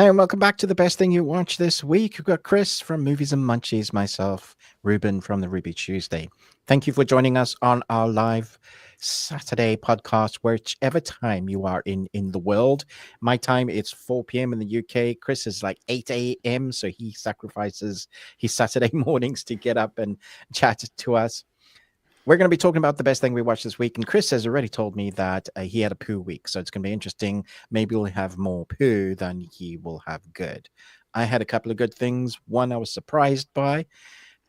and welcome back to the best thing you watch this week. We've got Chris from Movies and Munchies, myself, Ruben from the Ruby Tuesday. Thank you for joining us on our live Saturday podcast, whichever time you are in the world. My time, it's 4 p.m. in the UK. Chris is like 8 a.m., so he sacrifices his Saturday mornings to get up and chat to us. We're going to be talking about the best thing we watched this week, and Chris has already told me that he had a poo week, so it's going to be interesting. Maybe we'll have more poo than he will have good. I had a couple of good things. One I was surprised by.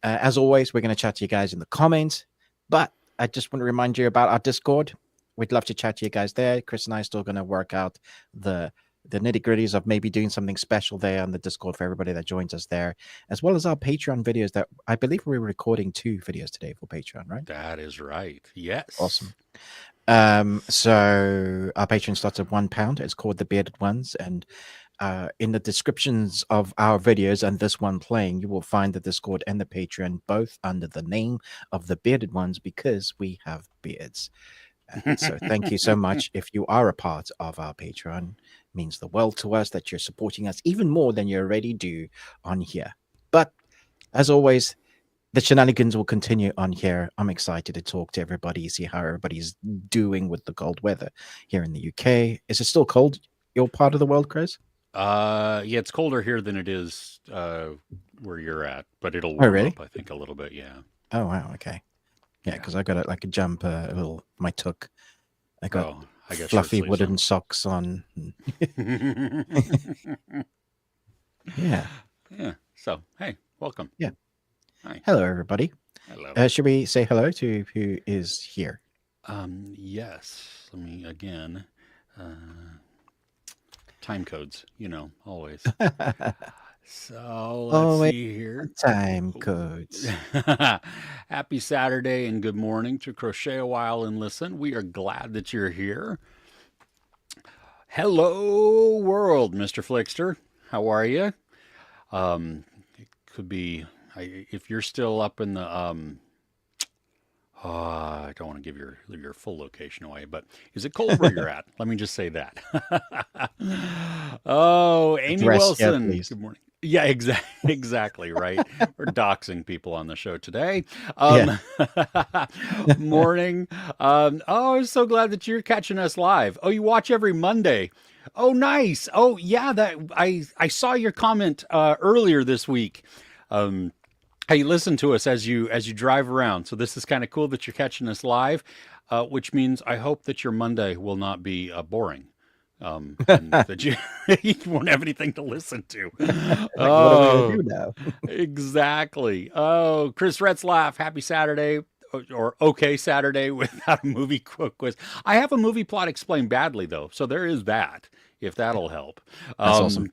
As always, we're going to chat to you guys in the comments, but I just want to remind you about our Discord. We'd love to chat to you guys there. Chris and I are still going to work out the nitty-gritties of maybe doing something special there on the Discord for everybody that joins us there, as well as our Patreon videos that I believe we're recording 2 videos today for Patreon, right? That is right. Yes. Awesome. So our Patreon starts at £1. It's called The Bearded Ones, and in the descriptions of our videos and this one playing, you will find the Discord and the Patreon both under the name of The Bearded Ones because we have beards. So thank you so much. If you are a part of our Patreon, it means the world to us that you're supporting us even more than you already do on here. But as always, the shenanigans will continue on here. I'm excited to talk to everybody, see how everybody's doing with the cold weather here in the UK. Is it still cold your part of the world, Chris? Yeah, it's colder here than it is where you're at, but it'll warm up, I think, a little bit. Yeah. Oh wow. Okay. Yeah, because I got like a jumper, a little my took. I got fluffy wooden socks on. Yeah. Yeah. So hey, welcome. Yeah. Hi. Hello, everybody. Hello. Should we say hello to who is here? Yes. Let me again. Time codes, always. So let's see here. Time codes. Happy Saturday and good morning to Crochet a While and Listen. We are glad that you're here. Hello, world, Mr. Flickster. How are you? It could be, if you're still up in the, I don't want to give your full location away, but is it cold where you're at? Let me just say that. Oh, Amy Wilson. Good morning. Yeah, exactly, right. We're doxing people on the show today. Morning. I'm so glad that you're catching us live. Oh, you watch every Monday. Oh, nice. Oh, yeah. That I saw your comment earlier this week. How you listen to us as you drive around. So this is kind of cool that you're catching us live, which means I hope that your Monday will not be boring. And that you won't have anything to listen to. What do we do now? Exactly. Oh, Chris Retzlaff, happy Saturday, or okay Saturday without a movie quiz. I have a movie plot explained badly though, so there is that. If that'll help. That's awesome.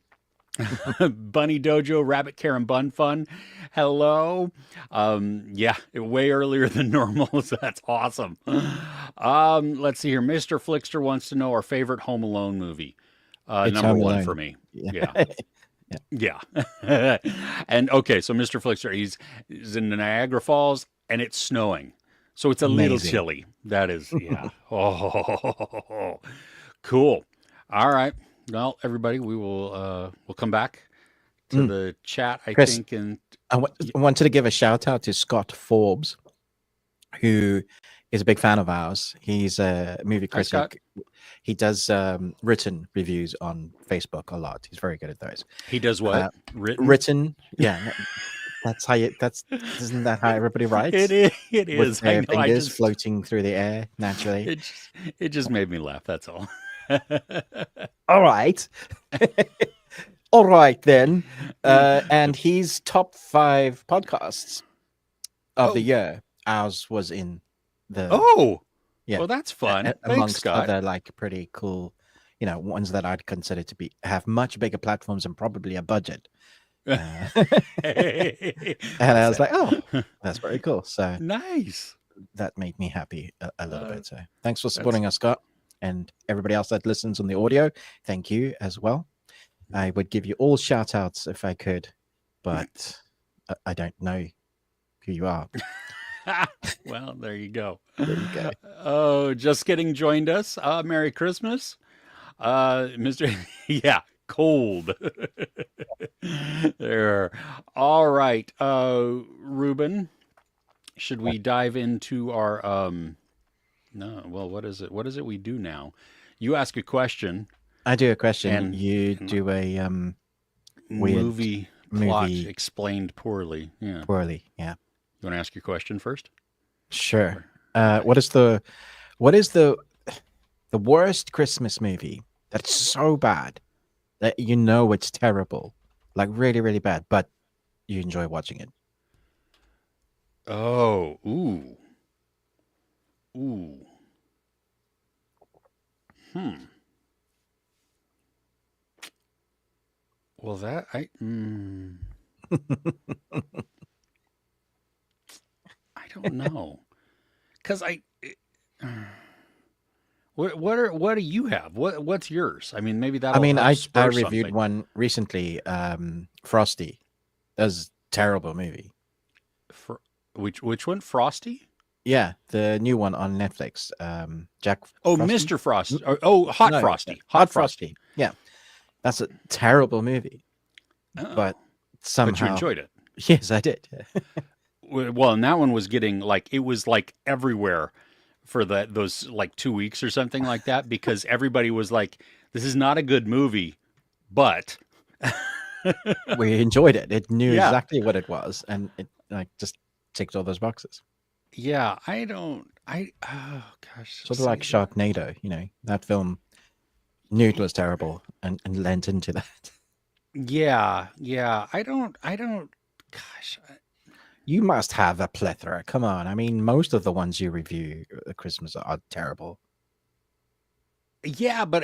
Bunny Dojo, Rabbit Karen Bun Fun. Hello. Yeah, way earlier than normal, so that's awesome. Let's see here. Mr. Flickster wants to know our favorite Home Alone movie. Number one for me. Yeah. Yeah. And okay, so Mr. Flickster, he's in Niagara Falls and it's snowing. So it's a little chilly. That is, yeah. Oh, cool. All right. Well, everybody, we will we'll come back to the chat, Chris, think. And I wanted to give a shout out to Scott Forbes, who is a big fan of ours. He's a movie critic. He does written reviews on Facebook a lot. He's very good at those. He does what? Written? Yeah. That's how isn't that how everybody writes? It is. With their fingers floating through the air naturally. It just made me laugh, that's all. All right. All right, then. And he's top 5 podcasts of the year. Ours was in the... Oh! Yeah. Well, that's fun. Amongst other, like, pretty cool, ones that I'd consider to have much bigger platforms and probably a budget. And I was like, oh, that's very cool. So nice. That made me happy a little bit. So thanks for supporting us, Scott. And everybody else that listens on the audio, thank you as well. I would give you all shout outs if I could, but I don't know who you are. Well, there you go. There you go. Oh, just getting joined us. Merry Christmas. Mr. Yeah, cold. There. All right. Ruben, should we dive into our no, well, what is it? What is it we do now? You ask a question I do a question. and, You and do a weird movie plot movie explained poorly. Yeah. poorly. Yeah, You want to ask your question first? sure. Okay. What is the worst Christmas movie that's so bad that you know it's terrible, like really, really bad, but you enjoy watching it? Oh, ooh. Ooh. Hmm. Well, that I don't know. Cuz what do you have? What's yours? I mean, maybe I that'll mean, help I spur reviewed something. one recently, Frosty. That's a terrible movie. For which one? Frosty? Yeah, the new one on Netflix. Jack Oh, Frosty? Mr. Frost. N- Oh, Hot No, Frosty. Hot Hot Frosty. Frosty. Yeah, that's a terrible movie, Oh, but but you somehow, enjoyed it. yes, I did. Well, and that one was getting like it was like everywhere for those like 2 weeks or something like that because everybody was like, "This is not a good movie," but We enjoyed it. It knew yeah, exactly what it was, and it like just ticked all those boxes. yeah. I don't. Oh gosh. Sort of like See, Sharknado, that film knew it was terrible and lent into that. yeah, yeah. I don't. Gosh. You must have a plethora. Come on. I mean, most of the ones you review at Christmas are terrible. Yeah, but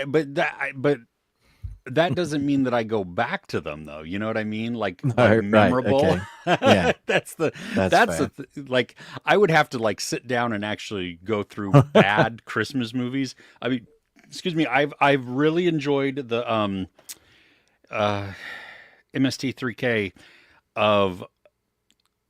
that doesn't mean that I go back to them though. You know what I mean? Like No, right. memorable. Okay. Yeah, that's the that's that's the fair. like I would have to like sit down and actually go through bad Christmas movies. I mean, excuse me, I've really enjoyed the uh MST3K of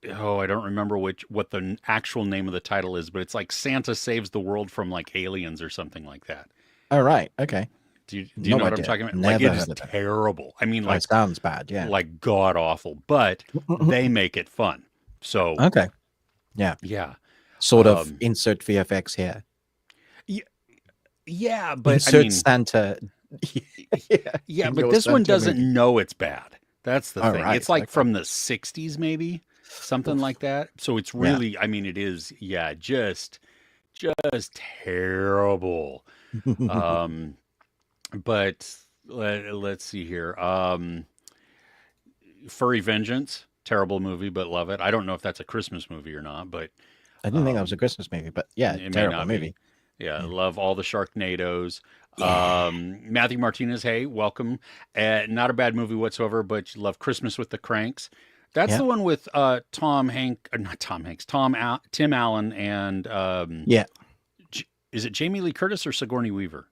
oh, I don't remember what the actual name of the title is, but it's like Santa saves the world from like aliens or something like that. All right. Okay. Do you No know what I'm idea. talking about? Like Never it is heard of that. terrible. I mean, Oh, it sounds bad. Yeah. like god awful, but they make it fun. So Okay. Yeah. yeah, Sort of um, insert VFX here. y- yeah, but I Insert mean, Santa. Yeah, yeah, in but your this one Santa doesn't movie. know it's bad. That's the All thing. right. It's like Okay. from the '60s, maybe something Oof. like that. So it's Yeah. really, I mean, it is, yeah, just terrible. Um, but let's see here. Furry Vengeance, terrible movie, but love it. I don't know if that's a Christmas movie or not, but I didn't think that was a um, Christmas movie, but yeah, it may terrible not be. movie. Yeah, Yeah. love all the Sharknadoes. Yeah. Matthew Martinez, hey, welcome. Not a bad movie whatsoever, but you love Christmas with the Cranks. That's Yeah. the one with not Tom Hanks, Tim Allen, and Yeah. is it Jamie Lee Curtis or Sigourney Weaver?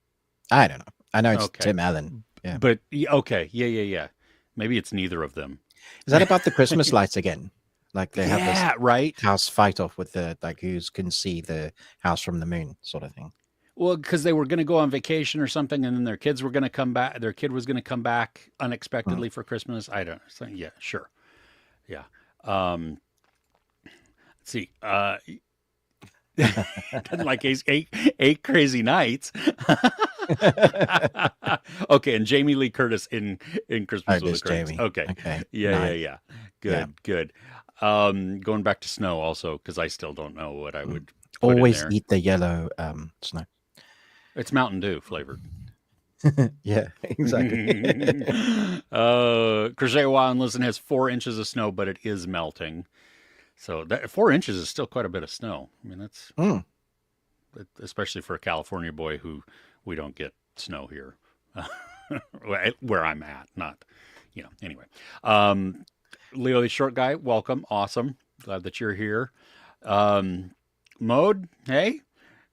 I don't know. I know it's Okay, Tim Allen. Yeah. but okay, yeah. Maybe it's neither of them. Is that about the Christmas lights again? Like they have this Yeah, right. house fight off with the like who's can see the house from the moon sort of thing. Well, because they were going to go on vacation or something, and then their kids were going to come back. Their kid was going to come back Mm. unexpectedly for Christmas. I don't. So, yeah, sure. Yeah. Um, let's see. Like eight crazy nights. Okay, and Jamie Lee Curtis in Oh, Christmas with the there's Cranks. Jamie. Okay. Okay. Yeah, Nice. yeah, yeah. Yeah. Good. Going back to snow also because I still don't know what I Mm. would put in Always there. eat the yellow snow. It's Mountain Dew flavored. Yeah, exactly. Crochet Wild and Listen has 4 inches of snow, but it is melting. So that 4 inches is still quite a bit of snow. I mean, that's Mm. especially for a California boy who we don't get snow here, where I'm at. Not, Anyway, Leo the short guy, welcome, awesome, glad that you're here. Mode, hey,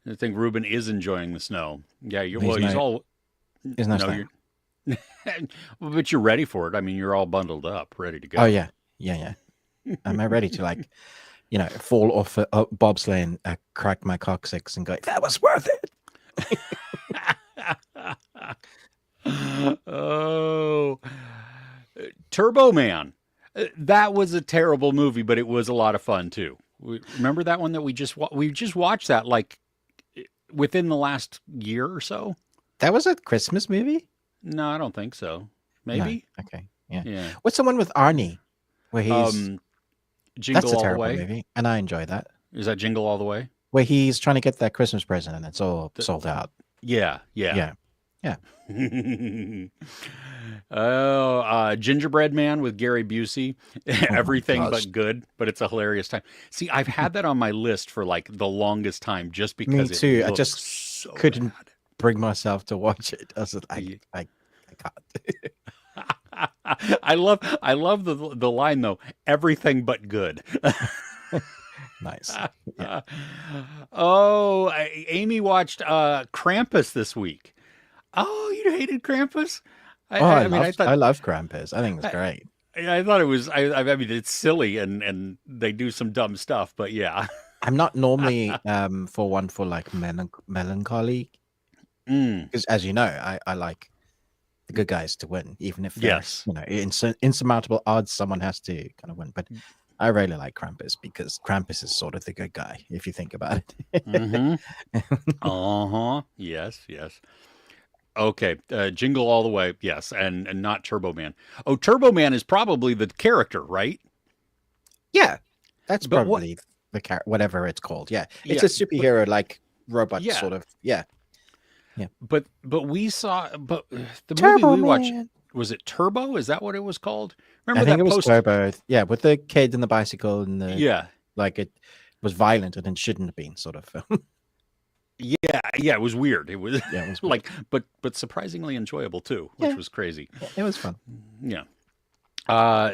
I think Ruben is enjoying the snow. Yeah, he's all He's no no, snow. you're, but you're ready for it. I mean, you're all bundled up, ready to Oh go. yeah. Yeah. Am I ready to fall off a bobsleigh and crack my coccyx and go, that was worth it? Oh Turbo Man. That was a terrible movie, but it was a lot of fun too. Remember that one that we just watched that like within the last year or so? That was a Christmas movie? No, I don't think so. No. Maybe? Okay. Yeah. Yeah. What's the one with Arnie where he's Um, that's Jingle a All the terrible Way. movie, and I enjoy that. Is that Jingle All the Way? Where he's trying to get that Christmas present and it's all The- sold out. yeah, yeah. Yeah. Oh, Gingerbread Man with Gary Busey. Oh my Everything gosh. but good, but it's a hilarious time. See, I've had that on my list for like the longest time just Me because too. it I looks just so couldn't bad. bring myself to watch it. I was like, Ye- I can't. I love the line though. Everything but good. Nice. Yeah. Oh, Amy watched Krampus this week. Oh, you hated Krampus? Oh, I I mean, love Krampus. I think it's great. I thought it was. I mean, it's silly and they do some dumb stuff, but yeah. I'm not normally for like melancholy Mm, because, as you know, I like the good guys to win, even if yes. there's insurmountable odds someone has to kind of win. But I really like Krampus because Krampus is sort of the good guy if you think about it. Mm-hmm. Uh-huh. Yes, yes. Okay. Jingle All the Way. Yes, and not Turbo Man. Oh, Turbo Man is probably the character, right? Yeah, that's But what? probably the whatever it's called. Yeah, it's Yeah, a superhero like robot yeah. sort of. Yeah, But we saw the movie Turbo we watched, Man. was it Turbo? Is that what it was called? I Remember think that it was post? Turbo. Yeah, with the kid and the bicycle and the Yeah. like it was violent and it shouldn't have been sort of film. Yeah, yeah, it was weird. It was Yeah, it was like but surprisingly enjoyable too, which Yeah. was crazy. It was fun. Yeah.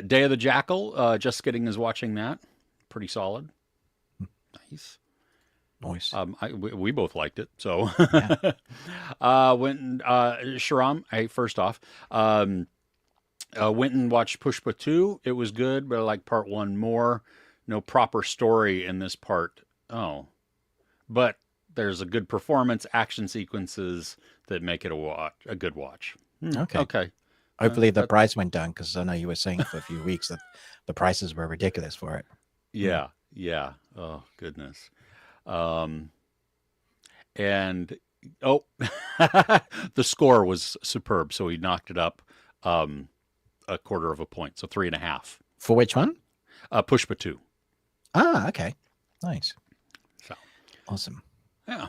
Day of the Jackal, just getting is watching that. Pretty solid. Nice. Nice. We both liked it. So Yeah. when Sharam, hey, first off, went and watched Pushpa 2. It was good, but I like part 1 more. No proper story in this part. Oh. But there's a good performance, action sequences that make it a good watch. Okay. Okay. Hopefully the that- price went down because I know you were saying for a few weeks that the prices were ridiculous for it. Yeah. Yeah. Oh, goodness. And oh, the score was superb. So he knocked it up a quarter of a point. So 3.5. For which one? Pushpa 2. Ah, okay. Nice. So, Awesome. yeah.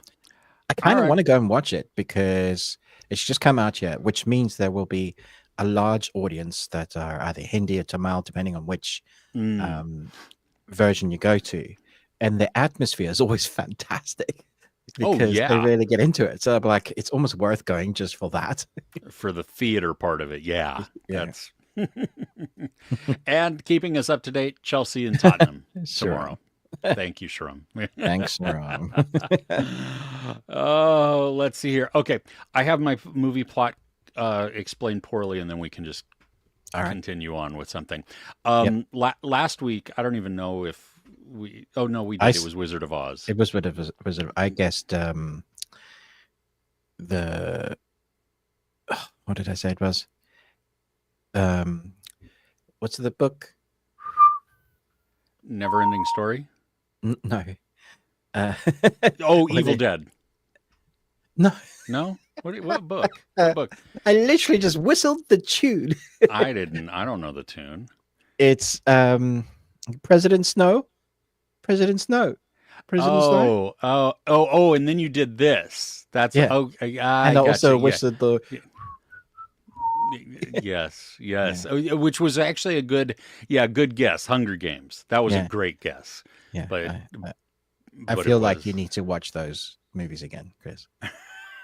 I kind of right. want to go and watch it because it's just come out yet, which means there will be a large audience that are either Hindi or Tamil, depending on which Mm. version you go to. And the atmosphere is always fantastic Oh, because they yeah. really get into it. So I'm like, it's almost worth going just for that. For the theater part of it. Yeah. Yeah. That's. And keeping us up to date, Chelsea and Tottenham Sure. tomorrow. Thank you, Sharam. Thanks, Ron. Oh, let's see here. Okay, I have my movie plot explained poorly, and then we can just All right. continue on with something. Yep. Last week, I don't even know if we. Oh no, we I did. It s- was Wizard of Oz. It was I guessed the what did I say it was? What's the book? Never-ending Story. No. Oh, What is Evil it? Dead. No. No, what book? What book? I literally just whistled the tune. I didn't. I don't know the tune. It's President Snow. President Snow. President Snow. Oh, and then you did this. That's Yeah. oh, I And gotcha. also Yeah. whistled the Yes, yes. Oh, which was actually a good guess. Hunger Games. That was a Yeah. great guess. yeah. But I but it feel like was- you need to watch those movies again, Chris.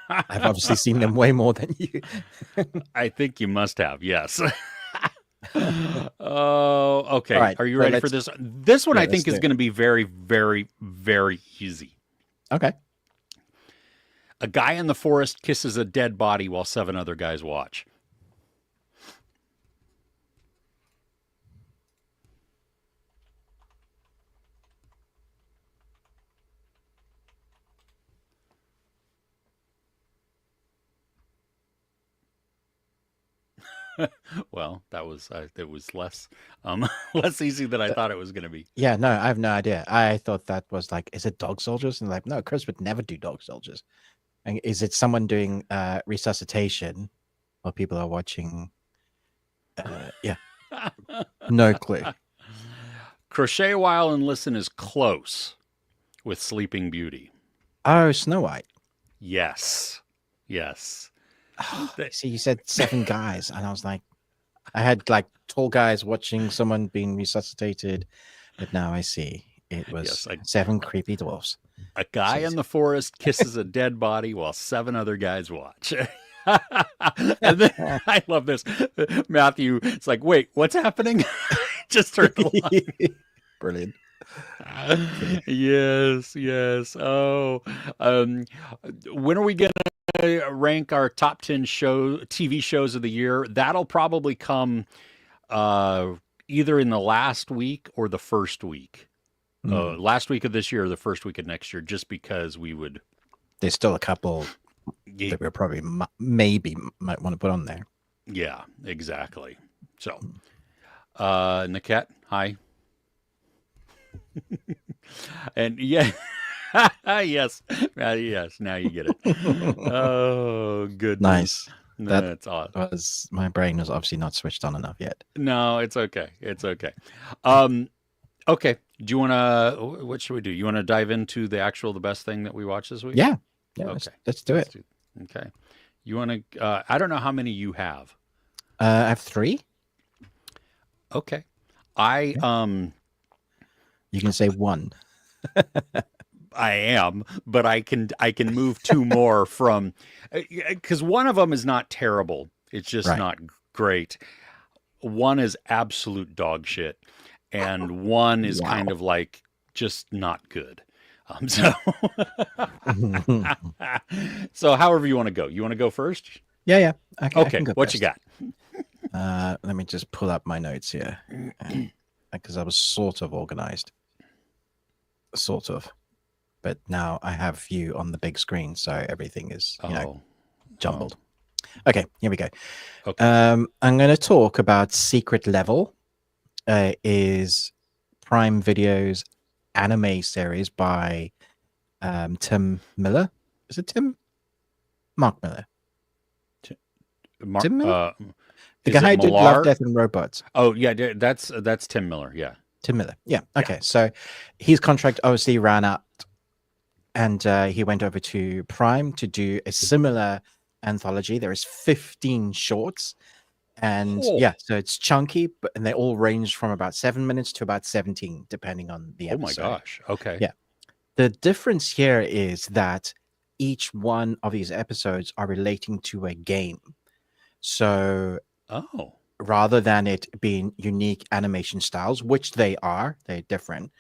I've obviously seen them way more than you. I think you must have. Yes. Oh, okay. All right, Are you so ready for let's- this? This one yeah, I think let's is do it. going to be very, very, very easy. Okay. A guy in the forest kisses a dead body while 7 other guys watch. Well, that was it was less less easy than I thought it was going to be. Yeah, no, I have no idea. I thought that was like, is it dog soldiers? And like, no, Chris would never do dog soldiers. And is it someone doing resuscitation while people are watching? Yeah, no clue. Crochet while and listen is close with Sleeping Beauty. Oh, Snow White. Yes. Yes. See, you said 7 guys, and I was like, I had like tall guys watching someone being resuscitated, but now I see it was 7 creepy dwarfs. A guy in the forest kisses a dead body while 7 other guys watch. And then I love this. Matthew, it's like, wait, what's happening? Just heard the line. Brilliant. Yes, yes. Oh, when are we gonna rank our top 10 TV shows of the year? That'll probably come either in the last week or the first week. Last week of this year or the first week of next year, just because we would. There's still a couple that we probably maybe might want to put on there. Yeah, exactly. So, Niket, hi. And yeah, yes, yes. Now you get it. Oh, good. Nice. That's awesome. My brain was obviously not switched on enough yet. No, it's okay. It's okay. Okay. Do you want to? What should we do? You want to dive into the best thing that we watched this week? Yeah. Okay. Let's do it. Okay. You want to? I don't know how many you have. I have 3. Okay. You can say 1. I am, but I can move 2 more from, because one of them is not terrible. It's just not great. One is absolute dog shit, and one is kind of like just not good. So however you want to go. You want to go first? Yeah. Okay. What you got? Let me just pull up my notes here, because I was sort of organized. Sort of. But now I have you on the big screen, so everything is jumbled. Okay, here we go. Okay. I'm going to talk about Secret Level. Is Prime Video's anime series by Tim Miller. Is it Tim? Mark Miller. Tim Miller? The guy who did Love, Death, and Robots. Oh, yeah, that's Tim Miller, yeah. Tim Miller, yeah. Okay, so his contract obviously ran out, and he went over to Prime to do a similar anthology. There is 15 shorts, and so it's chunky, and they all range from about 7 minutes to about 17, depending on the episode. Oh my gosh! Okay, yeah. The difference here is that each one of these episodes are relating to a game, so rather than it being unique animation styles, which they're different,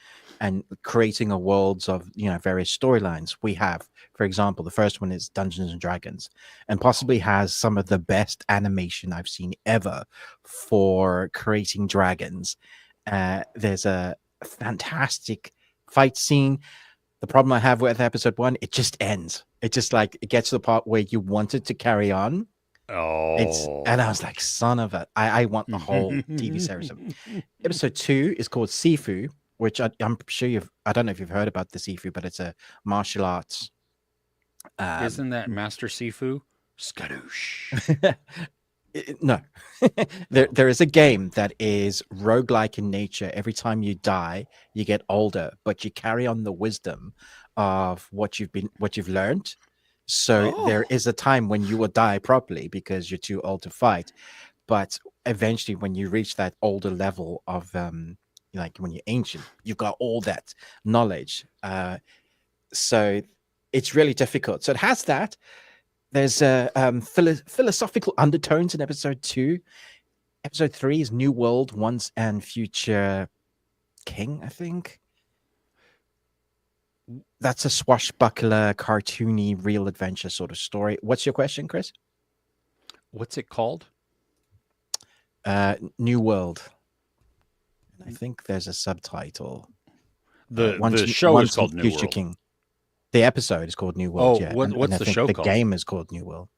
and creating a worlds of various storylines. We have, for example, the first one is Dungeons and Dragons, and possibly has some of the best animation I've seen ever for creating dragons. There's a fantastic fight scene. The problem I have with episode 1, it just ends. It just it gets to the part where you want it to carry on. And I was like, son of a, I want the whole TV series. Episode 2 is called Sifu, which I'm sure I don't know if you've heard about the Sifu, but it's a martial arts. Isn't that Master Sifu? Skadoosh. No. there is a game that is roguelike in nature. Every time you die, you get older, but you carry on the wisdom of what you've learned. So there is a time when you will die properly because you're too old to fight. But eventually, when you reach that older level of like when you're ancient, you've got all that knowledge. So it's really difficult. So it has that. There's philosophical undertones in episode 2. Episode 3 is New World, Once and Future King, I think. That's a swashbuckler, cartoony, real adventure sort of story. What's your question, Chris? What's it called? New World. I think there's a subtitle. The show is called New World. King. The episode is called New World. Oh, what's the show called? The game is called New World.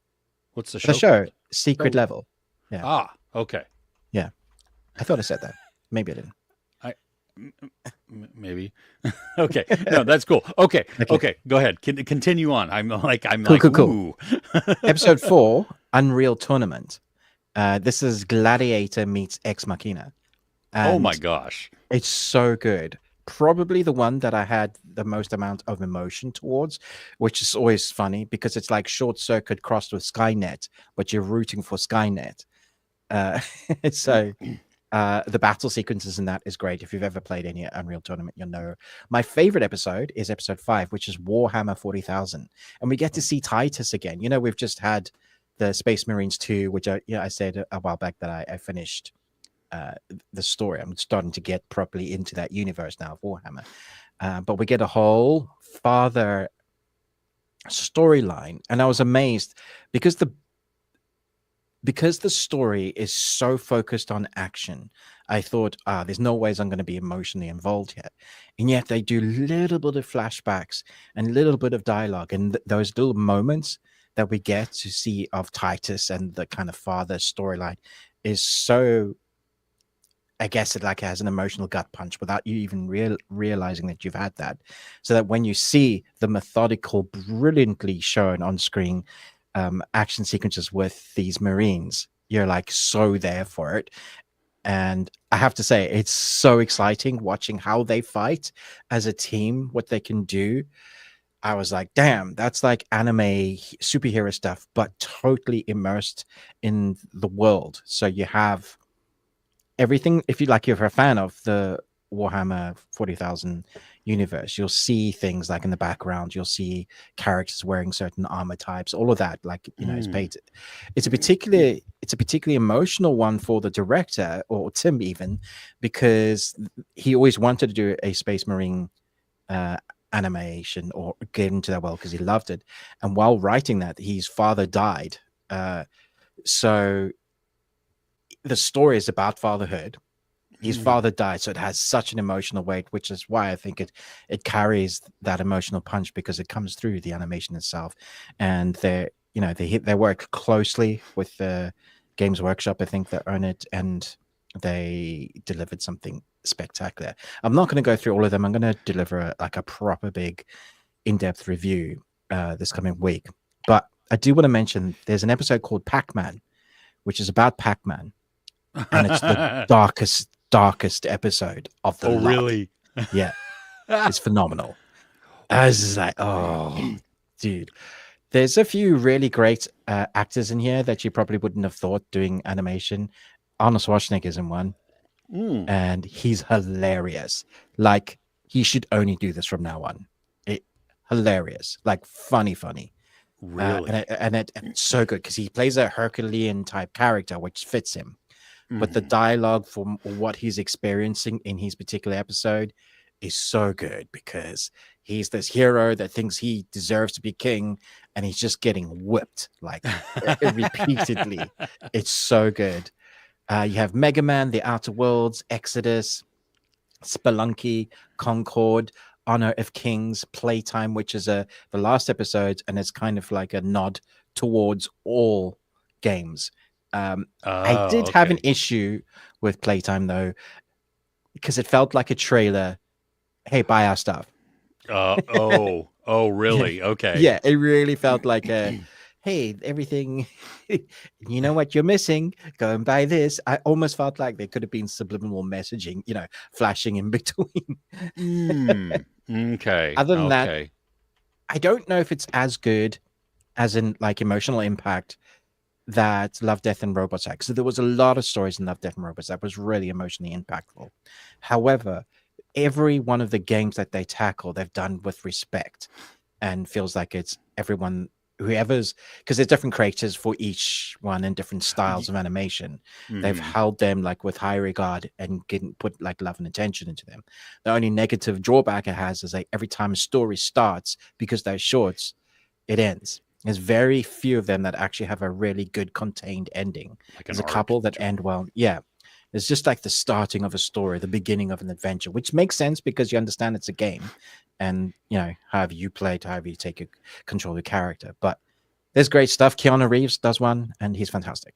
What's the show? The show, Secret Level. Yeah. Ah, Okay. Yeah, I thought I said that. Maybe I didn't. I maybe. Okay. No, that's cool. Okay. Okay, Okay. Go ahead. Continue on. I'm cool, like, cool, cool. ooh. Episode 4, Unreal Tournament. This is Gladiator meets Ex Machina, Oh my and gosh. it's so good. Probably the one that I had the most amount of emotion towards, which is always funny because it's like Short Circuit crossed with Skynet, but you're rooting for Skynet. Uh, so the battle sequences in that is great. If you've ever played any Unreal Tournament, you'll know. My favorite episode is episode 5, which is Warhammer 40,000. And we get to see Titus again. You know, we've just had the Space Marines 2, which I said a while back that I finished the story. I'm starting to get properly into that universe now of Warhammer. But we get a whole father storyline. And I was amazed because the story is so focused on action. I thought, there's no ways I'm going to be emotionally involved yet. And yet they do little bit of flashbacks and little bit of dialogue. And those little moments that we get to see of Titus and the kind of father storyline is so, I guess it like has an emotional gut punch without you even realizing that you've had that. So that when you see the methodical, brilliantly shown on screen action sequences with these Marines, you're like so there for it. And I have to say, it's so exciting watching how they fight as a team, what they can do. I was like, damn, that's like anime superhero stuff, but totally immersed in the world. So you have everything. If you're a fan of the Warhammer 40,000 universe, you'll see things like in the background, you'll see characters wearing certain armor types, all of that, like, it's paid. It's a particularly emotional one for the director, or Tim even, because he always wanted to do a Space Marine animation or get into that world because he loved it. And while writing that, his father died. So the story is about fatherhood. His father died, so it has such an emotional weight, which is why I think it carries that emotional punch, because it comes through the animation itself. And they work closely with the Games Workshop, I think, that own it, and they delivered something spectacular. I'm not going to go through all of them. I'm going to deliver a proper big in-depth review this coming week. But I do want to mention there's an episode called Pac-Man, which is about Pac-Man, and it's the darkest episode of the Oh, lot. really? Yeah, it's phenomenal. I was just like, oh, dude. There's a few really great actors in here that you probably wouldn't have thought doing animation. Arnold Schwarzenegger's in one, and he's hilarious. Like, he should only do this from now on. Hilarious, like funny. Really? And it's so good because he plays a Herculean type character, which fits him. But the dialogue from what he's experiencing in his particular episode is so good, because he's this hero that thinks he deserves to be king, and he's just getting whipped like repeatedly. It's so good. You have Mega Man, The Outer Worlds, Exodus, Spelunky, Concord, Honor of Kings, Playtime, which is the last episode, and it's kind of like a nod towards all games. I did have an issue with Playtime, though, because it felt like a trailer. Hey, buy our stuff. Oh, really? Okay. Yeah, it really felt like a, hey, everything, you know what you're missing? Go and buy this. I almost felt like there could have been subliminal messaging, flashing in between. Okay. Other than that, Okay. I don't know if it's as good as in like emotional impact that Love, Death, and Robots had. So there was a lot of stories in Love, Death, and Robots that was really emotionally impactful. However, every one of the games that they tackle, they've done with respect, and feels like it's everyone, whoever's, because there's different creators for each one and different styles of animation. They've held them like with high regard and put like love and attention into them. The only negative drawback it has is like every time a story starts, because they're shorts, it ends. There's very few of them that actually have a really good contained ending. Like There's an a arc. couple that end well. Yeah. It's just like the starting of a story, the beginning of an adventure, which makes sense because you understand it's a game, and however you play it, however you take control of the character. But there's great stuff. Keanu Reeves does one, and he's fantastic.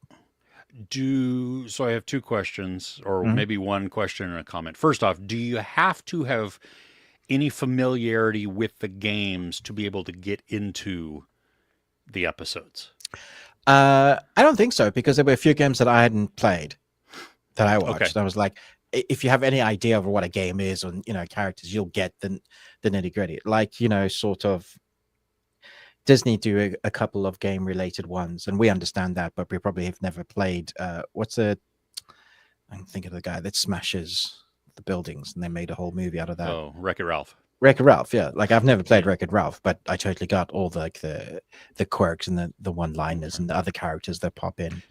So I have two questions, or Mhm. maybe one question and a comment. First off, do you have to have any familiarity with the games to be able to get into the episodes? I don't think so because there were a few games that I hadn't played that I Okay. watched. I was like, if you have any idea of what a game is or characters, you'll get the nitty gritty. Like sort of Disney do a couple of game related ones, and we understand that, but we probably have never played. What's the? I'm thinking of the guy that smashes the buildings, and they made a whole movie out of that. Oh, Wreck-It Ralph. Wreck-It Ralph, yeah. Like I've never played Yeah, Wreck-It Ralph, but I totally got all the quirks and the one-liners and the other characters that pop in.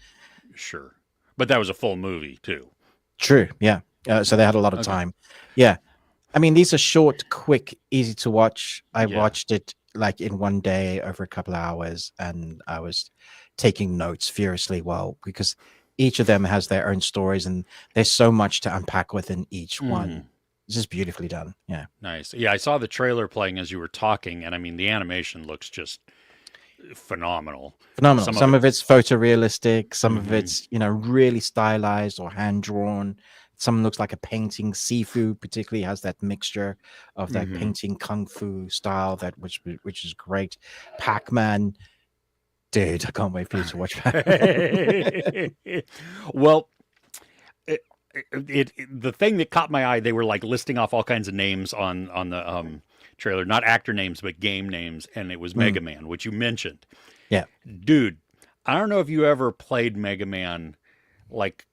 sure. But that was a full movie too. True, yeah. So they had a lot of Okay. time. Yeah, I mean these are short, quick, easy to watch. I Yeah. watched it like in one day over a couple of hours, and I was taking notes furiously well because each of them has their own stories, and there's so much to unpack within each one. Hmm. It's just beautifully done. Yeah. Nice. Yeah, I saw the trailer playing as you were talking, and I mean the animation looks just phenomenal. Phenomenal. Some of Some it. of it's photorealistic, some of Hmm. it's, really stylized or hand drawn. Some looks like a painting. Sifu particularly has that mixture of that Hmm. painting kung fu style which is great. Pac-Man, dude, I can't wait for you to watch Pac-Man. Well, it, the thing that caught my eye, they were like listing off all kinds of names on the trailer, not actor names but game names, and it was Mm, Mega Man, which you mentioned. yeah. Dude, I don't know if you ever played Mega Man like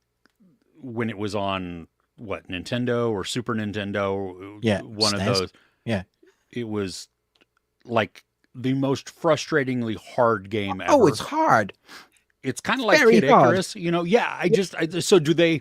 when it was on what, Nintendo or Super Nintendo, Yeah. one of SNES. those. Yeah. It was like the most frustratingly hard game Oh, it's ever. hard. It's kind of It's like very Kid hard. Icarus, yeah. Yeah. So do they?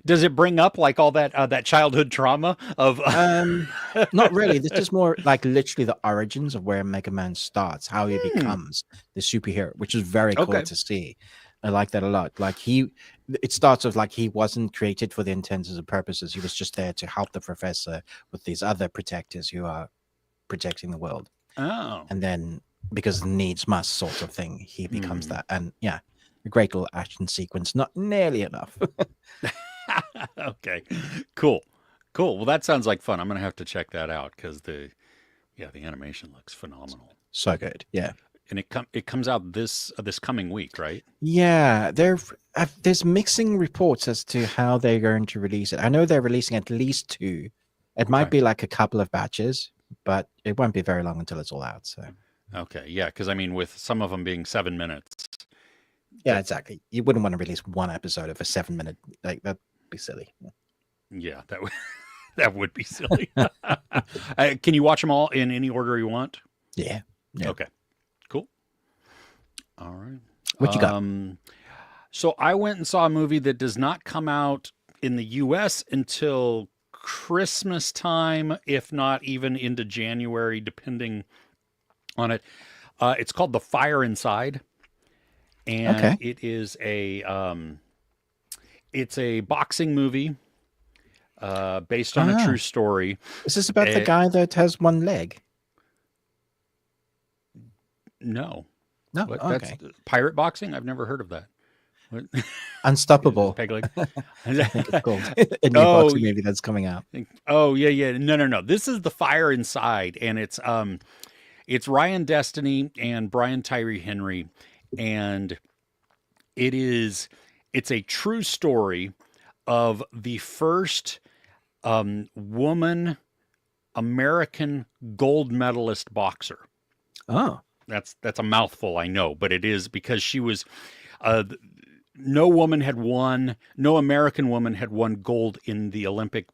Does it bring up like all that childhood trauma of? Um, Not really. This is more like literally the origins of where Mega Man starts, how he Hmm, becomes the superhero, which is very cool okay. to see. I like that a lot. It starts with like he wasn't created for the intents and purposes. He was just there to help the professor with these other protectors who are protecting the world. Oh. And then because needs must sort of thing, he becomes Hmm. that. And yeah, a great little action sequence. Not nearly enough. Okay. Cool. Cool. Well, that sounds like fun. I'm gonna have to check that out because the animation looks phenomenal. So good. Yeah. And it comes out this coming week, right? Yeah, there's mixing reports as to how they're going to release it. I know they're releasing at least two. It might Okay. be like a couple of batches, but it won't be very long until it's all out. So Okay. Yeah, because I mean, with some of them being 7 minutes, yeah, that exactly. You wouldn't want to release one episode of a 7 minute like that'd be silly. yeah, that would that would be silly. Can you watch them all in any order you want? Yeah, yeah. Okay. Cool. All right. What you got? So I went and saw a movie that does not come out in the US until Christmas time, if not even into January, depending on it. It's called The Fire Inside, and Okay. it's a boxing movie based on a true Ah, story. is this about the Eh, guy that has one leg? no, No. what? That's Okay. pirate boxing. I've never heard of that. What? Unstoppable. Peg leg. I think it's called a new Oh, boxing movie that's coming out. oh yeah, yeah. No, no, no. This is The Fire Inside, and it's Ryan Destiny and Brian Tyree Henry, and it is it's a true story of the first woman American gold medalist boxer. Oh. That's a mouthful, I know, but it is because she was uh, no woman had won, no American woman had won gold in the Olympic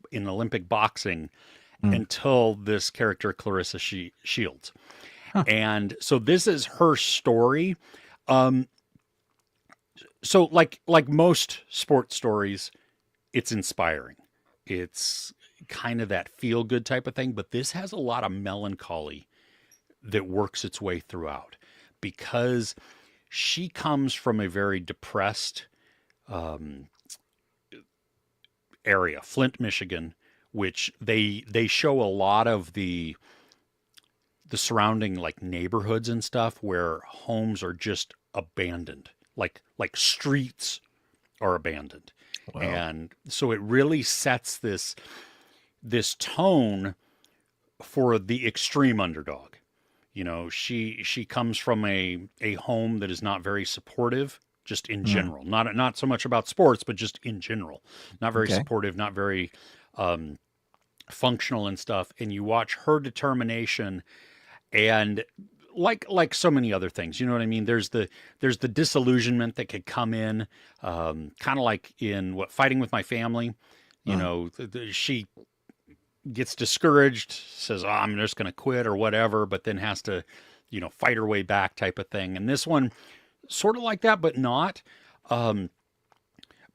boxing Mm. until this character Clarissa Shields. Huh. And so this is her story. Um, so like most sports stories, it's inspiring. It's kind of that feel good type of thing, but this has a lot of melancholy that works its way throughout because she comes from a very depressed um, area, Flint, Michigan, which they show a lot of the surrounding like neighborhoods and stuff where homes are just abandoned. like streets are abandoned. Wow. And so it really sets this tone for the extreme underdog. You know, she comes from a home that is not very supportive, just in Mm. general. Not so much about sports, but just in general. Not very Okay. supportive, not very um, functional and stuff. And you watch her determination, and like so many other things, you know what I mean. There's the disillusionment that could come in, kind of like in what Fighting with My Family. You Mm. know, she gets discouraged, says, "Oh, I'm just going to quit" or whatever, but then has to, fight her way back, type of thing. And this one, sort of like that, but not. Um,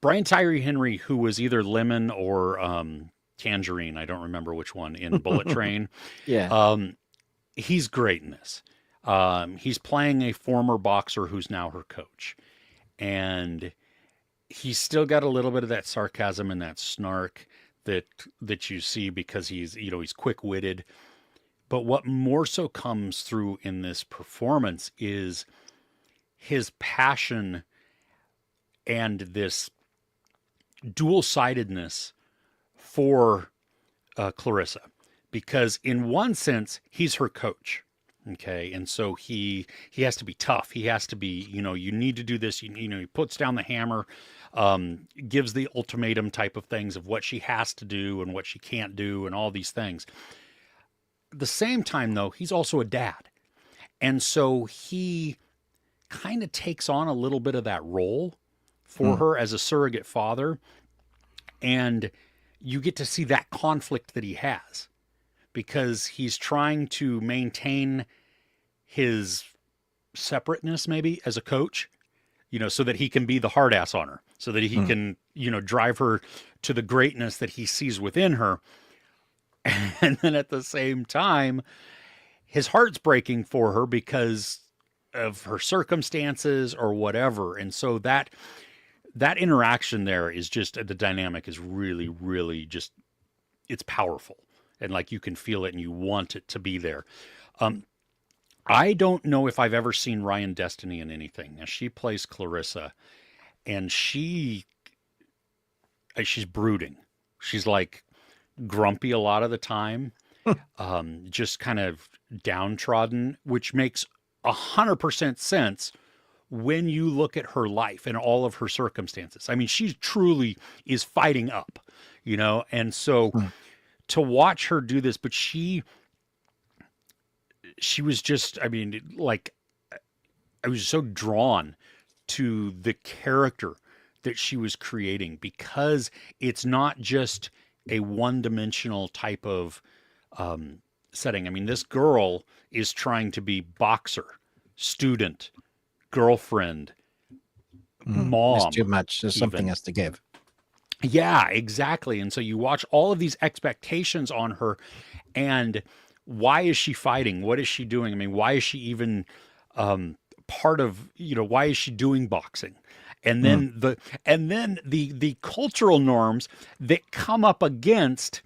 Brian Tyree Henry, who was either Lemon or Tangerine, I don't remember which one, in Bullet Train. Yeah. Um, he's great in this. He's playing a former boxer who's now her coach, and he's still got a little bit of that sarcasm and that snark that you see because he's quick witted. But what more so comes through in this performance is his passion and this dual sidedness for Clarissa, because in one sense he's her coach. Okay, and so he has to be tough. He has to be, you need to do this. He puts down the hammer, gives the ultimatum type of things of what she has to do and what she can't do, and all these things. At the same time, though, he's also a dad, and so he kind of takes on a little bit of that role for Mm. her as a surrogate father, and you get to see that conflict that he has because he's trying to maintain his separateness maybe as a coach, so that he can be the hard ass on her, so that he Mm. can, drive her to the greatness that he sees within her. And then at the same time, his heart's breaking for her because of her circumstances or whatever. And so that interaction there is just, the dynamic is really, really just, it's powerful. And like you can feel it and you want it to be there. I don't know if I've ever seen Ryan Destiny in anything. Now she plays Clarissa, and she's brooding. She's like grumpy a lot of the time, just kind of downtrodden, which makes 100% sense when you look at her life and all of her circumstances. I mean, she truly is fighting up, and so Mm. to watch her do this, but she was just, I mean, like, I was so drawn to the character that she was creating because it's not just a one-dimensional type of setting. I mean, this girl is trying to be boxer, student, girlfriend, Mm. There's mom, too much. There's something even. has to give. Yeah, exactly. And so you watch all of these expectations on her, and why is she fighting? What is she doing? I mean, why is she even part of, why is she doing boxing? And Mm. then the cultural norms that come up against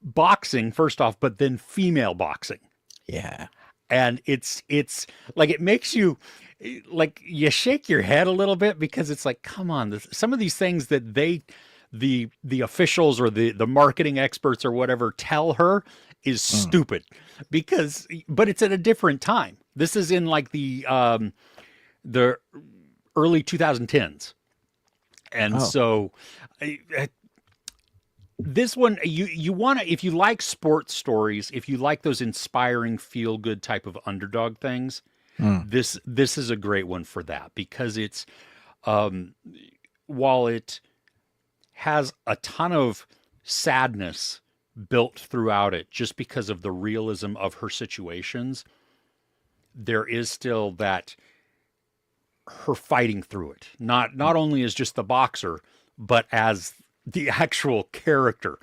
boxing first off, but then female boxing. Yeah. And it's like, it makes you, like, you shake your head a little bit because it's like, come on, some of these things that the officials or the marketing experts or whatever tell her is Mm. stupid, but it's at a different time. This is in like the early 2010s. And Oh. so this one, you want to, if you like sports stories, if you like those inspiring feel good type of underdog things, Mm. this is a great one for that, because it's while it has a ton of sadness built throughout it just because of the realism of her situations, there is still that her fighting through it, not only as just the boxer, but as the actual character,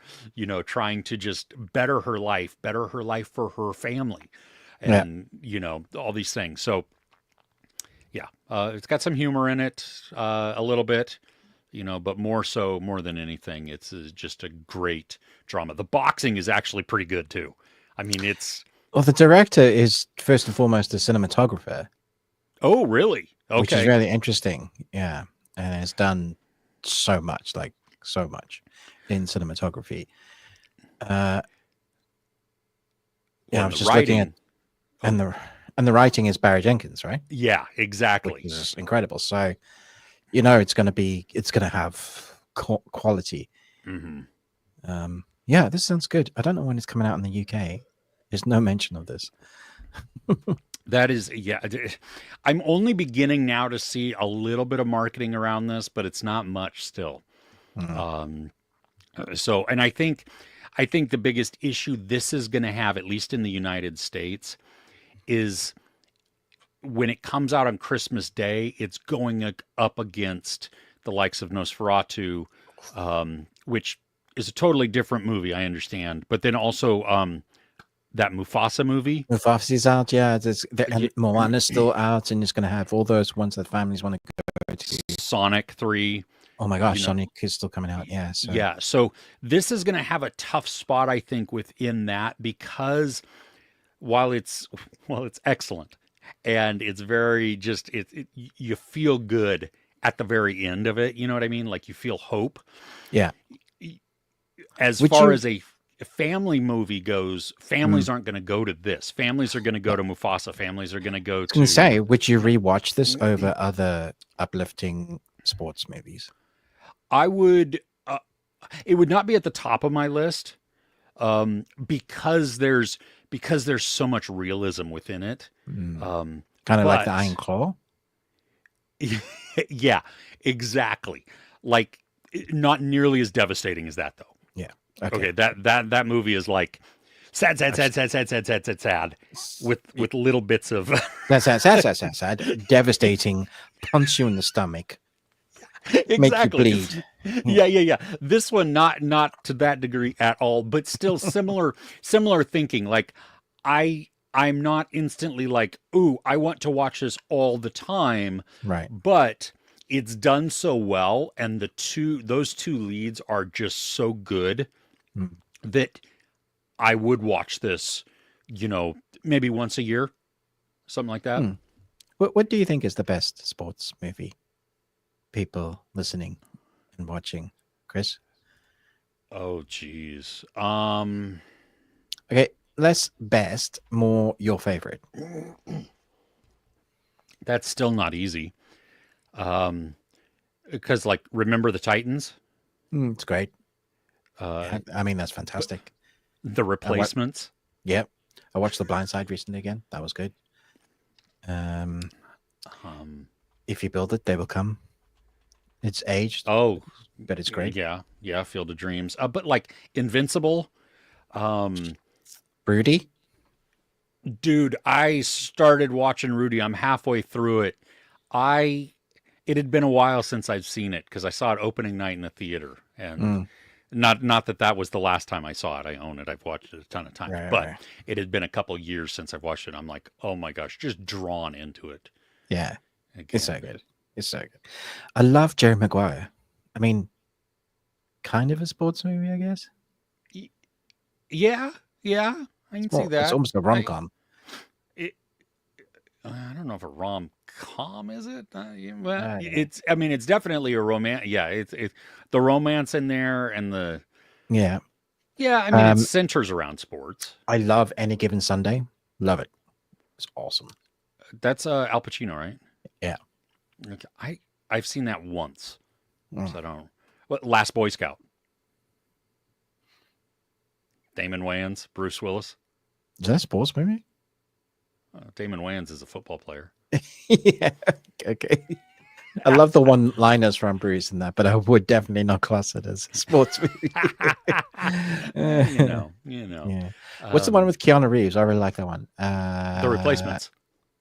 trying to just better her life for her family, Yeah. and all these things. So yeah, it's got some humor in it, a little bit, but more than anything, it's just a great drama. The boxing is actually pretty good too. I mean, it's Well, the director is first and foremost a cinematographer. oh really? which is Okay. really interesting. Yeah, and it's done so much, like so much in cinematography. Uh, Well, yeah, I and was the just looking at writing. Oh, and the writing is Barry Jenkins, right? yeah, Which exactly. is incredible. So it's gonna have quality. Hmm. Yeah, this sounds good. I don't know when it's coming out in the UK. There's no mention of this. That is, yeah. I'm only beginning now to see a little bit of marketing around this, but it's not much still. Mm, Um, so, and I think the biggest issue this is going to have, at least in the United States, is when it comes out on Christmas Day, it's going up against the likes of Nosferatu, which is a totally different movie. I understand, but then also that Mufasa movie, Mufasi's out, yeah. And y- Moana's still out, and it's going to have all those ones that families want to go to. Sonic 3. Oh my You gosh, know, Sonic is still coming out. Yeah, so yeah. So this is going to have a tough spot, I think, within that because while it's well, it's excellent and it's very just you feel good at the very end of it. You know what I mean? Like you feel hope. yeah. As Would far you? as a family movie goes, Mm, families aren't going to go to this. Families are going to go yeah. to Mufasa. Families are going to go I was going to to. say, would you rewatch this over other uplifting sports movies? I would. It would not be at the top of my list because there's so much realism within it. Mm, Um, kind of like the Iron but Claw. yeah, exactly. Like not nearly as devastating as that though. Yeah. Okay. Okay, that movie is like sad, sad, I've sad, sad, sad, sad, sad, sad, sad, with it, little bits of sad. Devastating. Punch you in the stomach. Make you exactly. bleed. Yeah. Yeah. This one not to that degree at all, but still similar thinking. Like I'm not instantly like, ooh, I want to watch this all the time, Right. but it's done so well, and those two leads are just so good Mm. that I would watch this, maybe once a year, something like that. Hmm. What do you think is the best sports movie? People listening and watching, Chris. Oh, geez. Okay, less best, more your favorite. That's still not easy. Um, because like, remember the Titans, It's great. uh, I mean, that's fantastic. the What? replacements. Yep. I watched The Blind Side recently again. That was good. Um, Um, if you build it, they will come. It's aged, oh, but it's great. yeah, Field of Dreams. But like Invincible, um, Broody. dude, I started watching Rudy. I'm halfway through it. I It had been a while since I've seen it because I saw it opening night in the theater, and Mm, not that was the last time I saw it. I own it. I've watched it a ton of times, but right. it had been a couple years since I've watched it. I'm like, oh my gosh, just drawn into it Yeah, it's so again. good. It's so good. I love Jerry Maguire. I mean, kind of a sports movie, I guess. Yeah, yeah, I can see It's that. almost a rom com. It, I don't know if a rom com is it, yeah, but I don't know. it's. I mean, it's definitely a romance. Yeah, it's the romance in there and the. Yeah. Yeah, I mean, it centers around sports. I love Any Given Sunday. Love it. It's awesome. That's Al Pacino, right? Yeah. Okay. I've seen that once, Mm. so I don't. What Last Boy Scout? Damon Wayans, Bruce Willis. Is that a sports movie? Damon Wayans is a football player. Yeah. Okay. I love the one-liners from Bruce in that, but I would definitely not class it as a sports movie. You know. Yeah. What's the one with Keanu Reeves? I really like that one. The Replacements.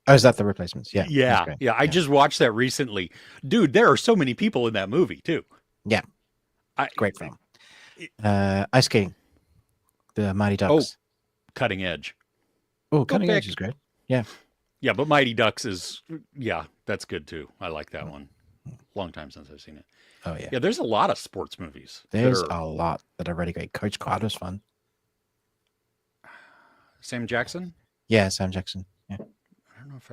Oh, is that The Replacements? Yeah. That's Yeah, great. yeah. I just watched that recently, dude. There are so many people in that movie too. Yeah. I, Great film. Ice King. The Mighty Oh, Ducks. Cutting Edge. Oh, Cutting Edge pick. is great. Yeah. Yeah, but Mighty Ducks is that's good too. I like that one. Long time since I've seen it. Oh, yeah. Yeah, there's a lot of sports movies. There's a lot that are really great. Coach Carter's fun. Sam Jackson. Yeah, Sam Jackson. Yeah. I don't know if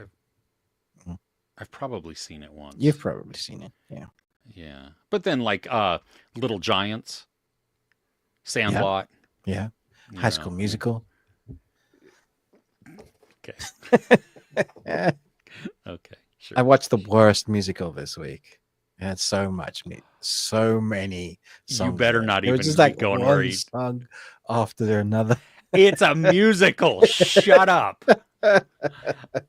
I've. I've probably seen it once. You've probably seen it. Yeah. Yeah. But then like Little Giants, Sandlot. Yeah. you High School know. Musical. Okay. Okay. Sure. I watched the worst musical this week. It had so many songs. You better there. not It was even just be like going one where he... song after another. It's a musical. Shut up.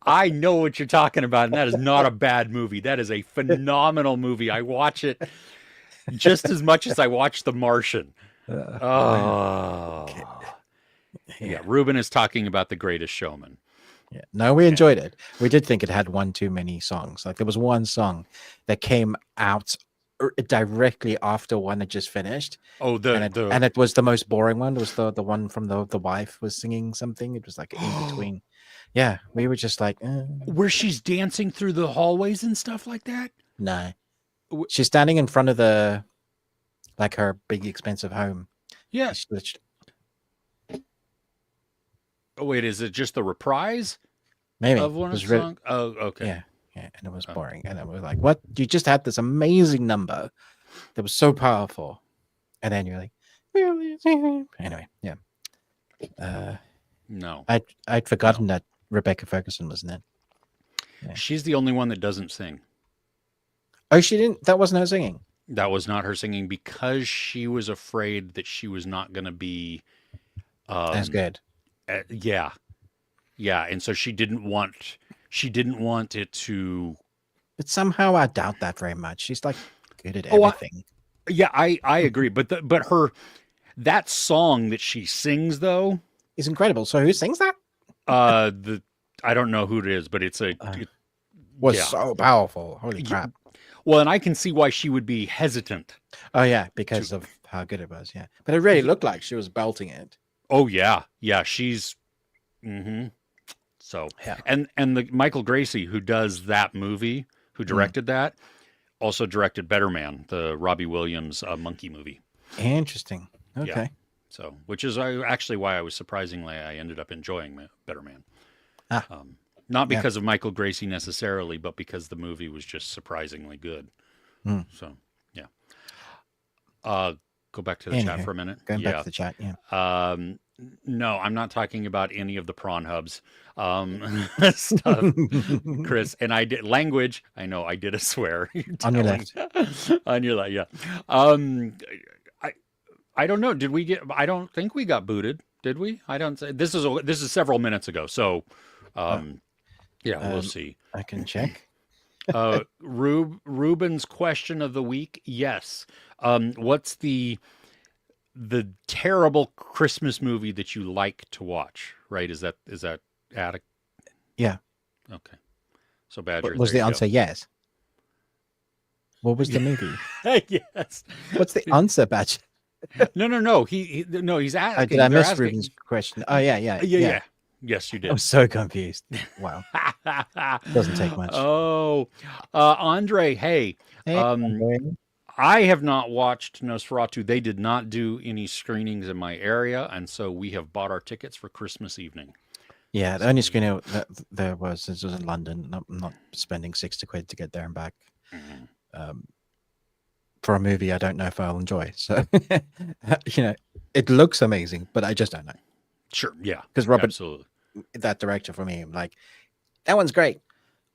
I know what you're talking about, and that is not a bad movie. That is a phenomenal movie. I watch it just as much as I watch The Martian. Oh. Okay. Yeah, Ruben is talking about The Greatest Showman. Yeah. No, we enjoyed it. We did think it had one too many songs. Like there was one song that came out directly after one had just finished. Oh, and it was the most boring one. It was the one from the wife was singing something. It was like in between. Yeah, we were just like, where she's dancing through the hallways and stuff like that. No, she's standing in front of her big expensive home. Yeah. Oh wait, is it just the reprise? Maybe of one of the songs. Oh, okay. Yeah, and it was boring. And it was like, what? You just had this amazing number that was so powerful, and then you're like, anyway, yeah. No, I'd forgotten that Rebecca Ferguson was in it. Yeah. She's the only one that doesn't sing. Oh, she didn't. That wasn't her singing. That was not her singing because she was afraid that she was not going to be as good. Yeah, and so she didn't want it to. But somehow I doubt that very much. She's like good at everything. I agree, but that song that she sings though is incredible. So who sings that? I don't know who it is, but it's so powerful. Holy crap! Well, and I can see why she would be hesitant. Oh yeah, because of how good it was. Yeah, but it really looked like she was belting it. Oh yeah, she's. Mm-hmm. So yeah, and the Michael Gracie who does that movie, who directed that, also directed Better Man, the Robbie Williams monkey movie. Interesting. Okay. Yeah. So, which is actually why I ended up enjoying Better Man. Not because of Michael Gracie necessarily, but because the movie was just surprisingly good. So, yeah. Go back to the chat for a minute. Going back to the chat, yeah. No, I'm not talking about any of the prawn hubs stuff, Chris. And I did language. I know I did a swear. On your left. On your left, yeah. I don't know. Did we get? I don't think we got booted. Did we? I don't. This is several minutes ago. So, we'll see. I can check. Ruben's question of the week. Yes. What's the terrible Christmas movie that you like to watch? Right? Is that Attic? Yeah. Okay. So Badger. Was the answer yes? What was the movie? Yes. What's the answer, Badger? No. He's asking. Did I miss Ruben's question? Oh yeah. Yes, you did. I'm so confused. Wow. Doesn't take much. Oh, Andre. Hey, Andre. I have not watched Nosferatu. They did not do any screenings in my area, and so we have bought our tickets for Christmas evening. Yeah, the only screening that there was in London. I'm not spending £60 to get there and back. Mm-hmm. For a movie I don't know if I'll enjoy. So, it looks amazing, but I just don't know. Sure, yeah. Because Robert, absolutely. That director for me, I'm like, that one's great.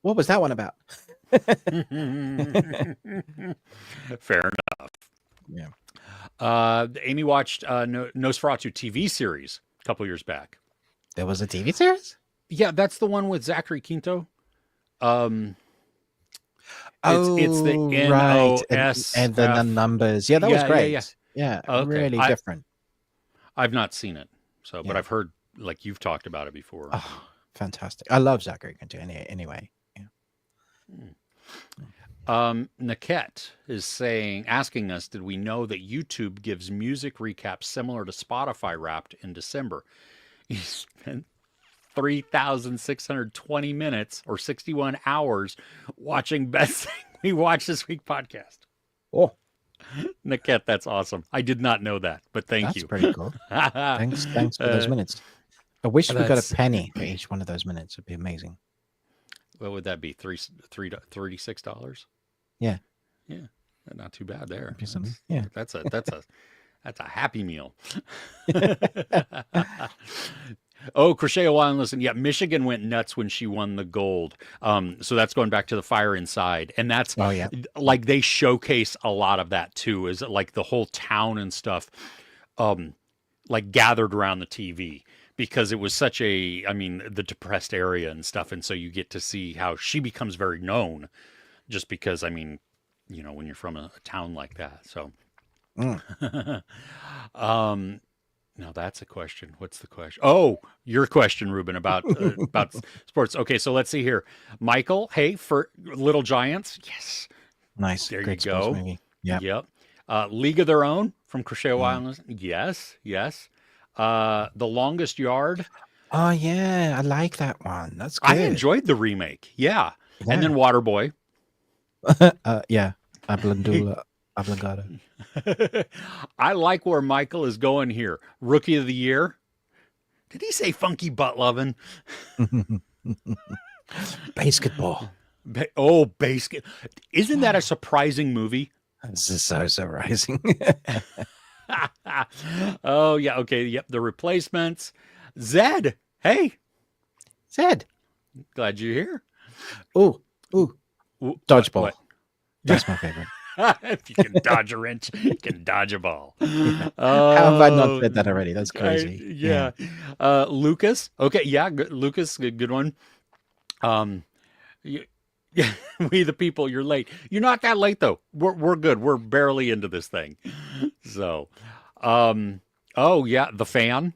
What was that one about? Fair enough. Yeah. Amy watched Nosferatu TV series a couple years back. There was a TV series? Yeah, that's the one with Zachary Quinto. It's the NOS and the numbers. Yeah, that was great. Yeah, okay. Really different. I've not seen it, but I've heard you've talked about it before. Oh, fantastic! I love Zachary Quinto anyway. Yeah. Niket is asking us, did we know that YouTube gives music recaps similar to Spotify Wrapped in December? He spent 3,620 minutes or 61 hours watching Best Thing We Watched This Week podcast. Oh, Niket, that's awesome. I did not know that, but thank you. That's pretty cool. Thanks for those minutes. I wish we got a penny for each one of those minutes. It'd be amazing. What would that be? $36? Yeah. Yeah, not too bad there. Be something. Yeah. That's a happy meal. Oh, Crochet a while and listen. Yeah, Michigan went nuts when she won the gold. So that's going back to the fire inside, and that's Oh yeah. like they showcase a lot of that too. Is like the whole town and stuff, like gathered around the TV because it was such a, I mean, the depressed area and stuff, and so you get to see how she becomes very known, just because I mean, you know, when you're from a town like that. So, now that's a question. What's the question? Oh, your question, Ruben, about sports. Okay, so let's see here. Michael, hey, for Little Giants. Yes. Nice. There Great you go. sports movie. Yeah. Yep. League of Their Own from Crochet Island. Yes, yes. The Longest Yard. Oh yeah, I like that one. That's good. I enjoyed the remake. Yeah. And then Waterboy. Yeah. Ablandula. Oblongata. I like where Michael is going here. Rookie of the Year. Did he say funky butt loving? Basketball. Basket. Isn't that a surprising movie? This is so surprising. Oh, yeah. Okay. Yep. The Replacements. Zed. Hey. Zed. Glad you're here. Ooh. Dodgeball. What? That's my favorite. If you can dodge a wrench, you can dodge a ball. Yeah. How have I not said that already? That's crazy. Yeah. Lucas. Okay. Yeah. Lucas. Good one. Yeah. We the people. You're late. You're not that late though. We're good. We're barely into this thing. So, oh yeah, The Fan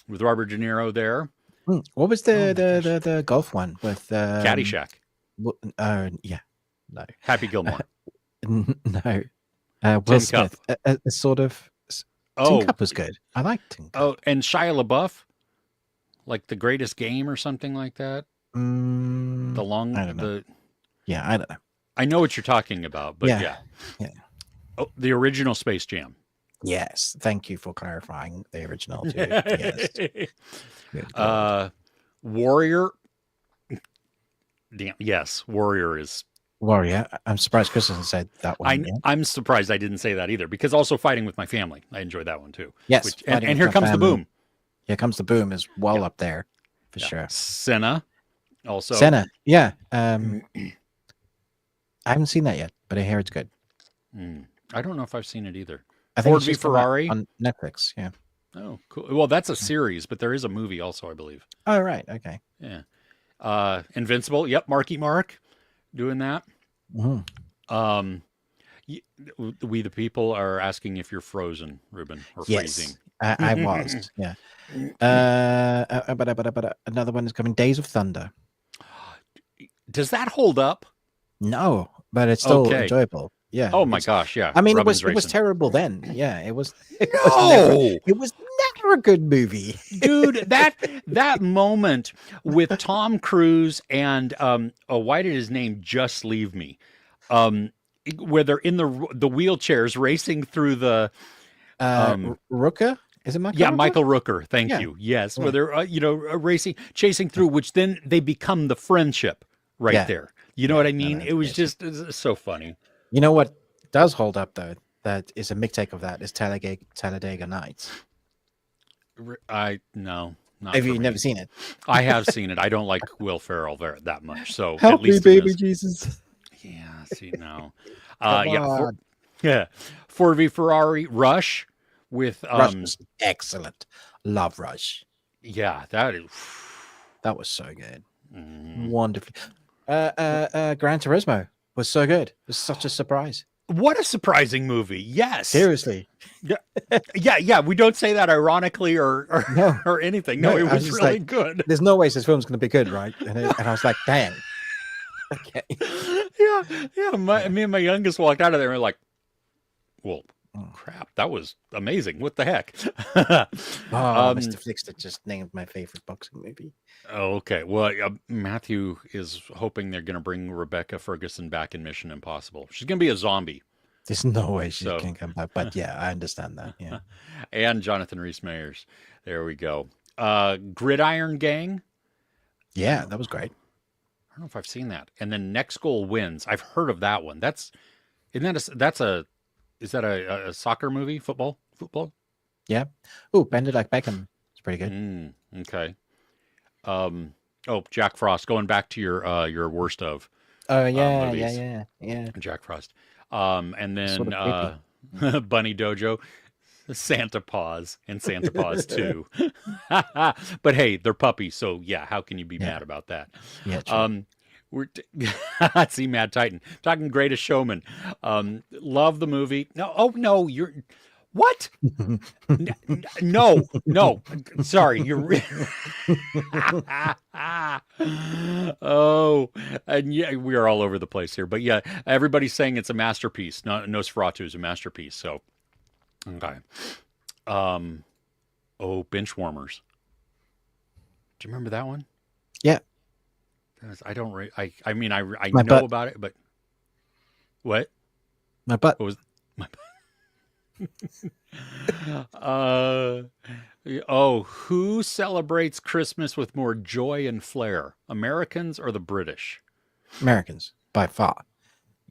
with Robert De Niro there. What was the golf one with Caddyshack? Yeah. No. Happy Gilmore. No. Will Smith. A sort of. Tin Cup was good. I liked Tin Cup. Oh, and Shia LaBeouf, like The Greatest Game or something like that. I don't know. Yeah, I don't know. I know what you're talking about, but yeah. Oh, the original Space Jam. Yes. Thank you for clarifying the original too. Yes. Warrior. Damn. Yes, Warrior is. Warrior. I'm surprised Chris hasn't said that one. I'm surprised I didn't say that either, because also Fighting with My Family. I enjoyed that one too. Yes. And Here Comes the Boom. Here Comes the Boom is well up there for sure. Senna. Also. Senna. Yeah. I haven't seen that yet, but I hear it's good. I don't know if I've seen it either. I think Ford v Ferrari on Netflix. Yeah. Oh, cool. Well, that's a series, but there is a movie also, I believe. Oh, right. Okay. Yeah. Invincible. Yep. Marky Mark doing that. We the people are asking if you're frozen, Ruben, or freezing. I was. Yeah. But another one is coming. Days of Thunder. Does that hold up? No, but it's still enjoyable. Yeah. Oh my gosh. Yeah. I mean, it Robin's was terrible then. Yeah. It was. It was never a good movie, dude. That moment with Tom Cruise and why did his name just leave me? Where they're in the wheelchairs racing through the Rooker. Is it Michael? Yeah, Rooker? Michael Rooker. Thank you. Yes, where they're chasing through, which then they become the friendship there. You know what I mean? It was just so funny. You know what does hold up though? That is a mixtape of that is Talladega Nights. No. Have you never seen it? I have seen it. I don't like Will Ferrell that much. So help at least me, baby Jesus. Yeah. See no. Ford v Ferrari. Rush with Rush was excellent. Love Rush. Yeah, that was so good. Wonderful. Gran Turismo was so good. It was such a surprise. What a surprising movie. Yes. Seriously. Yeah. We don't say that ironically or anything. No, it was really good. There's no way this film's going to be good, right? And I was like, dang. Okay. Yeah. Me and my youngest walked out of there and were like, well, crap, that was amazing. What the heck? Mr. Flixter just named my favorite boxing movie. Oh, okay. Well, Matthew is hoping they're going to bring Rebecca Ferguson back in Mission Impossible. She's going to be a zombie. There's no way she can come back. But yeah, I understand that. Yeah. And Jonathan Rhys-Meyers. There we go. Gridiron Gang. Yeah, that was great. don't know if I've seen that. And then Next Goal Wins. I've heard of that one. Is that a soccer movie? Football? Yeah. Oh, Bend It Like Beckham. It's pretty good. Okay. Jack Frost. Going back to your worst of Oh yeah, movies. yeah. Jack Frost. And Sort then of creepy. Bunny Dojo, Santa Paws, and Santa Paws 2. But hey, they're puppies, so yeah, how can you be mad about that? Yeah, true. We're see Mad Titan talking Greatest Showman. Love the movie. No, you're what? No. Sorry, you're. Oh, and yeah, we are all over the place here. But yeah, everybody's saying it's a masterpiece. Nosferatu is a masterpiece. So, okay. Benchwarmers. Do you remember that one? Yeah. I don't. I mean, I My know butt. about it, but what? My butt. What was my? Who celebrates Christmas with more joy and flair, Americans or the British? Americans, by far.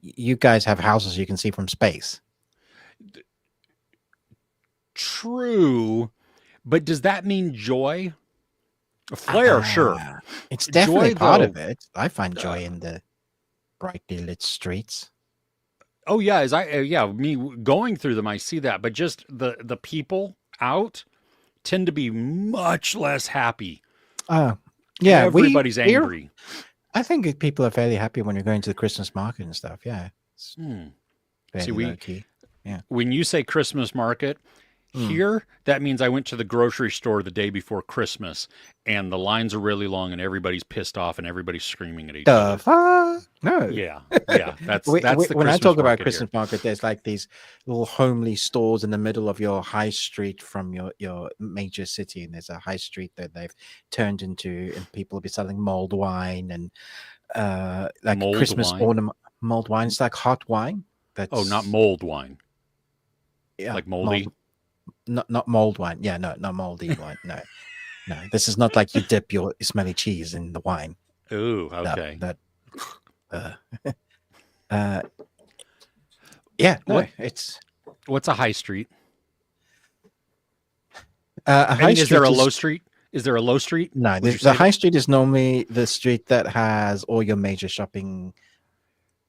You guys have houses you can see from space. True, but does that mean joy? Flair, sure. It's definitely Joy, part though, of it. I find joy in the brightly lit streets. Oh yeah, me going through them, I see that. But just the people out tend to be much less happy. Yeah, Everybody's angry. I think people are fairly happy when you're going to the Christmas market and stuff. Yeah, it's fairly low key. Yeah. When you say Christmas market, here, that means I went to the grocery store the day before Christmas, and the lines are really long, and everybody's pissed off, and everybody's screaming at each other. Fuck? No. Yeah. That's the when Christmas I talk about market Christmas market, there's like these little homely stores in the middle of your high street from your major city, and there's a high street that they've turned into, and people will be selling mulled wine and like Mulled Christmas wine? ornament. Mulled wine. It's like hot wine. That's not mold wine. yeah, Like moldy. Not mulled wine. Yeah, no, not moldy wine. No. This is not like you dip your smelly cheese in the wine. Ooh, okay. Yeah, no, it's what's a high street? Is there a low street? Is there a low street? No, the high street is normally the street that has all your major shopping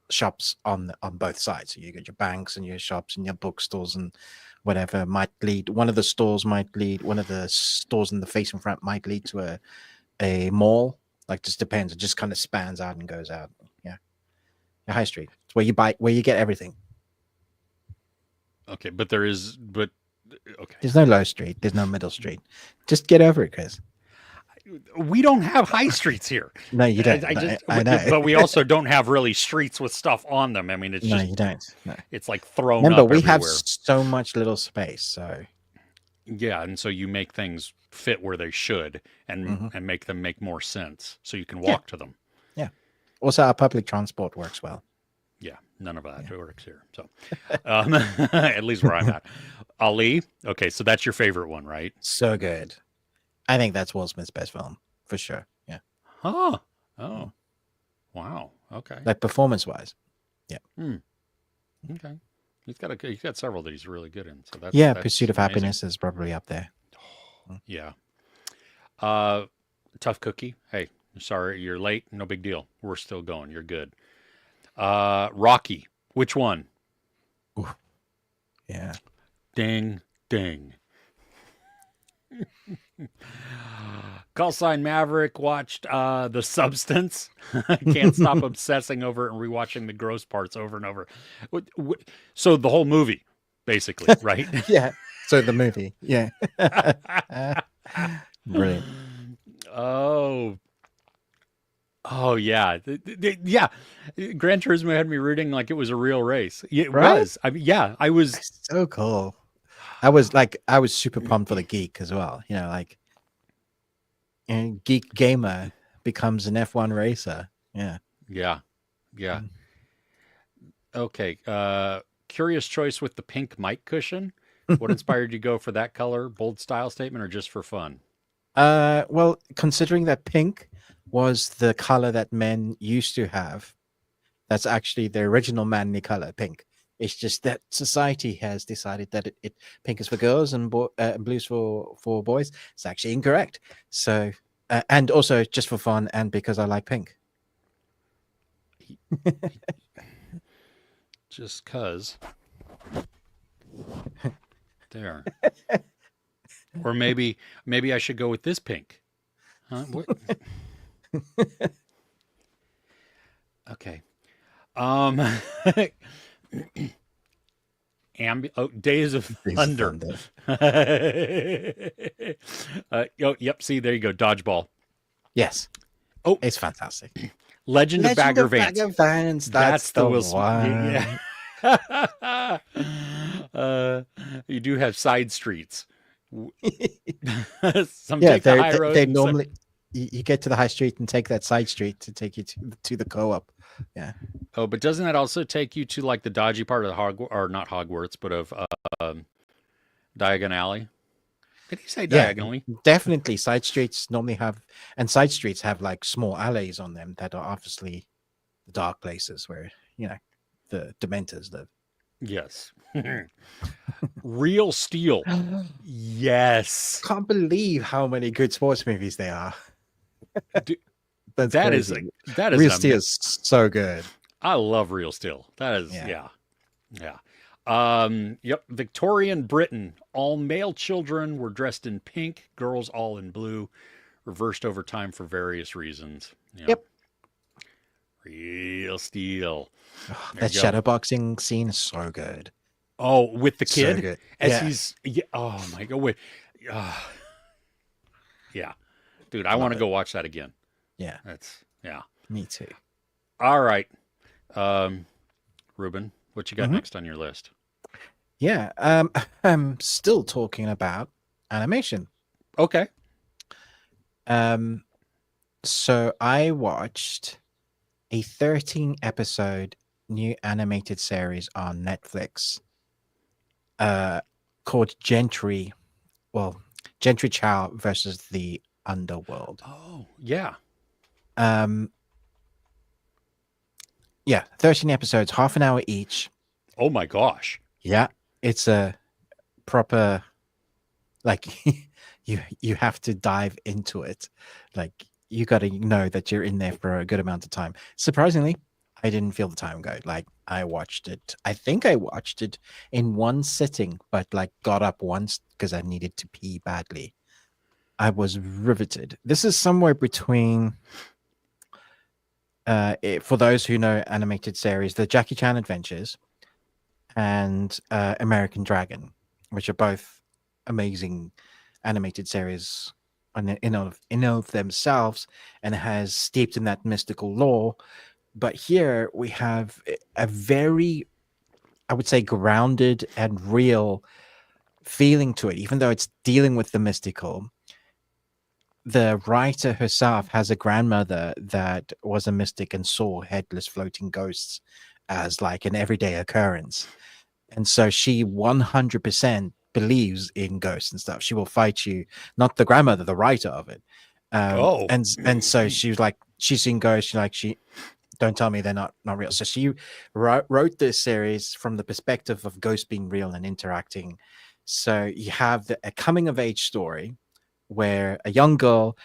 shops on both sides. So you got your banks and your shops and your bookstores and whatever. One of the stores in the face in front might lead to a mall. Like, just depends. It just kind of spans out and goes out. Yeah, the high street. It's where you get everything. Okay, okay. There's no low street. There's no middle street. Just get over it, Chris. We don't have high streets here. No, you don't. I know. But we also don't have really streets with stuff on them. I mean, it's you don't. No. It's like thrown Remember, up we everywhere. have so much little space, so yeah, and so you make things fit where they should, and make them make more sense, so you can walk to them. Yeah. Also, our public transport works well. Yeah, none of that works here. So, at least where I'm at. Ali. Okay, so that's your favorite one, right? So good. I think that's Will Smith's best film for sure. Yeah. Huh. Oh. Wow. Okay. Like performance-wise. Yeah. Okay. He's got several that he's really good in. So that's Pursuit of amazing. Happiness is probably up there. Yeah. Tough Cookie. Hey, sorry you're late. No big deal. We're still going. You're good. Rocky. Which one? Ooh. Yeah. Ding, ding. Call sign Maverick watched The Substance. Can't stop obsessing over it and rewatching the gross parts over and over. So the whole movie, basically, right? Yeah. So the movie. Yeah. Brilliant. Oh yeah. Yeah. Gran Turismo had me rooting like it was a real race. It was. I mean, yeah, I was. That's so cool. I was super pumped for the geek as well. You know, like, and geek gamer becomes an F1 racer. Yeah. Yeah. Yeah. Okay. Curious choice with the pink mic cushion. What inspired you to go for that color? Bold style statement or just for fun? Well, considering that pink was the color that men used to have. That's actually the original manly color, pink. It's just that society has decided that pink is for girls and blue's for boys. It's actually incorrect. So, and also just for fun and because I like pink. Just cuz. There. Or maybe I should go with this pink. Huh? What? Okay. Days of Thunder. Yep. See, there you go. Dodgeball. Yes. Oh, it's fantastic. Legend of Bagger Vance. Bagger Vance. That's the one. Yeah. You do have side streets. Some take the high road. They normally you get to the high street and take that side street to take you to the co-op. Yeah. Oh, but doesn't that also take you to like the dodgy part of the or not Hogwarts, but of Diagon Alley? Did he say diagonally? Yeah, definitely. Side streets normally have, and side streets have like small alleys on them that are obviously the dark places where, you know, the Dementors live. Yes. Real Steel. Yes. Can't believe how many good sports movies there are. That is Real Steel is so good. I love Real Steel. That is yeah. Yep. Victorian Britain. All male children were dressed in pink, girls all in blue, reversed over time for various reasons. Yep. Real Steel. Oh, that shadowboxing scene is so good. Oh, with the kid? So good. As he's oh my god. Wait. Yeah. Dude, I want to go watch that again. Yeah. Me too. All right. Ruben, what you got next on your list? Yeah. I'm still talking about animation. Okay. So I watched a 13 episode new animated series on Netflix called Jentry. Well, Jentry Chau versus the Underworld. Oh, yeah. Yeah, 13 episodes, half an hour each. Oh my gosh. Yeah, it's a proper, like, you have to dive into it. Like, you got to know that you're in there for a good amount of time. Surprisingly, I didn't feel the time go. Like, I think I watched it in one sitting, but like got up once because I needed to pee badly. I was riveted. This is somewhere between, for those who know animated series, the Jackie Chan Adventures and American Dragon, which are both amazing animated series in of themselves, and has steeped in that mystical lore. But here we have a very, I would say, grounded and real feeling to it, even though it's dealing with the mystical. The writer herself has a grandmother that was a mystic and saw headless floating ghosts as like an everyday occurrence. And so she 100% believes in ghosts and stuff. She will fight you, not the grandmother, the writer of it. And so she was like, she's seen ghosts. She don't tell me they're not real. So she wrote this series from the perspective of ghosts being real and interacting. So you have a coming of age story where a young girl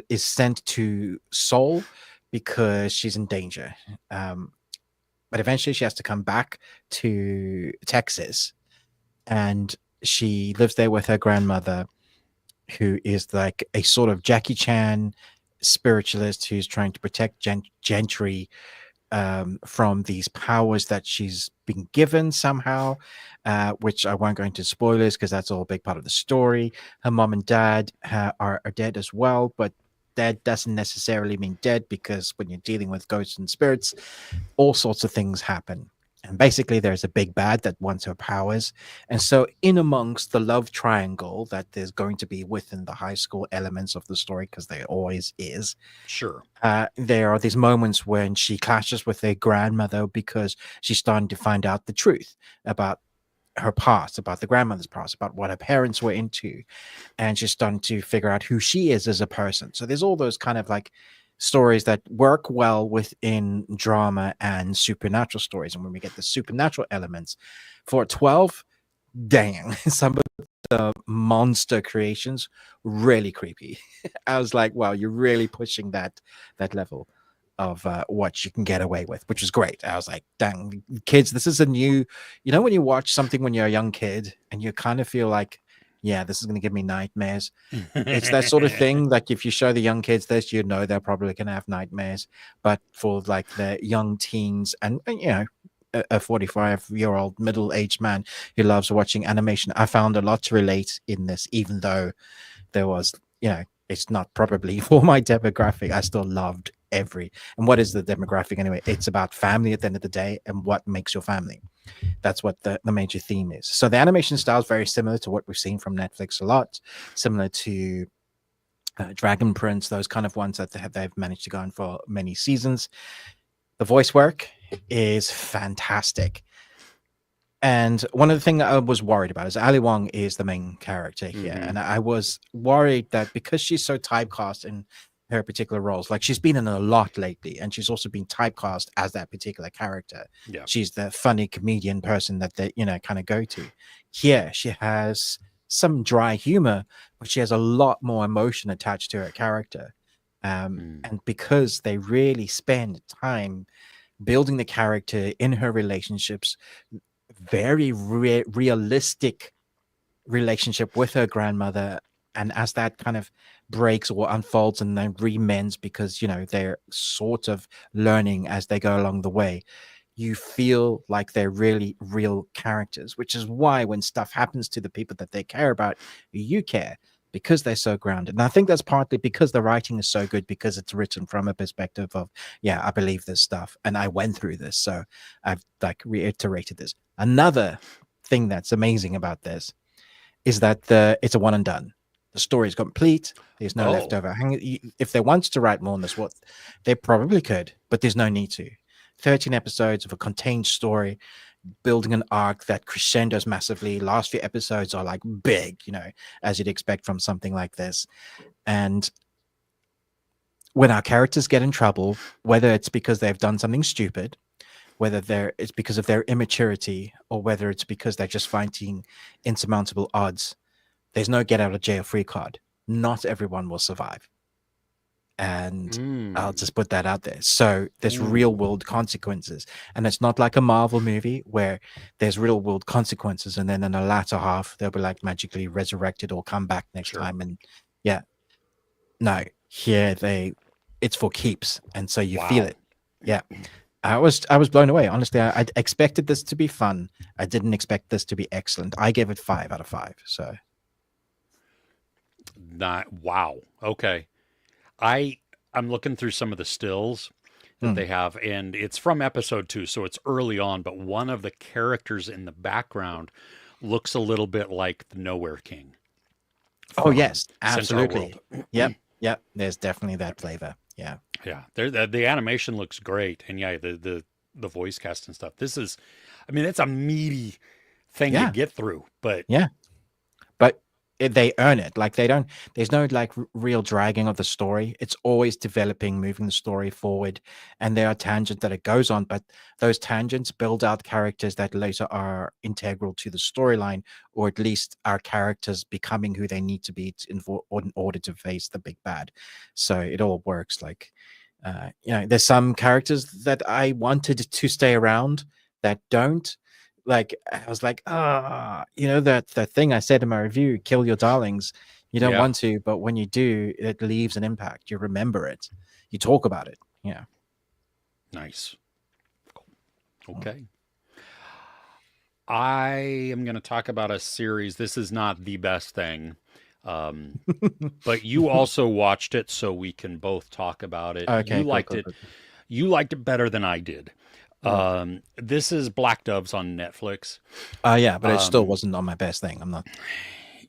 is sent to Seoul because she's in danger. But eventually she has to come back to Texas, and she lives there with her grandmother, who is like a sort of Jackie Chan spiritualist who's trying to protect Jentry from these powers that she's been given somehow, which I won't go into spoilers because that's all a big part of the story. Her mom and dad are dead as well, but dead doesn't necessarily mean dead, because when you're dealing with ghosts and spirits, all sorts of things happen. And basically there's a big bad that wants her powers. And so in amongst the love triangle that there's going to be within the high school elements of the story, because there always is, sure, there are these moments when she clashes with her grandmother because she's starting to find out the truth about her past, about the grandmother's past, about what her parents were into, and she's starting to figure out who she is as a person. So there's all those kind of like stories that work well within drama and supernatural stories. And when we get the supernatural elements for 12, dang, some of the monster creations really creepy. I was like, wow, you're really pushing that level of what you can get away with, which was great. I was like, dang, kids, this is a new, when you watch something when you're a young kid and you kind of feel like, yeah, this is going to give me nightmares. It's that sort of thing. Like if you show the young kids this, they're probably going to have nightmares. But for like the young teens and a 45-year-old middle-aged man who loves watching animation, I found a lot to relate in this, even though there was, it's not probably for my demographic. I still loved and what is the demographic anyway? It's about family at the end of the day and what makes your family. That's what the major theme is. So the animation style is very similar to what we've seen from Netflix a lot, similar to Dragon Prince, those kind of ones that they've managed to go on for many seasons. The voice work is fantastic. And one of the things I was worried about is Ali Wong is the main character here. Mhm. And I was worried that because she's so typecast in her particular roles, like she's been in a lot lately, and she's also been typecast as that particular character. Yeah. She's the funny comedian person that they, kind of go to. Here, she has some dry humor, but she has a lot more emotion attached to her character. And because they really spend time building the character in her relationships, very realistic relationship with her grandmother, and as that kind of breaks or unfolds and then remends because they're sort of learning as they go along the way, you feel like they're really real characters, which is why when stuff happens to the people that they care about, you care, because they're so grounded. And I think that's partly because the writing is so good, because it's written from a perspective of, yeah, I believe this stuff and I went through this, so I've like reiterated this. Another thing that's amazing about this is that it's a one and done. The story is complete. There's no leftover. If they wanted to write more on this, what they probably could, but there's no need to. 13 episodes of a contained story, building an arc that crescendos massively. Last few episodes are like big, as you'd expect from something like this. And when our characters get in trouble, whether it's because they've done something stupid, whether it's because of their immaturity, or whether it's because they're just fighting insurmountable odds, there's no get out of jail free card. Not everyone will survive. And I'll just put that out there. So there's real world consequences. And it's not like a Marvel movie where there's real world consequences and then in the latter half, they'll be like magically resurrected or come back next time. And yeah, no, here it's for keeps. And so you feel it. Yeah. I was blown away. Honestly, I expected this to be fun. I didn't expect this to be excellent. I gave it 5 out of 5. So, wow. Okay, I'm looking through some of the stills that they have, and it's from episode 2, so it's early on. But one of the characters in the background looks a little bit like the Nowhere King. Oh yes, absolutely. Yep. There's definitely that flavor. Yeah. Yeah, the animation looks great, and yeah, the voice cast and stuff. This is, I mean, it's a meaty thing to get through, but but they earn it. Like there's no like real dragging of the story. It's always developing, moving the story forward, and there are tangents that it goes on, but those tangents build out characters that later are integral to the storyline, or at least our characters becoming who they need to be in order to face the big bad. So it all works. Like, there's some characters that I wanted to stay around that don't. Like, I was like, that thing I said in my review, kill your darlings. You don't want to, but when you do, it leaves an impact. You remember it. You talk about it. Yeah. Nice. Okay. I am going to talk about a series. This is not the best thing, but you also watched it, so we can both talk about it. Okay, you liked it. You liked it better than I did. This is Black Doves on Netflix. Yeah, but it still wasn't on my best thing. I'm not.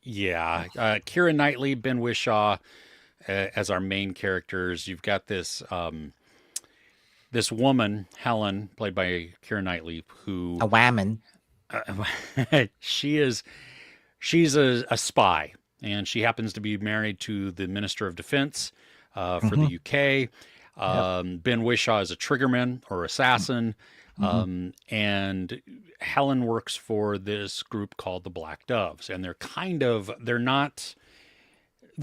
Yeah, Keira Knightley, Ben Whishaw as our main characters. You've got this this woman, Helen, played by Keira Knightley, who a woman. she's a spy, and she happens to be married to the Minister of Defense for the UK. Yep. Ben Whishaw is a triggerman or assassin. Mm-hmm. And Helen works for this group called the Black Doves. And they're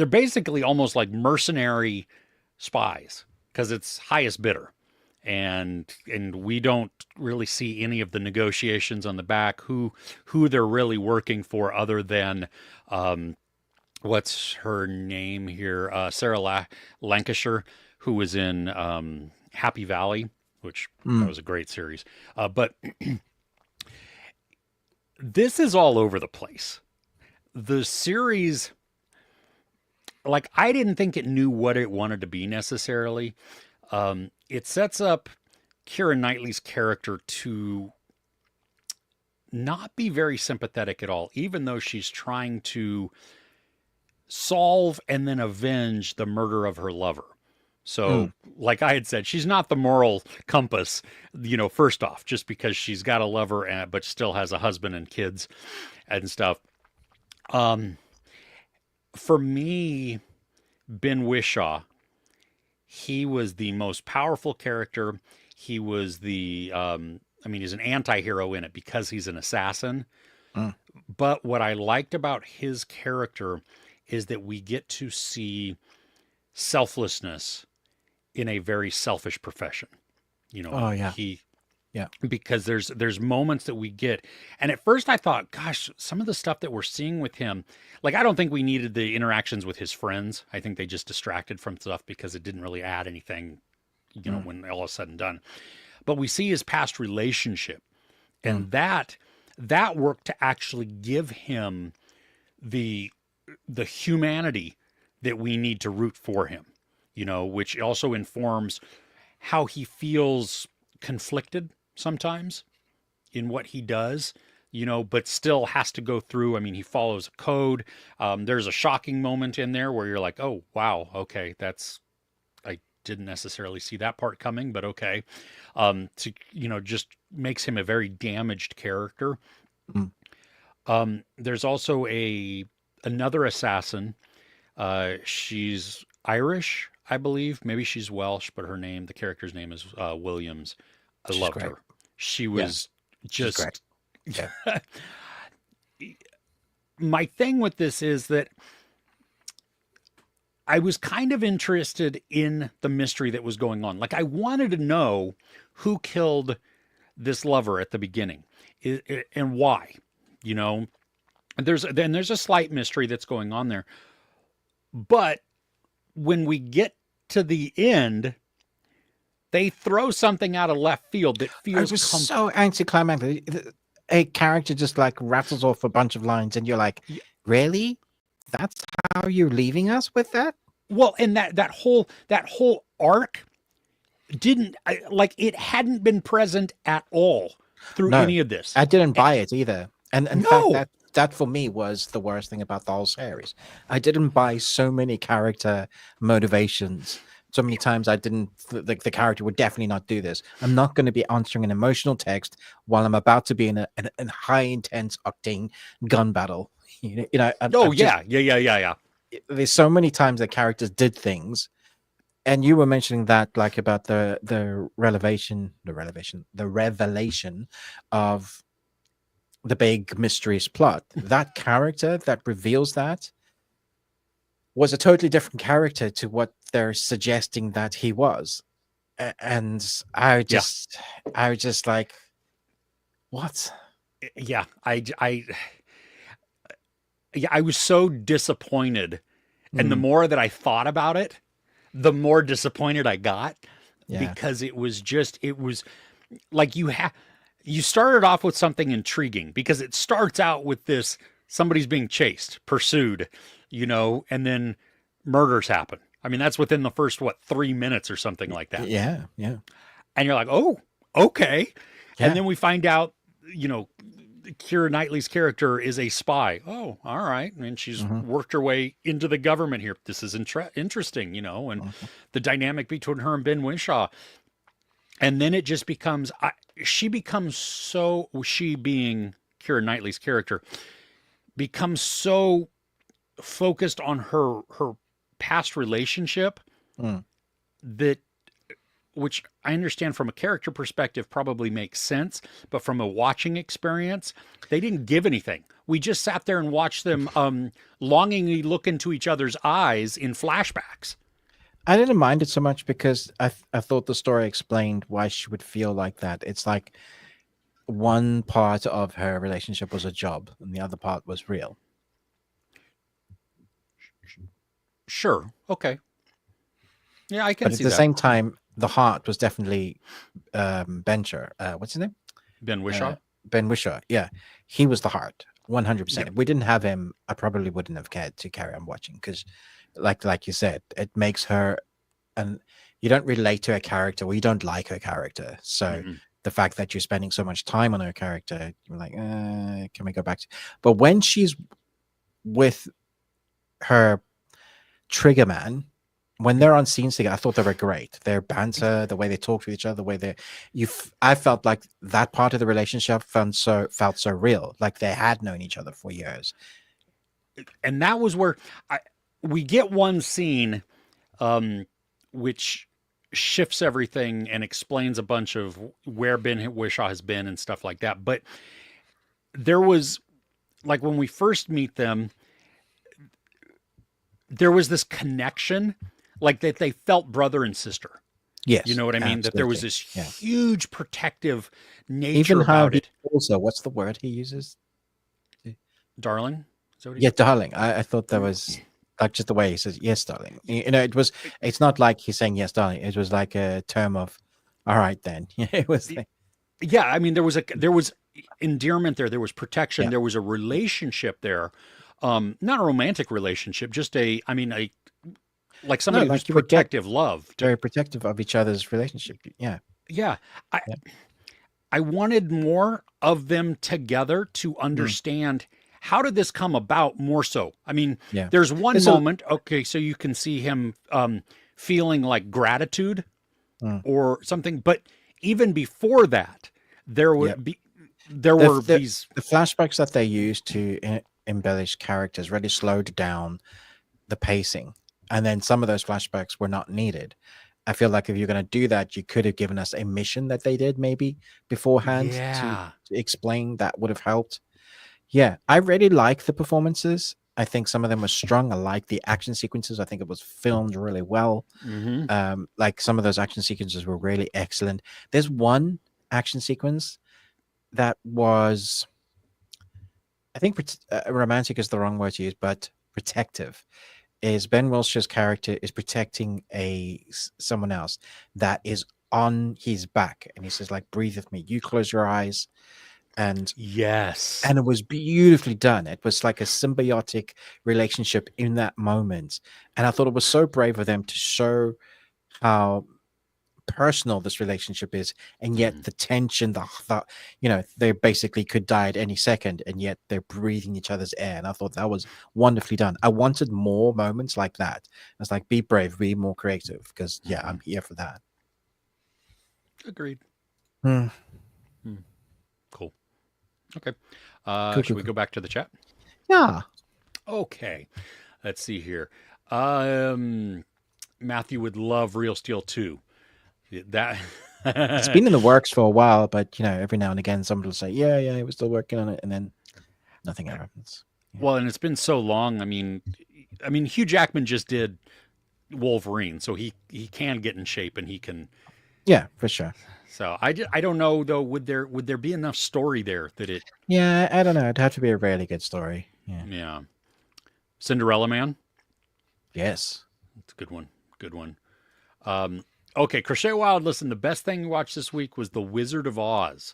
basically almost like mercenary spies because it's highest bidder. And we don't really see any of the negotiations on the back, who they're really working for, other than what's her name here, Lancashire, who was in Happy Valley, which that was a great series. But this is all over the place. The series, like, I didn't think it knew what it wanted to be necessarily. It sets up Keira Knightley's character to not be very sympathetic at all, even though she's trying to solve and then avenge the murder of her lover. So, like I had said, she's not the moral compass, first off, just because she's got a lover, but still has a husband and kids and stuff. For me, Ben Whishaw, he was the most powerful character. He was he's an anti-hero in it because he's an assassin. But what I liked about his character is that we get to see selflessness in a very selfish profession. Oh yeah. Yeah. Because there's moments that we get, and at first I thought, gosh, some of the stuff that we're seeing with him, like, I don't think we needed the interactions with his friends. I think they just distracted from stuff because it didn't really add anything, when all is said and done. But we see his past relationship, and that worked to actually give him the humanity that we need to root for him, which also informs how he feels conflicted sometimes in what he does, but still has to go through. I mean, he follows a code. There's a shocking moment in there where you're like, oh, wow, okay, I didn't necessarily see that part coming, but okay. Just makes him a very damaged character. There's also another assassin. She's Irish, I believe. Maybe she's Welsh, but the character's name is Williams. I loved her. She was just great. Yeah. My thing with this is that I was kind of interested in the mystery that was going on. Like, I wanted to know who killed this lover at the beginning and why, There's a slight mystery that's going on there. But when we get to the end, they throw something out of left field that feels so anticlimactic. A character just like rattles off a bunch of lines, and you're like, really? That's how you're leaving us with that? Well, and that whole arc it hadn't been present at all through any of this. I didn't buy it either. And in fact, that for me was the worst thing about the whole series. I didn't buy so many character motivations. So many times I didn't, the character would definitely not do this. I'm not going to be answering an emotional text while I'm about to be in a high intense octane gun battle. Yeah. There's so many times that characters did things, and you were mentioning that, like, about the revelation of the big mysterious plot. That character that reveals that was a totally different character to what they're suggesting that he was. And I was just like, what? Yeah. I was so disappointed. And the more that I thought about it, the more disappointed I got, because it was like, you started off with something intriguing, because it starts out with this, somebody's being chased, pursued, and then murders happen. I mean, that's within the first, 3 minutes or something like that. Yeah. And you're like, oh, okay. Yeah. And then we find out, Keira Knightley's character is a spy. Oh, all right. And she's worked her way into the government here. This is interesting, and the dynamic between her and Ben Whishaw. And then it just becomes, she being Keira Knightley's character, becomes so focused on her past relationship that which I understand from a character perspective probably makes sense, but from a watching experience, they didn't give anything. We just sat there and watched them longingly look into each other's eyes in flashbacks. I didn't mind it so much because I thought the story explained why she would feel like that. It's like one part of her relationship was a job and the other part was real. Sure. Okay. Yeah, I can But at see the that. same time, the heart was definitely Bencher. What's his name? Ben Whishaw. Ben Whishaw. Yeah, he was the heart, 100%. Yep. If we didn't have him, I probably wouldn't have cared to carry on watching because, like you said, it makes her, and you don't relate to her character, or you don't like her character. So the fact that you're spending so much time on her character, you're like, can we go back to? But when she's with her trigger man, when they're on scenes together, I thought they were great. Their banter, the way they talk to each other, the way I felt like that part of the relationship felt so real, like they had known each other for years. And that was where we get one scene, which shifts everything and explains a bunch of where Ben Whishaw has been and stuff like that. But there was, like, when we first meet them, there was this connection, like that they felt brother and sister. Yes, you know what I mean. absolutely. That there was this huge protective nature even about it. Also, what's the word he uses? Darling. Yeah, darling. I thought that was like just the way he says yes, darling. You know, it's not like he's saying yes, darling. It was like a term of, all right, then. It was. Yeah, I mean, there was endearment there. There was protection. Yeah. There was a relationship there. Not a romantic relationship, just like somebody who's protective love. Very protective of each other's relationship. Yeah. Yeah. I wanted more of them together to understand how did this come about more so. I mean, there's one moment, okay, so you can see him feeling like gratitude or something, but even before that, there would be these the flashbacks that they used to embellish characters really slowed down the pacing, and then some of those flashbacks were not needed. I feel like if you're going to do that, you could have given us a mission that they did maybe beforehand to explain. That would have helped. Yeah, I really like the performances. I think some of them were strong. I like the action sequences. I think it was filmed really well. Like some of those action sequences were really excellent. There's one action sequence that was, I think romantic is the wrong word to use, but protective. Is Ben Wilshire's character is protecting someone else that is on his back, and he says, like, breathe with me, you close your eyes. And yes, and it was beautifully done. It was like a symbiotic relationship in that moment, and I thought it was so brave of them to show how personal this relationship is, and yet the tension, the they basically could die at any second, and yet they're breathing each other's air. And I thought that was wonderfully done. I wanted more moments like that. I was like, be brave, be more creative, because I'm here for that. Agreed. Cool. Okay. Should we go back to the chat? Yeah. Okay. Let's see here. Matthew would love Real Steel 2. That it's been in the works for a while, but every now and again somebody will say, yeah, we're still working on it, and then nothing ever happens. Well, and it's been so long. I mean, Hugh Jackman just did Wolverine, so he can get in shape and he can. Yeah, for sure. So I don't know though. Would there be enough story there that it? Yeah, I don't know. It'd have to be a really good story. Yeah. Cinderella Man. Yes, it's a good one. Good one. Okay, Crochet Wild. Listen, the best thing we watched this week was The Wizard of Oz.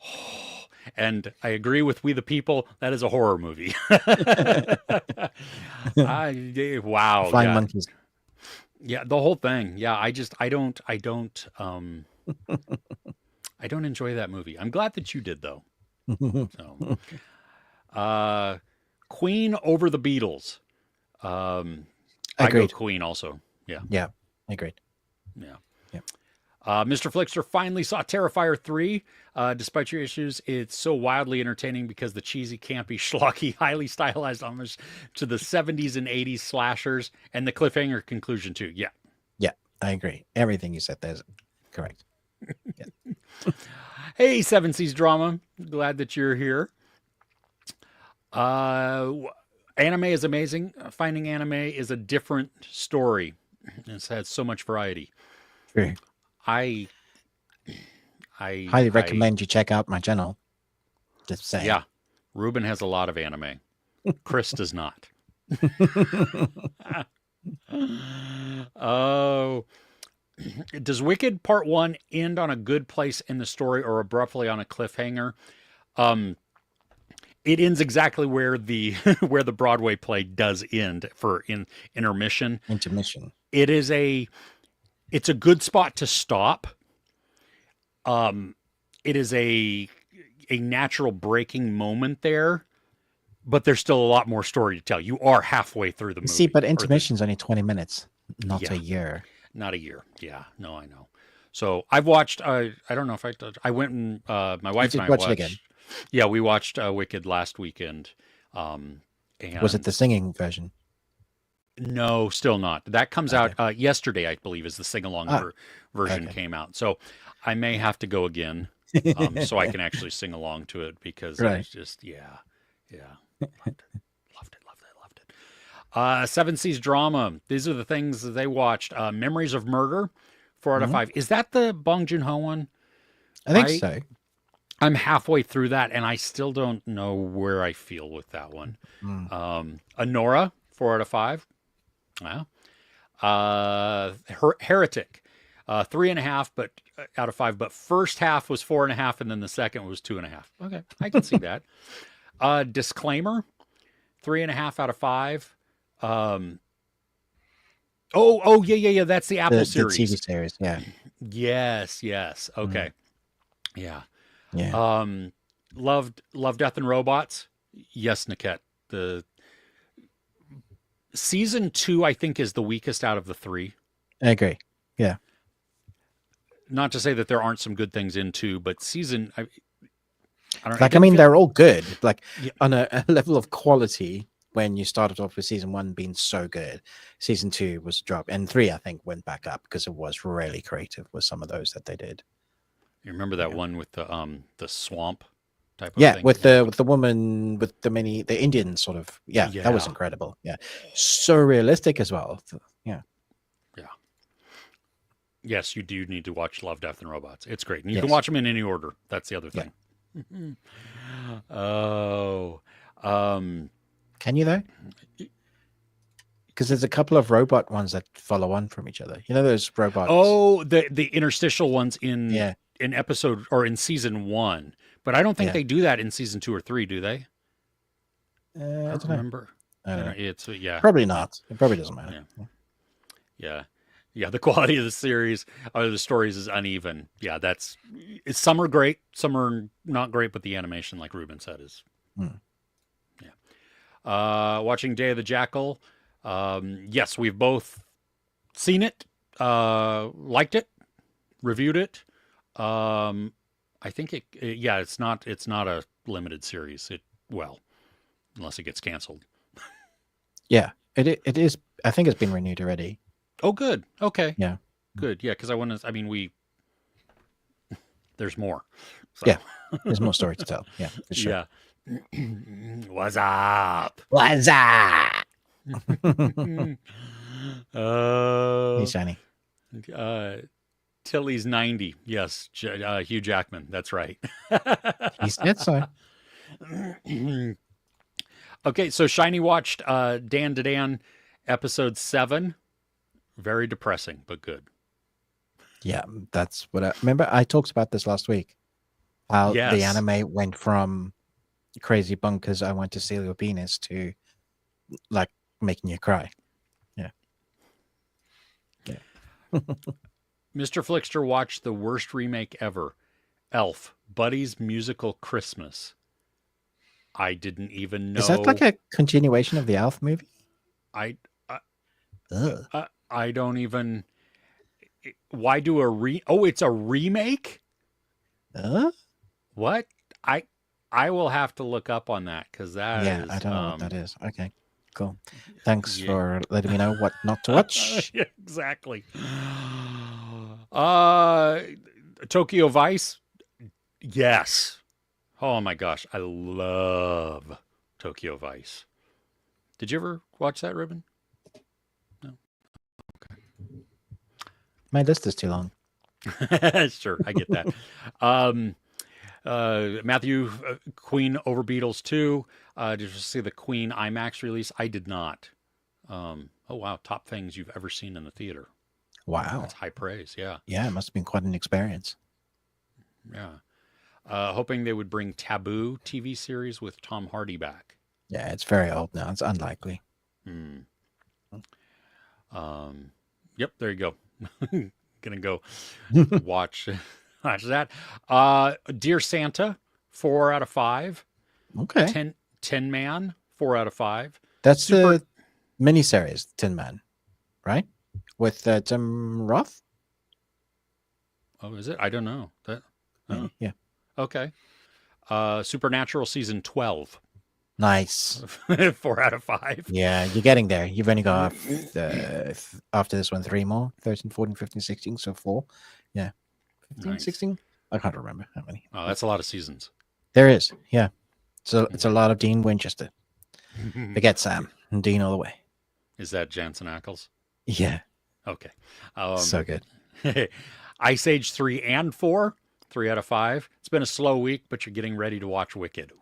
Oh, and I agree with We the People. That is a horror movie. Wow. Flying monkeys. Yeah, the whole thing. Yeah, I don't enjoy that movie. I'm glad that you did though. So, Queen over the Beatles. I go Queen also. Yeah. Yeah, I agreed. Yeah. Mr. Flickster finally saw Terrifier 3. Despite your issues, it's so wildly entertaining because the cheesy, campy, schlocky, highly stylized homage to the 70s and 80s slashers, and the cliffhanger conclusion too. Yeah. I agree. Everything you said there's correct. Hey, Seven Seas Drama. Glad that you're here. Anime is amazing. Finding anime is a different story. It's had so much variety. True. I Highly recommend you check out my channel. Just saying. Yeah, Ruben has a lot of anime. Chris does not. Oh, does Wicked Part 1 end on a good place in the story or abruptly on a cliffhanger? It ends exactly where the where the Broadway play does end for intermission. Intermission. It's a good spot to stop. It is a natural breaking moment there, but there's still a lot more story to tell. You are halfway through the movie. See, but intermission's only 20 minutes, not a year. Not a year. Yeah, no, I know. So I've watched. I don't know if I went and my wife and I watched. It again. Yeah, we watched Wicked last weekend. And was it the singing version? No, still not. That comes out yesterday, I believe, is the sing-along version came out. So I may have to go again so I can actually sing along to it because it's just, yeah. Loved it. Seven Seas Drama. These are the things that they watched. Memories of Murder, 4 out of 5. Is that the Bong Joon-ho one? I think so. I'm halfway through that, and I still don't know where I feel with that one. Anora, 4 out of 5. Wow. Heretic, 3.5, but out of 5. But first half was 4.5, and then the second was 2.5. Okay, I can see that. Disclaimer, 3.5 out of 5. Yeah. That's the Apple series. The TV series, yeah. Yes. Okay. Yeah. Loved Death and Robots. Yes, Niket. The season 2, I think, is the weakest out of the 3. I agree. Yeah. Not to say that there aren't some good things in 2, but season, I don't like, I mean, they're all good. Like on a level of quality. When you started off with season 1 being so good, season 2 was a drop, and 3 I think went back up because it was really creative with some of those that they did. You remember that one with the swamp type of thing? with the woman with the Indian sort of that was incredible. Yeah, so realistic as well. Yeah. Yes, you do need to watch Love, Death, and Robots. It's great, and you can watch them in any order. That's the other thing. Can you though? Because there's a couple of robot ones that follow on from each other. You know those robots? Oh, the interstitial ones in episode or in season 1. But I don't think they do that in season 2 or 3, do they? I don't remember. I don't know. It's probably not. It probably doesn't matter. Yeah. The quality of the series or the stories is uneven. Yeah, some are great, some are not great, but the animation, like Ruben said, is watching Day of the Jackal. Yes, we've both seen it, liked it, reviewed it. I think it's not a limited series. Unless it gets canceled. Yeah, it is. I think it's been renewed already. Oh, good. Okay. Yeah. Good. Yeah, because there's more. So. Yeah, there's more story to tell. Yeah, for sure. Yeah. What's up? Hey, Shiny. Tilly's 90. Yes, Hugh Jackman. That's right. He said so. Okay, so Shiny watched Dan to Dan episode 7. Very depressing, but good. Yeah, that's what I remember. I talked about this last week. How the anime went from crazy bunkers, I want to steal your penis, to like making you cry. Yeah. Mr. Flickster watched the worst remake ever, Elf, Buddy's Musical Christmas. I didn't even know. Is that like a continuation of the Elf movie? I don't even. Why do it's a remake? What? I will have to look up on that because that is. I don't know what that is. Okay. Cool. Thanks Yeah. for letting me know what not to watch. Yeah, exactly. Uh, Tokyo Vice. Yes. Oh my gosh, I love Tokyo Vice. Did you ever watch that, Ruben? No. My list is too long. Sure, I get that. Um, Matthew, Queen over Beatles 2. Did you see the Queen IMAX release? I did not. Oh, wow. Top things you've ever seen in the theater. Wow. That's high praise. Yeah. Yeah, it must have been quite an experience. Yeah. Hoping they would bring Taboo TV series with Tom Hardy back. Yeah, it's very old now. It's unlikely. Yep, there you go. Gonna go watch that. Dear Santa, 4 out of 5. Okay. 10 Man, 4 out of 5. That's Super. the miniseries, Tin Man, right? With Tim Roth? Oh, is it? I don't know. That. Oh, Yeah. okay. Supernatural season 12. Nice. 4 out of 5. Yeah, you're getting there. You've only got after this one 3 more, 13, 14, 15, 16, so 4. Yeah. 15, Nice. 16? I can't remember how many. Oh, that's a lot of seasons. There is. Yeah. So it's a lot of Dean Winchester. Forget Sam and Dean all the way. Is that Jansen Ackles? Yeah. Okay. So good. Ice Age 3 and 4, 3 out of 5. It's been a slow week, but you're getting ready to watch Wicked.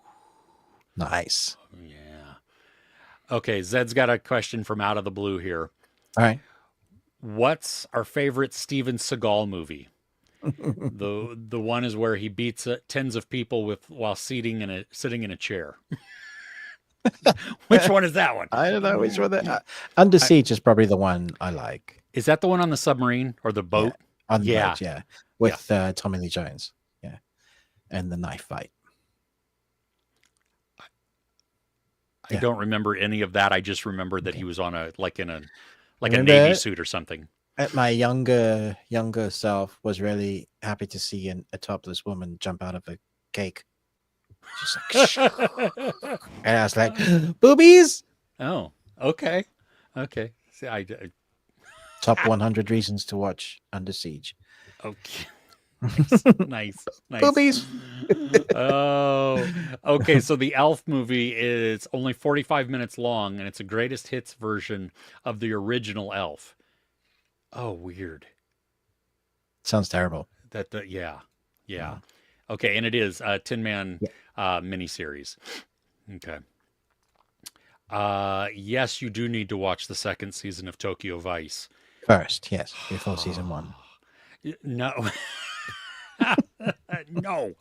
Nice. Yeah. Okay, Zed's got a question from out of the blue here. All right. What's our favorite Steven Seagal movie? The one is where he beats tens of people while sitting in a chair. Which one is that one? I don't know which one. Under Siege is probably the one I like. Is that the one on the submarine or the boat? Yeah, on the boat, yeah. With Tommy Lee Jones. Yeah. And the knife fight. I don't remember any of that. I just remember that he was on a Navy suit or something. My younger self was really happy to see a topless woman jump out of a cake. Just like, and I was like, boobies. Oh, okay. See, Top 100 reasons to watch Under Siege. Okay. Nice. Boobies. Oh, okay. So the Elf movie is only 45 minutes long, and it's a greatest hits version of the original Elf. Oh, weird. Sounds terrible. Yeah. Okay, and it is a 10-man miniseries. Okay. Yes, you do need to watch the second season of Tokyo Vice. First, yes, before season 1. No. No.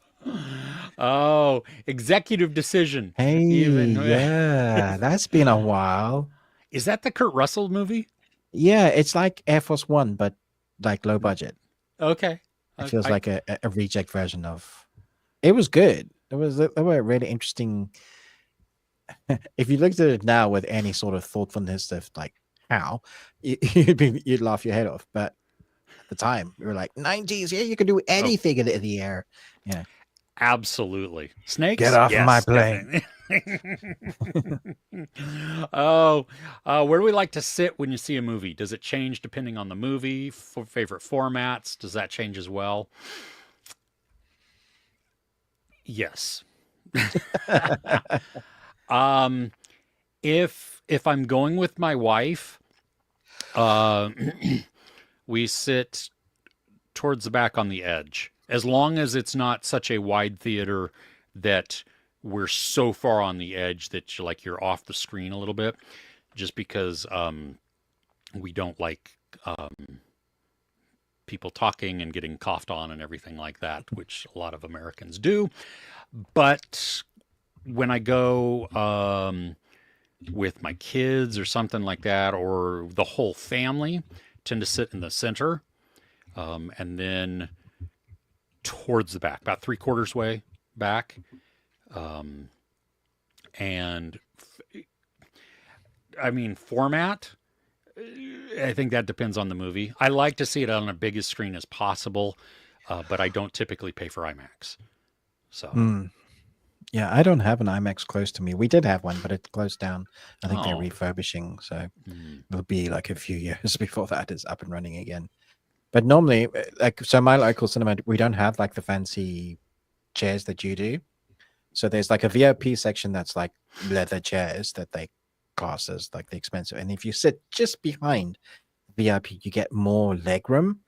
Oh, executive decision. Hey, yeah, that's been a while. Is that the Kurt Russell movie? Yeah, it's like Air Force One, but like low budget. Okay. It feels like a reject version of. It was good. They were really interesting. If you looked at it now with any sort of thoughtfulness of like how, you'd laugh your head off. But at the time, we were like 90s. Yeah, you can do anything in the air. Yeah, absolutely. Snakes. Get off of my plane. Oh, where do we like to sit when you see a movie? Does it change depending on the movie? For favorite formats, does that change as well? Yes. If I'm going with my wife, we sit towards the back on the edge. As long as it's not such a wide theater that we're so far on the edge that you're off the screen a little bit, just because we don't like people talking and getting coughed on and everything like that, which a lot of Americans do. But when I go with my kids or something like that, or the whole family, tend to sit in the center, and then towards the back, about 3/4 way back. And I mean, format, I think that depends on the movie. I like to see it on the biggest screen as possible, but I don't typically pay for IMAX. So Yeah, I don't have an IMAX close to me. We did have one, but it closed down. I think they're Oh. refurbishing, so Hmm. it'll be like a few years before that is up and running again. But normally, so my local cinema, we don't have like the fancy chairs that you do. So there's like a VIP section that's like leather chairs that they class as like the expensive. And if you sit just behind VIP, you get more leg room.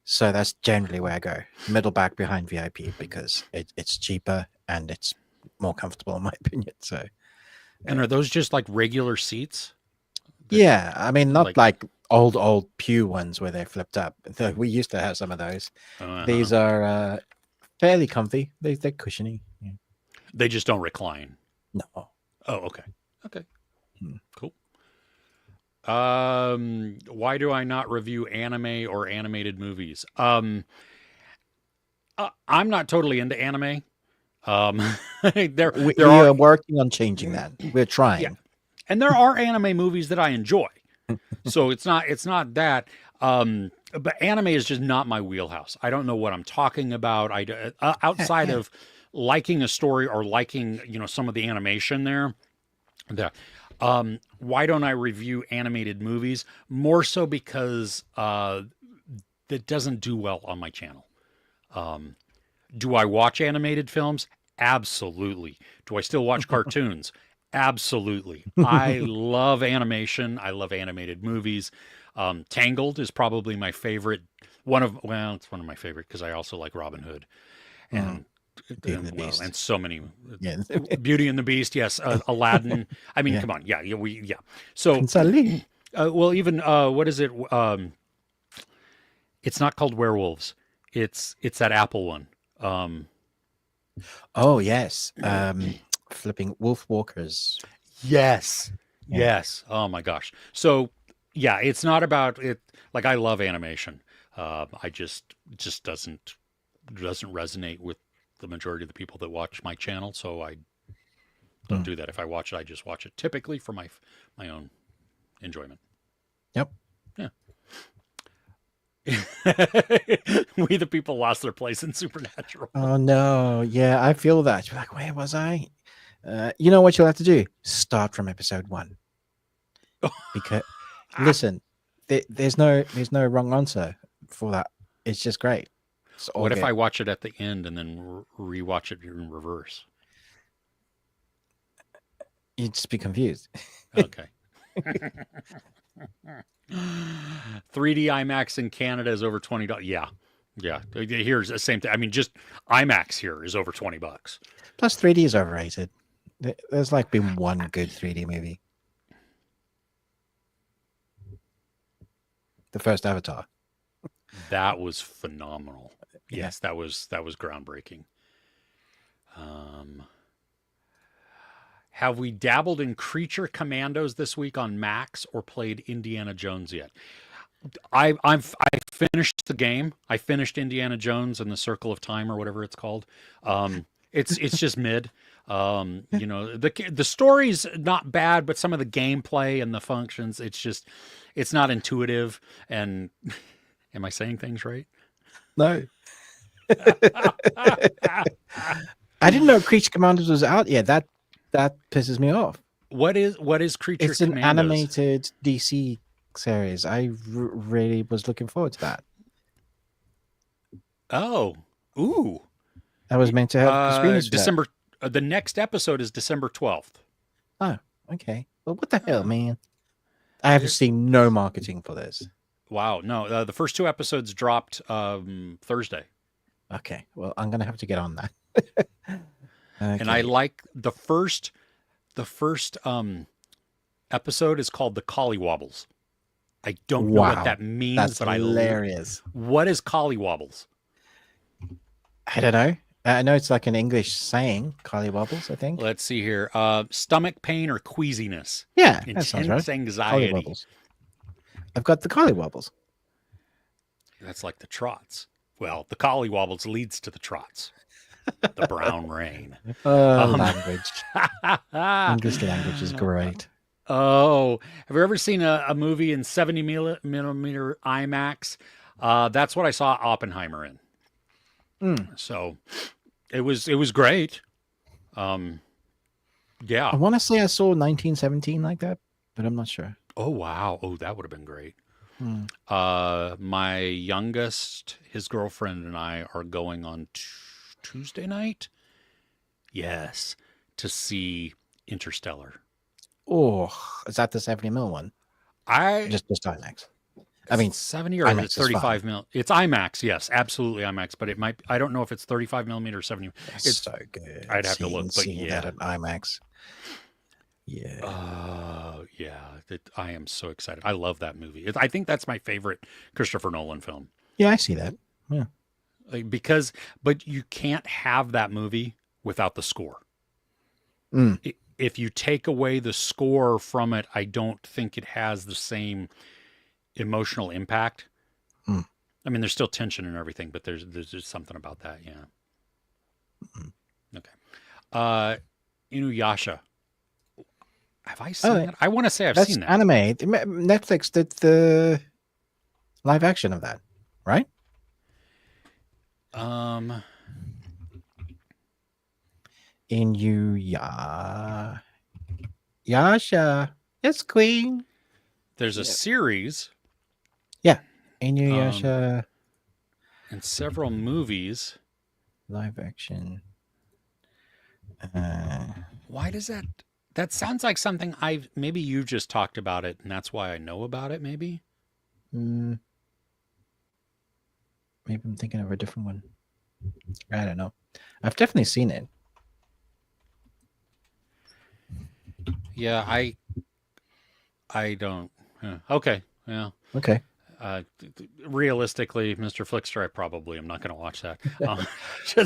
So that's generally where I go, middle back behind VIP, because it's cheaper and it's more comfortable in my opinion. So And are those just like regular seats? yeah, I mean, not Like, like old pew ones where they're flipped up. We used to have some of those. These are fairly comfy. They're cushiony. Yeah. they just don't recline. No. Oh, okay. Okay. Hmm. Cool. Why do I not review anime or animated movies? I'm not totally into anime. There We are are working on changing that. We're yeah, trying. and there are anime movies that I enjoy. So it's not that. But anime is just not my wheelhouse. I don't know what I'm talking about. Outside Yeah. of liking a story or liking some of the animation there. The why don't I review animated movies? More so because that doesn't do well on my channel. Do I watch animated films? Absolutely. Do I still watch cartoons? Absolutely. I love animation. I love animated movies. Tangled is probably my favorite. It's one of my favorite because I also like Robin Hood and Beauty and the Beast. and so many. Yeah. Beauty and the Beast, yes. Aladdin. I mean, Yeah. come on, yeah. So, Prince Ali. well, even what is it? It's not called Werewolves. It's that Apple one. Oh yes. Flipping Wolf Walkers. Yes. Yeah. Yes. Oh my gosh. So yeah, it's not about it. Like I love animation. I just doesn't resonate with the majority of the people that watch my channel. So I don't do that. If I watch it, I just watch it typically for my own enjoyment. Yep. Yeah. We the people lost their place in Supernatural. Oh no. Yeah, I feel that. You're like, where was I? You know what you'll have to do? Start from episode 1. Because listen, there's no wrong answer for that. It's just great. It's all What if good. I watch it at the end and then rewatch it in reverse? You'd just be confused. Okay. 3D IMAX in Canada is over $20. Yeah. Yeah. Here's the same thing. I mean, just IMAX here is over $20. Plus 3D is overrated. There's like been one good 3D movie. The first Avatar. That was phenomenal. Yeah. Yes, that was groundbreaking. Have we dabbled in Creature Commandos this week on Max or played Indiana Jones yet? I finished the game. I finished Indiana Jones and the Circle of Time or whatever it's called. It's just mid. The story's not bad, but some of the gameplay and the functions, it's not intuitive. And am I saying things right? No. I didn't know Creature Commandos was out yet. That pisses me off. What is Creature It's an Commandos? animated DC series. I really was looking forward to that. Oh, ooh. I was meant to have screeners for that. December. The next episode is December 12th. Oh, okay. Well, what the hell, man? I have seen no marketing for this. Wow. No, the first 2 episodes dropped Thursday. Okay. Well, I'm gonna have to get on that. And I like the first episode is called the Collywobbles. I don't know what that means, That's but hilarious. What is Collywobbles? I don't know. I know it's like an English saying, collywobbles, I think. Let's see here. Stomach pain or queasiness. Yeah, that sounds right. Intense anxiety. Collywobbles. I've got the collywobbles. That's like the trots. Well, the Collywobbles leads to the trots. The brown rain. Language. English language is great. Oh, have you ever seen a movie in 70 millimeter IMAX? That's what I saw Oppenheimer in. So it was great. Yeah. I want to say I saw 1917 like that, but I'm not sure. Oh wow. Oh, that would have been great. Hmm. My youngest, his girlfriend, and I are going on Tuesday night. Yes, to see Interstellar. Oh, is that the 70 mil one? I Just IMAX. I Is mean, it 70 or is it IMAX is fine. 35 mil? It's IMAX, yes, absolutely IMAX, but it might, I don't know if it's 35 millimeter or 70. It's It's, so good I'd have to look, but seeing that yeah. at IMAX. Yeah. Yeah, I am so excited. I love that movie. I think that's my favorite Christopher Nolan film. Yeah, I see that. Yeah. Because, but you can't have that movie without the score. Mm. If you take away the score from it, I don't think it has the same emotional impact. Mm. I mean, there's still tension and everything, but there's just something about that. Yeah. Mm. Okay. Uh, Inuyasha. Have I Oh, seen that? I want to say I've that's seen that. anime. Netflix did the live action of that, right? Yasha. Yes, Queen. There's a Yeah. series Yeah. Inuyasha and several movies. live action. Why does that? That sounds like something I've maybe you just talked about it, and that's why I know about it. Maybe. Maybe I'm thinking of a different one. I don't know. I've definitely seen it. Yeah, I don't. Okay. Yeah. Okay. Realistically, Mr. Flickster, I probably am not going to watch that.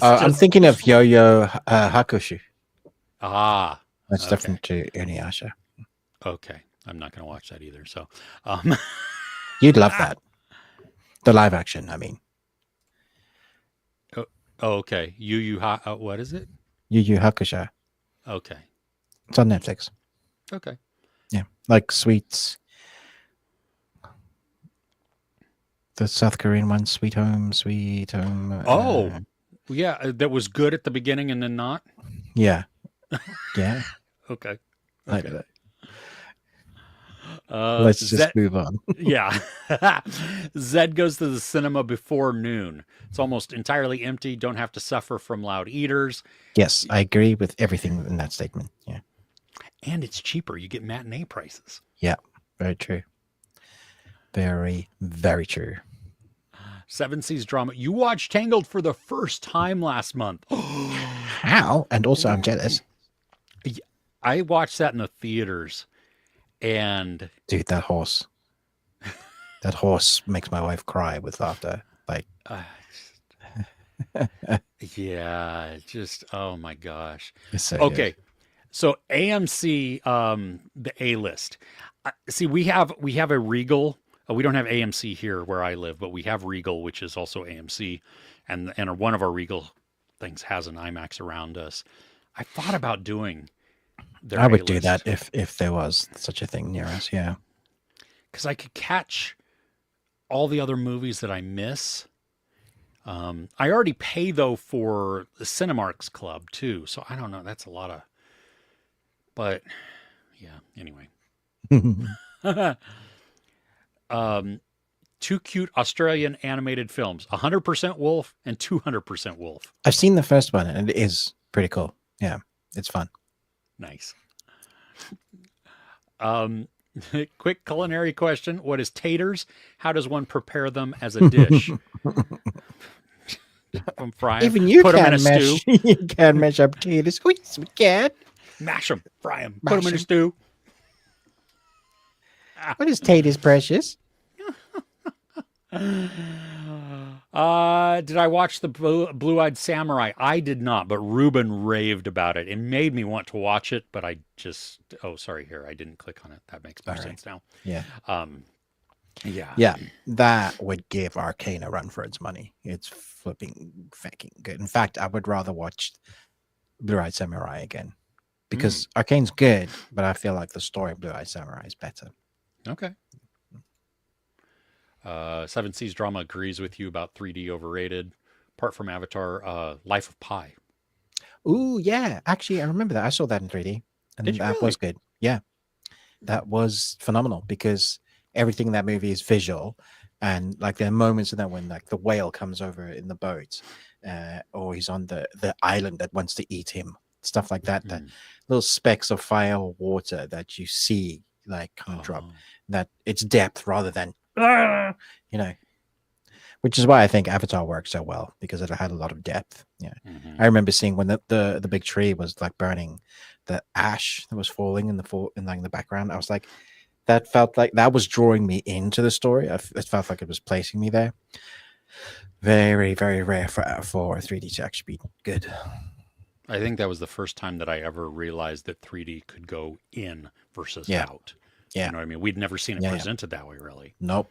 I'm thinking of Yo-Yo Hakusho. That's Okay. definitely Inuyasha. Okay, I'm not going to watch that either. So, You'd love that. The live action, I mean. okay. What is it? Yu Yu Hakusho. Okay. It's on Netflix. Okay. Yeah, like Sweets. The South Korean one, Sweet Home, Sweet Home. Yeah, that was good at the beginning and then not. Yeah, yeah. Okay. Okay. Let's just move on. Yeah. Zed goes to the cinema before noon. It's almost entirely empty. Don't have to suffer from loud eaters. Yes, I agree with everything in that statement. Yeah. And it's cheaper. You get matinee prices. Yeah, very true. Very, very true. Seven Seas drama. You watched Tangled for the first time last month. How? And also, I'm jealous. I watched that in the theaters. And dude, that horse makes my wife cry with laughter. Like, yeah, just oh my gosh. so okay, good. So AMC, the A list. See, we have a Regal. We don't have AMC here where I live, but we have Regal, which is also AMC, and one of our Regal things has an IMAX around us. I thought about doing. I would do that if there was such a thing near us. Yeah, because I could catch all the other movies that I miss. I already pay though for the Cinemarks Club too, so I don't know. That's a lot of. But yeah. Anyway. Two cute Australian animated films: 100% Wolf and 200% Wolf. I've seen the first one, and it is pretty cool. Yeah, it's fun. Nice. Quick culinary question: what is taters? How does one prepare them as a dish? Fry them, even you put them in a mash. stew. You can mash up potatoes. We can Mash them, fry them, put them in a stew. What is taters, precious? Did I watch the Blue-Eyed Samurai? I did not, but Ruben raved about it. It made me want to watch it, but I just sorry, here I didn't click on it. That makes more sense now. Yeah. Yeah. That would give Arcane a run for its money. It's flipping fucking good. In fact, I would rather watch Blue-Eyed Samurai again because Arcane's good, but I feel like the story of Blue-Eyed Samurai is better. Okay. Seven Seas drama agrees with you about 3D overrated. Apart from Avatar, Life of Pi. Ooh, yeah. Actually, I remember that. I saw that in 3D, Did and you that was really? good. Yeah, that was phenomenal because everything in that movie is visual, and like there are moments in that when like the whale comes over in the boat, or he's on the island that wants to eat him, stuff like that. The Mm. little specks of fire or water that you see like come and drop. Oh. That it's depth rather than "Ah," you know, which is why I think Avatar works so well because it had a lot of depth. Yeah, Hmm. I remember seeing when the big tree was like burning, the ash that was falling in in like the background. I was like, that felt like that was drawing me into the story. It felt like it was placing me there. Very very rare for 3D to actually be good. I think that was the first time that I ever realized that 3D could go in versus Yeah, out. You yeah, know what I mean? We'd never seen it yeah, yeah. presented that way, really. Nope.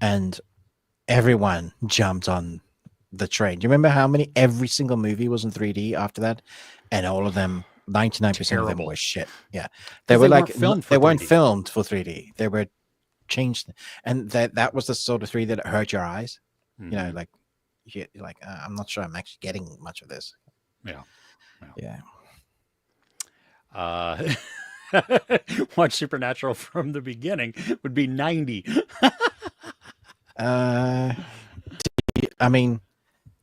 And everyone jumped on the train. Do you remember how many every single movie was in 3D after that? And all of them, 99% of them Terrible. were shit. Yeah. They Because were they like weren't filmed for they weren't 3D. filmed for 3D. They were changed, and that was the sort of 3D that hurt your eyes. You know, Hmm. like you're like I'm not sure I'm actually getting much of this. Yeah. Yeah. Yeah. Uh, watch Supernatural from the beginning would be 90. Uh I mean,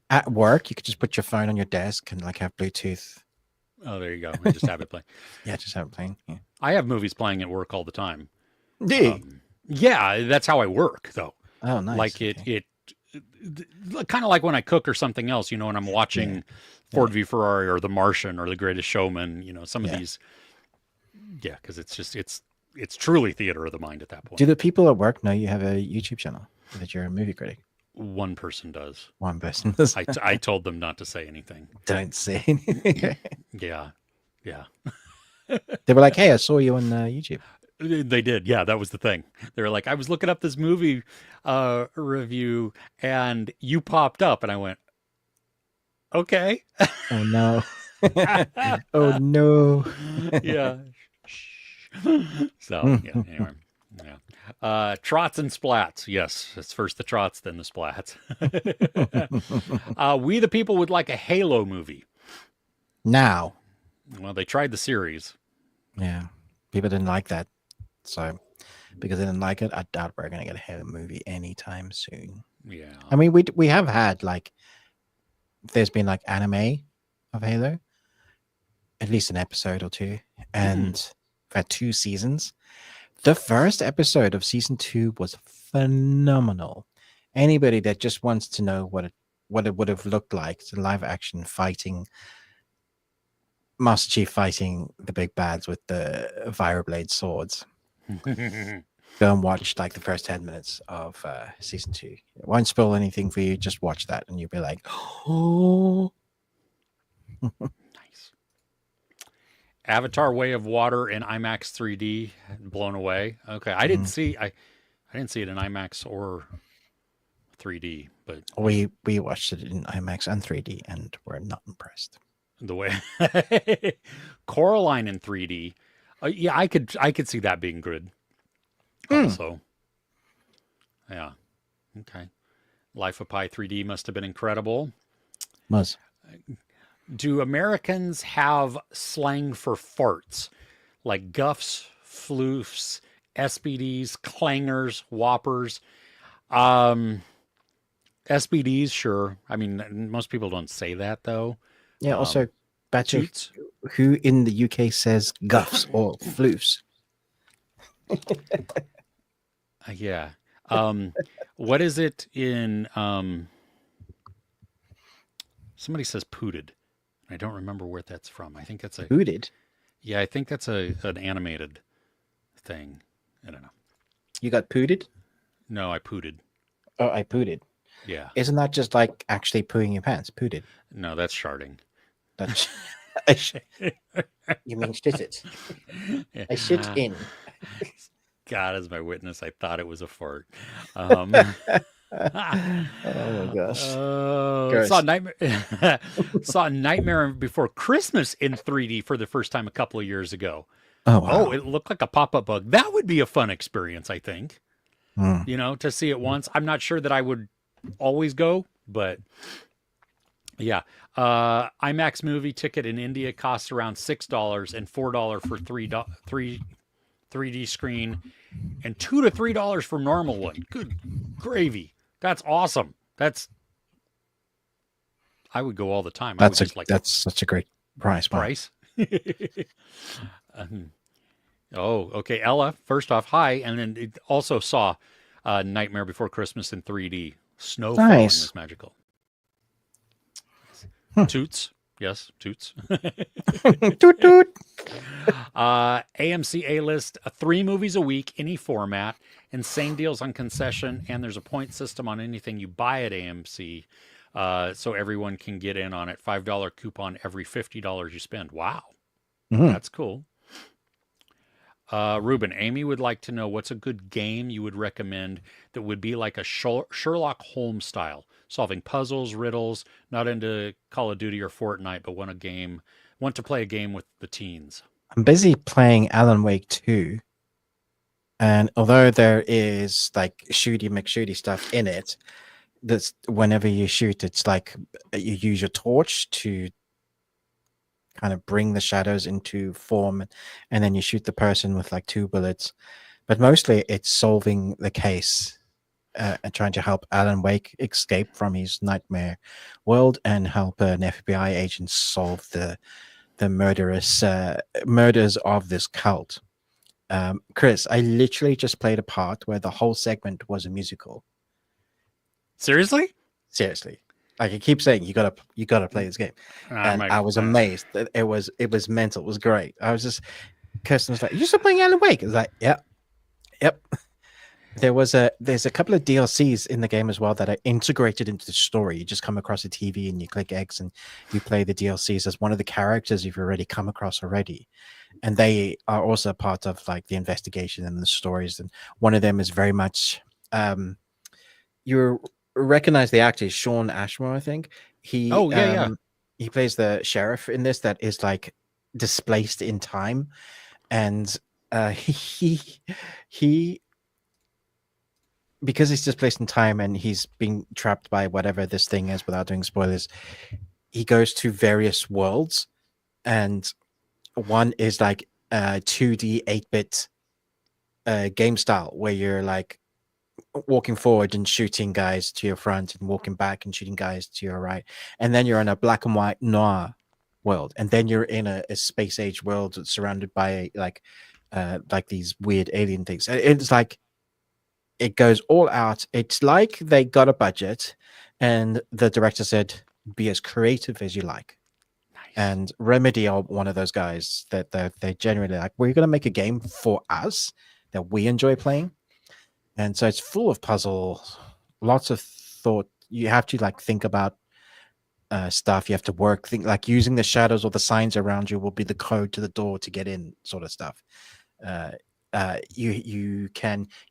at work you could just put your phone on your desk and like have Bluetooth. Oh, there you go. And just have it play. Yeah, just have it playing. Yeah. I have movies playing at work all the time. D. Yeah, that's how I work, though. Oh, nice. Like Okay. kind of like when I cook or something else, and I'm Yeah. watching Yeah. Ford v Ferrari or The Martian or The Greatest Showman, some of Yeah. these. Yeah, because it's truly theater of the mind at that Do point. the people at work know you have a YouTube channel that you're a movie critic? One person does. One person does. I told them not to say anything. Don't say anything. Yeah, yeah. They were like, "Hey, I saw you on YouTube." They did. Yeah, that was the thing. They were like, I was looking up this movie review and you popped up. And I went, okay. Oh no! Oh no! Yeah. So, yeah, anyway. Yeah. Trots and splats. Yes, it's first the trots, then the splats. We the people would like a Halo movie. Now, Well, they tried the series. yeah, people didn't like that, so because they didn't like it, I doubt we're gonna get a Halo movie anytime soon. Yeah. I mean, we have had like there's been like anime of Halo, at least an episode or two, and we've had 2 seasons. The first episode of season 2 was phenomenal. Anybody that just wants to know what it would have looked like to live action fighting Master Chief fighting the big bads with the Viroblade swords, go and watch like the first 10 minutes of season 2. It won't spoil anything for you. Just watch that and you'll be like, oh. Nice. Avatar: Way of Water in IMAX 3D, blown away. Okay, I didn't see I didn't see it in IMAX or 3D, but We watched it in IMAX and 3D and we're not impressed. the way Coraline in 3D, yeah, I could see that being good. Also, yeah, okay. Life of Pi 3D must have been incredible. Was. Do Americans have slang for farts like guffs, floofs, SBDs, clangers, whoppers? SBDs, sure. I mean, most people don't say that though. Yeah, also, Batcher, Toots. who in the UK says guffs or floofs? Yeah. What is it in? Somebody says pooted. I don't remember where that's from. I think that's a. Booted? Yeah, I think that's an animated thing. I don't know. You got pooted? No, I pooted. Oh, I pooted. Yeah. Isn't that just like actually pooing your pants? Pooted. No, that's sharding. That's you mean shit it? I shit in. God is my witness. I thought it was a fart. Oh my gosh. Saw Nightmare Before Christmas in 3D for the first time a couple of years ago. Oh wow. Oh, it looked like a pop-up bug. That would be a fun experience, I think. To see it once. I'm not sure that I would always go, but Yeah. IMAX movie ticket in India costs around $6 and $4 for 3D screen and $2 to $3 for normal one. Good gravy. That's awesome. I would go all the time. I would just like the That's such a great price. Wow. price. Um, oh, okay. Ella, first off, hi. And then it also saw Nightmare Before Christmas in 3D. Snow falling Nice. was magical. Hmm. Toots. Yes, toots. Toot toot. AMC A list, 3 movies a week, any format, insane deals on concession, and there's a point system on anything you buy at AMC, so everyone can get in on it. $5 coupon every $50 you spend. Wow, Mhm. that's cool. Ruben, Amy would like to know what's a good game you would recommend that would be like a Sherlock Holmes style, solving puzzles, riddles, not into Call of Duty or Fortnite, but want to play a game with the teens. I'm busy playing Alan Wake 2. And although there is like shooty McShooty stuff in it, that's whenever you shoot, it's like you use your torch to kind of bring the shadows into form, and then you shoot the person with like 2 bullets. But mostly it's solving the case and trying to help Alan Wake escape from his nightmare world and help an FBI agent solve the murderous murders of this cult. Chris, I literally just played a part where the whole segment was a musical. Seriously? Seriously, like I keep saying, you gotta play this game, and I was amazed that it was mental. It was great. I was just, Kirsten was like, "You're still playing Alan Wake?" I was like, "Yep." There's a couple of DLCs in the game as well that are integrated into the story. You just come across a TV and you click X and you play the DLCs as one of the characters you've already come across already, and they are also part of like the investigation and the stories. And one of them is very much you recognize the actor, Sean Ashmore, I think. Oh, yeah. He plays the sheriff in this that is like displaced in time, and he because he's displaced in time and he's being trapped by whatever this thing is, without doing spoilers, he goes to various worlds, and one is like 2D 8-bit game style where you're like walking forward and shooting guys to your front and walking back and shooting guys to your right, and then you're in a black and white noir world, and then you're in a space age world surrounded by like these weird alien things. It's like it goes all out. It's like they got a budget and the director said, be as creative as you like. Nice. And Remedy are one of those guys that they're genuinely like, we're going to make a game for us that we enjoy playing. And so it's full of puzzles, lots of thought. You have to like think about stuff. You have to think like using the shadows or the signs around you will be the code to the door to get in, sort of stuff. You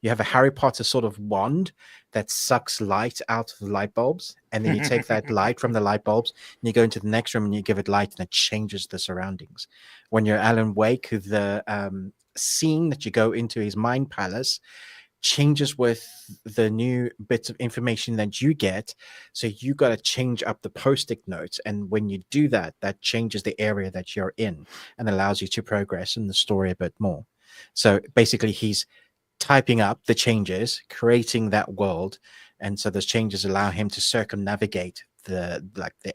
have a Harry Potter sort of wand that sucks light out of the light bulbs, and then you take that light from the light bulbs and you go into the next room and you give it light, and it changes the surroundings. When you're Alan Wake, the scene that you go into his mind palace changes with the new bits of information that you get, so you got to change up the post-it notes, and when you do that, that changes the area that you're in and allows you to progress in the story a bit more. So basically he's typing up the changes, creating that world, and so those changes allow him to circumnavigate the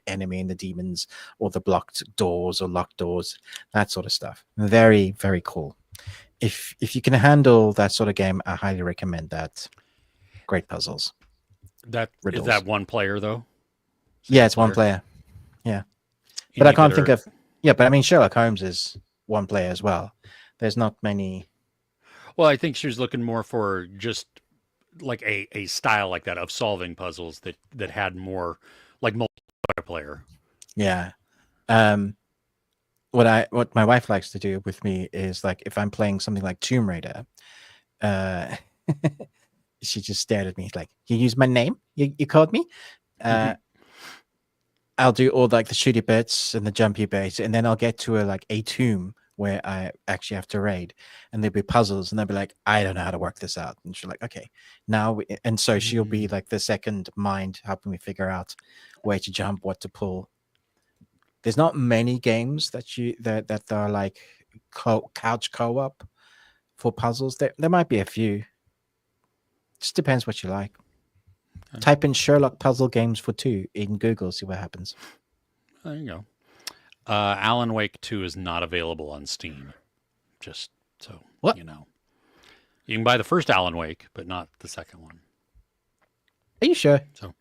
enemy and the demons, or the blocked doors or locked doors, that sort of stuff. Very, very cool. If you can handle that sort of game, I highly recommend that. Great puzzles. Is that one player though? Yeah, it's one player. Yeah. But I can't think of... Yeah, but I mean, Sherlock Holmes is one player as well. There's not many... Well, I think she was looking more for just like a style like that of solving puzzles that had more like multiplayer. Yeah. What my wife likes to do with me is, like, if I'm playing something like Tomb Raider, she just stared at me like, you use my name? You called me? I'll do all like the shooty bits and the jumpy bits, and then I'll get to a tomb where I actually have to raid, and there'd be puzzles, and they'd be like, I don't know how to work this out, and she's like, okay, and so she'll be like the second mind helping me figure out where to jump, what to pull. There's not many games that are like couch co-op for puzzles. There might be a few. Just depends what you like. Okay. Type in Sherlock puzzle games for 2 in Google, see what happens. There you go. Alan Wake 2 is not available on Steam. Just so you know. You can buy the first Alan Wake, but not the second one. Are you sure? So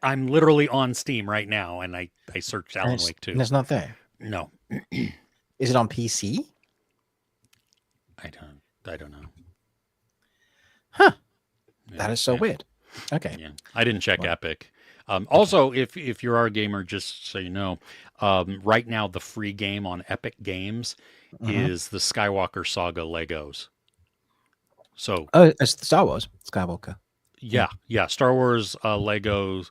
I'm literally on Steam right now, and I searched Alan Wake 2. And it's not there? No. Is it on PC? I don't know. Huh. Yeah, that is so weird. Okay. Yeah. I didn't check Epic. Also, if you are a gamer, just so you know, right now the free game on Epic Games is the Skywalker Saga Legos. So it's Star Wars Skywalker. Yeah. Star Wars Legos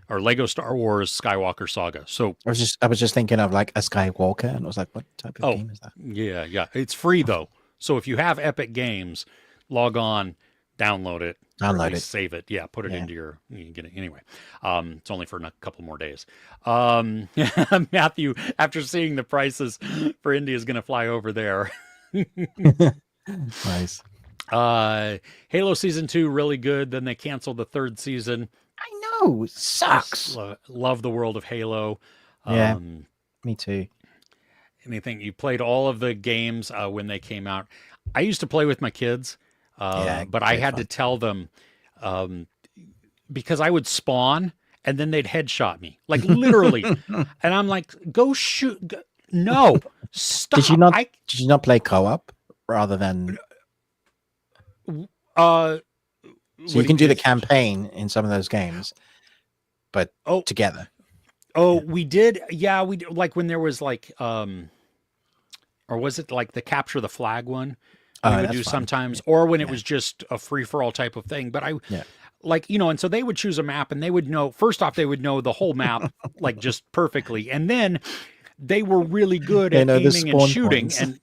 or Lego Star Wars Skywalker Saga. So I was just thinking of like a Skywalker, and I was like, what type of game is that? Yeah. It's free though. So if you have Epic Games, log on, download it. Save it. Yeah, put it into your. You can get it anyway. It's only for a couple more days. Matthew, after seeing the prices for India, is going to fly over there. Nice. Halo Season 2, really good. Then they canceled the 3rd season. I know. It sucks. Love the world of Halo. Yeah, me too. Anything you played all of the games when they came out. I used to play with my kids. But I had to tell them because I would spawn and then they'd headshot me, like literally. And I'm like, go shoot. No, stop. Did you not play co-op rather than? So you can do the campaign in some of those games, but together. Oh, we did. Yeah, we did. Like when there was like, or was it like the capture the flag one? We would do sometimes, or when it was just a free-for-all type of thing. But like, you know, and so they would choose a map and they would know, first off, they would know the whole map, like just perfectly. And then they were really good at aiming and shooting. Points. And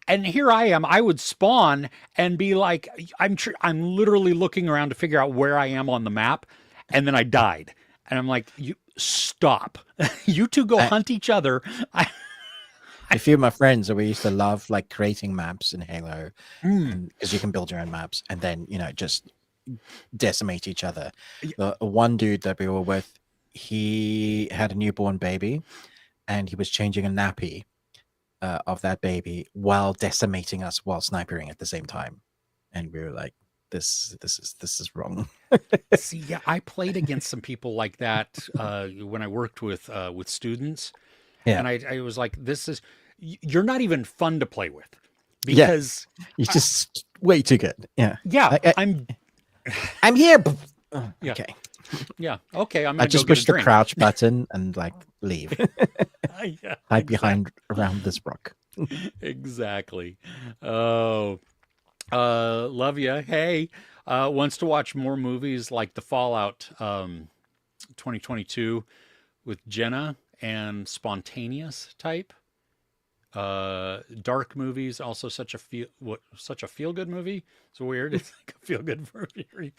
and here I am, I would spawn and be like, I'm literally looking around to figure out where I am on the map. And then I died. And I'm like, you stop, you two go hunt each other. A few of my friends, we used to love like creating maps in Halo because you can build your own maps and then, you know, just decimate each other. One dude that we were with, he had a newborn baby and he was changing a nappy of that baby while decimating us while snipering at the same time. And we were like, this is wrong. See, yeah, I played against some people like that when I worked with students. Yeah. And I was like, you're not even fun to play with because you're just way too good. Yeah. Yeah. I'm here. Okay. Yeah. Okay. I just push the crouch button and like leave. Hide behind around this rock. Exactly. Oh, love you. Hey, wants to watch more movies like the Fallout 2022 with Jenna and spontaneous type. Dark movies, also such a feel good movie. It's weird. It's like a feel good movie.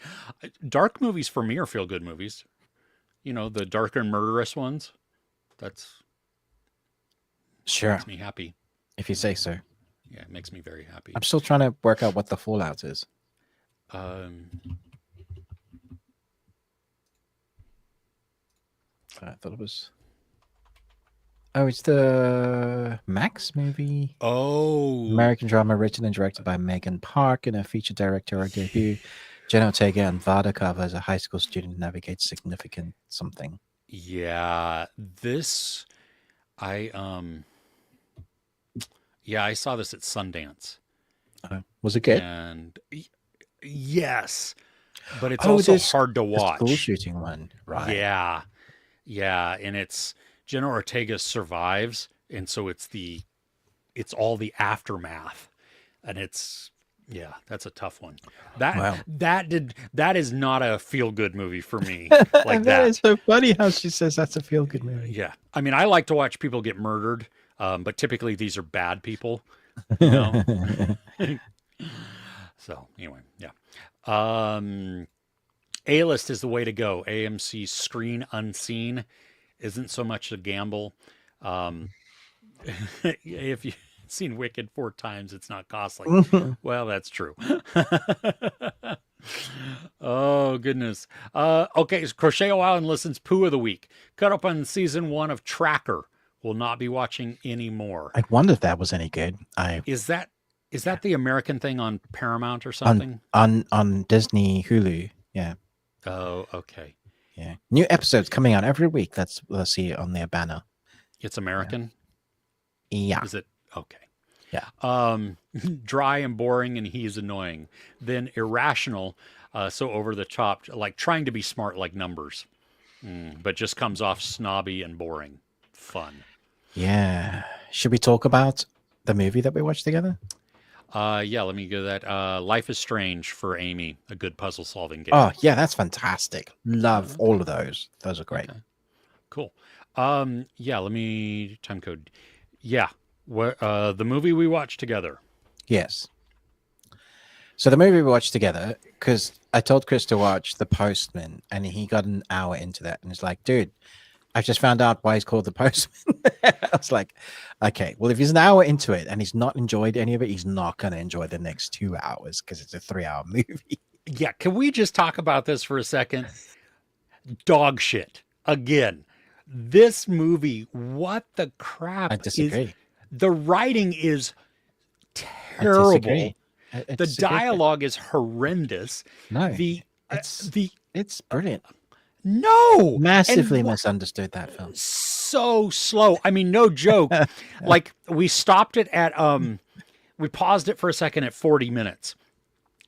Dark movies for me are feel good movies. You know, the dark and murderous ones. That's makes me happy. If you say so. Yeah, it makes me very happy. I'm still trying to work out what the Fallout is. I thought it was. Oh, it's the Max movie. Oh. American drama written and directed by Megan Park in a feature directorial debut. Jenna Ortega and Vada Carver as a high school student navigates significant something. Yeah, I saw this at Sundance. Was it good? And yes, but it's also hard to watch. School shooting one, right? Yeah, and it's Jenna Ortega survives, and so it's all the aftermath, and that's a tough one. That is not a feel good movie for me. Like that is so funny how she says that's a feel good movie. Yeah, I mean, I like to watch people get murdered. But typically these are bad people, you know. So anyway, yeah. A-list is the way to go. AMC's Screen Unseen isn't so much a gamble. Um, if you've seen Wicked 4 times, it's not costly. Well, that's true. Oh, goodness. Okay, so Crochet Island listens Poo of the Week. Cut up on season 1 of Tracker. Will not be watching anymore. I wonder if that was any good. Is that the American thing on Paramount or on something? on Disney Hulu. Yeah. Oh, okay. Yeah. New episodes coming out every week. Let's see it on their banner. It's American? Yeah. Is it? Okay. Yeah. Dry and boring, and he is annoying. Then irrational, so over the top, like trying to be smart like Numbers, but just comes off snobby and boring. Fun. Yeah. Should we talk about the movie that we watched together? Yeah, let me go that. Life is Strange for Amy, a good puzzle solving game. Oh, yeah, that's fantastic. Love all of those. Those are great. Okay. Cool. Yeah, let me time code. Yeah. The movie we watched together. Yes. So the movie we watched together, because I told Chris to watch The Postman, and he got an hour into that, and he's like, dude, I just found out why he's called The Postman. I was like, okay, well, if he's an hour into it and he's not enjoyed any of it, he's not going to enjoy the next 2 hours because it's a 3-hour movie. Yeah, can we just talk about this for a second? Dog shit. Again, this movie, what the crap I disagree. The writing is I terrible. disagree. I The disagree. dialogue is horrendous. No, It's it's brilliant. no Massively And misunderstood that film. so slow. I mean, no joke. Like we stopped it at we paused it for a second at 40 minutes.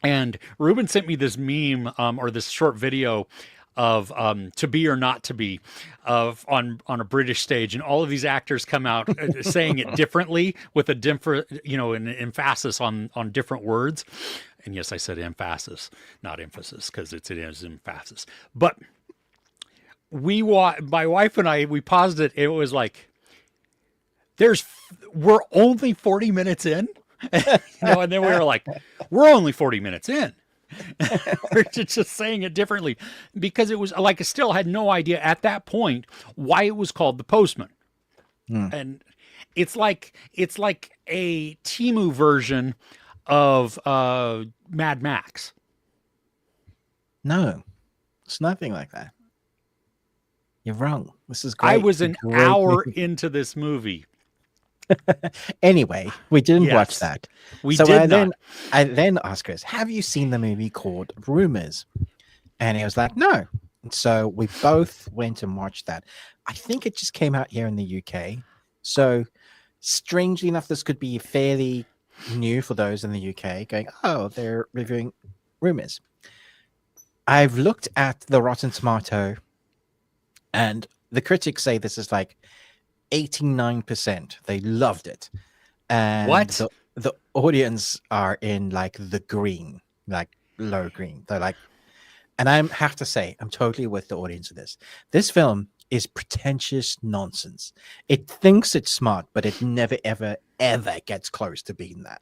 And Ruben sent me this meme or this short video of To Be or Not to Be of on a British stage, and all of these actors come out saying it differently with a different, an emphasis on different words. And yes, I said emphasis, not emphasis, because it is emphasis. But my wife and I, we paused it. It was like, we're only 40 minutes in, and then we were like, we're only 40 minutes in. We're just saying it differently because it was like, I still had no idea at that point why it was called The Postman. And it's like a Temu version of Mad Max. No, it's nothing like that. You're wrong. This is great. I was an hour into this movie. Anyway, we didn't watch Yes. that. We So did not. I then asked Chris, have you seen the movie called Rumours? And he was like, no. So we both went and watched that. I think it just came out here in the UK. So strangely enough, this could be fairly new for those in the UK going, oh, they're reviewing Rumours. I've looked at the Rotten Tomato, and the critics say this is like 89%. They loved it. And What? the audience are in like the green, like low green. They're like, and I have to say, I'm totally with the audience of this. This film is pretentious nonsense. It thinks it's smart, but it never, ever, ever gets close to being that.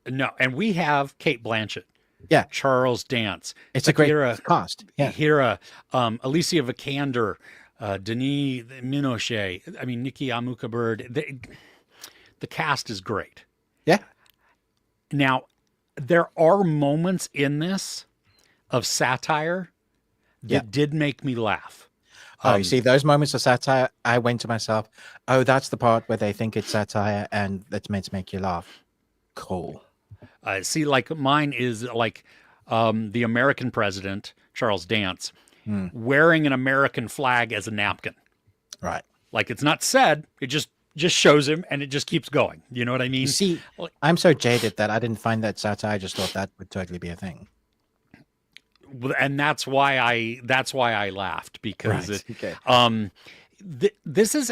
No, and we have Kate Blanchett. Yeah. Charles Dance. It's a great Shakira, cast. Yeah. Hira, Alicia Vikander, Denis Minochet. I mean, Nikki Amuka-Bird. The cast is great. Yeah. Now, there are moments in this of satire that Yeah. did make me laugh. Oh, you see, those moments of satire, I went to myself, oh, that's the part where they think it's satire and that's meant to make you laugh. Cool. See, like mine is like the American president, Charles Dance, wearing an American flag as a napkin. Right. Like it's not said, it just shows him and it just keeps going. You know what I mean? You see, I'm so jaded that I didn't find that satire. I just thought that would totally be a thing. And that's why I laughed because Right. Okay. this is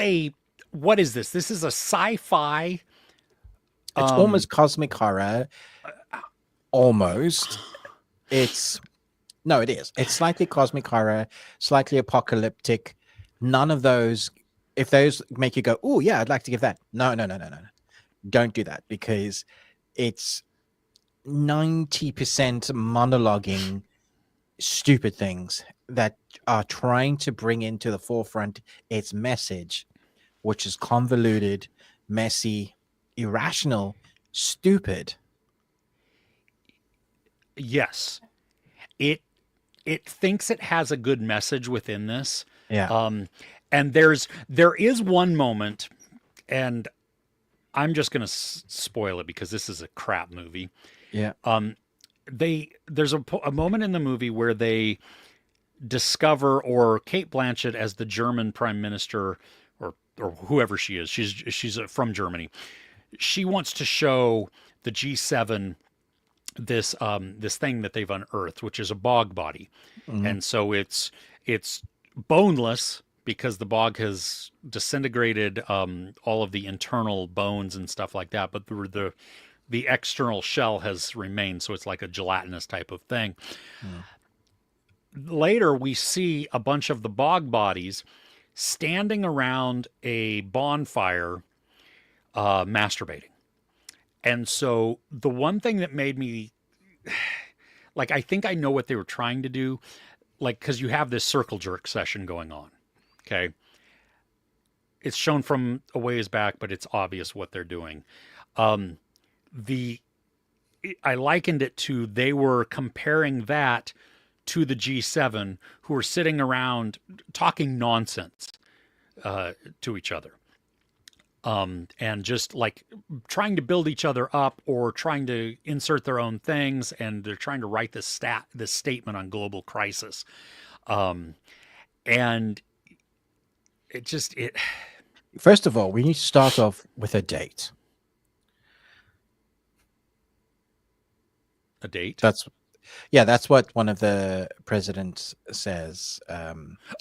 what is this? This is a sci-fi. It's almost cosmic horror. Almost. It is. It's slightly cosmic horror, slightly apocalyptic. None of those if those make you go, oh yeah, I'd like to give that. No, no, no, no, no, no. Don't do that, because it's 90% monologuing stupid things that are trying to bring into the forefront its message, which is convoluted, messy, irrational, stupid. Yes. It thinks it has a good message within this. Yeah. And there is one moment, and I'm just going to spoil it because this is a crap movie. Yeah. There's a moment in the movie where they discover, or Kate Blanchett as the German prime minister, or whoever she is, she's from Germany. She wants to show the G7 this thing that they've unearthed, which is a bog body, and so it's boneless because the bog has disintegrated all of the internal bones and stuff like that, but the external shell has remained, so it's like a gelatinous type of thing. Later, we see a bunch of the bog bodies standing around a bonfire, masturbating. And so the one thing that made me, like, I think I know what they were trying to do, like, because you have this circle jerk session going on. Okay. It's shown from a ways back, but it's obvious what they're doing. I likened it to, they were comparing that to the G7, who were sitting around talking nonsense to each other. And just like trying to build each other up, or trying to insert their own things, and they're trying to write this statement on global crisis. And it First of all, we need to start off with a date. A date? That's what one of the presidents says. Yeah,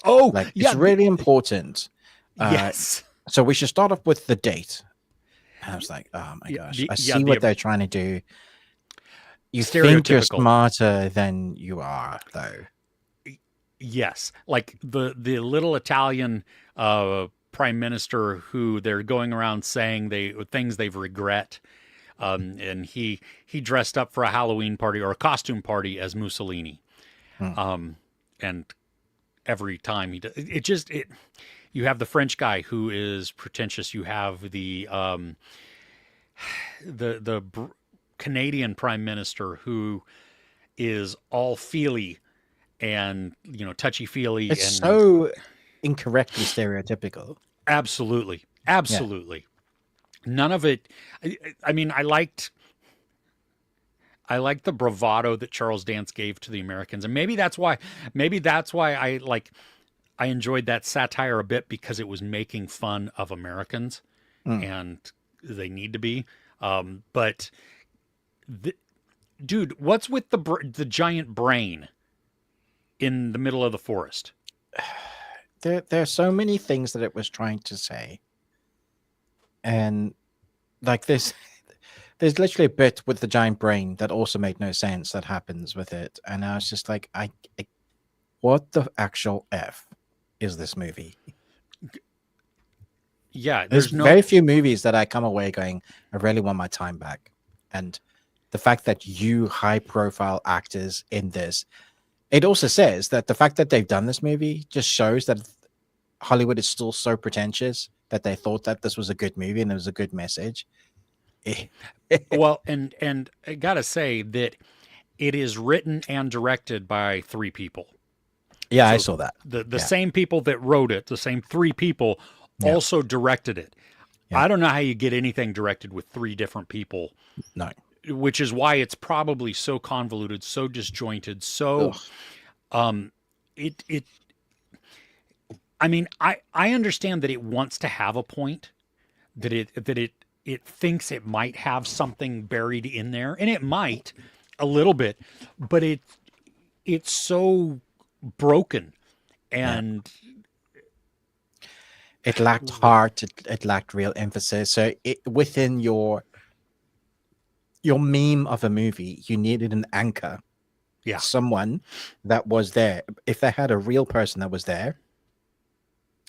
it's really important. Yes. So we should start off with the date. And I was like, oh my gosh, I see what they're trying to do. You think you're smarter than you are, though. Yes, like the little Italian prime minister who they're going around saying things they've regret. And he dressed up for a Halloween party or a costume party as Mussolini. And every time he does, you have the French guy who is pretentious. You have the Canadian prime minister who is all feely and, touchy feely. It's so incorrectly stereotypical. Absolutely. Yeah. None of it. I mean, I liked the bravado that Charles Dance gave to the Americans, and maybe that's why I enjoyed that satire a bit, because it was making fun of Americans, and they need to be. But dude, what's with the giant brain in the middle of the forest? There are so many things that it was trying to say. And like this, there's literally a bit with the giant brain that also made no sense that happens with it. And I was just like, what the actual F is this movie? Yeah, there's very few movies that I come away going, I really want my time back. And the fact that you high profile actors in this, it also says that the fact that they've done this movie just shows that Hollywood is still so pretentious that they thought that this was a good movie and it was a good message. Well, and I gotta say that it is written and directed by 3 people. Yeah, so I saw that. The same people that wrote it, the same 3 people, also directed it. Yeah. I don't know how you get anything directed with 3 different people. No. Which is why it's probably so convoluted, so disjointed, so I mean, I understand that it wants to have a point, that it thinks it might have something buried in there, and it might a little bit, but it's so broken, and it lacked heart. It lacked real emphasis. So within your meme of a movie, you needed an anchor. Yeah, someone that was there. If they had a real person that was there,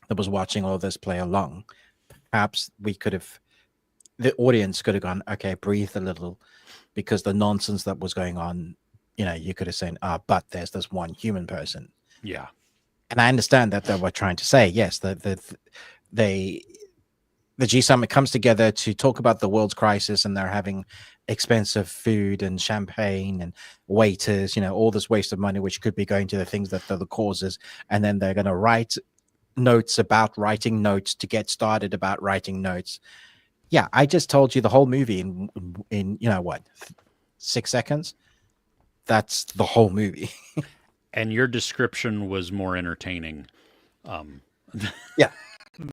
that was watching all this play along, perhaps the audience could have gone, okay, breathe a little, because the nonsense that was going on, you could have said, but there's this one human person. Yeah. And I understand that they were trying to say, yes, the G Summit comes together to talk about the world's crisis, and they're having expensive food and champagne and waiters, all this waste of money, which could be going to the things that are the causes. And then they're going to write notes about writing notes to get started about writing notes. Yeah, I just told you the whole movie in 6 seconds. That's the whole movie. And your description was more entertaining. Yeah.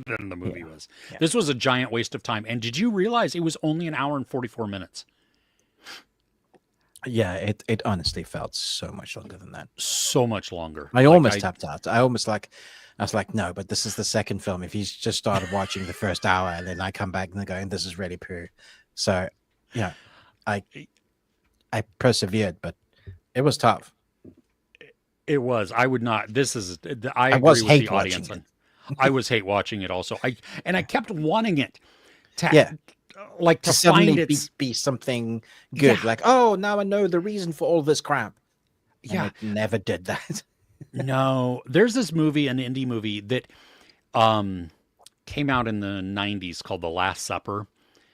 Than the movie was. Yeah. This was a giant waste of time. And did you realize it was only an hour and 44 minutes? Yeah, it honestly felt so much longer than that. So much longer. I almost tapped out. I was like, no, but this is the second film. If he's just started watching the first hour and then I come back and going, this is really poo. So, yeah, I persevered, but it was tough. It was. I would not. I agree with the audience. I was hate watching it also. I kept wanting it to suddenly find it be something good. Yeah. Like, oh, now I know the reason for all this crap. Yeah. And it never did that. No, there's this movie, an indie movie that came out in the 90s called The Last Supper.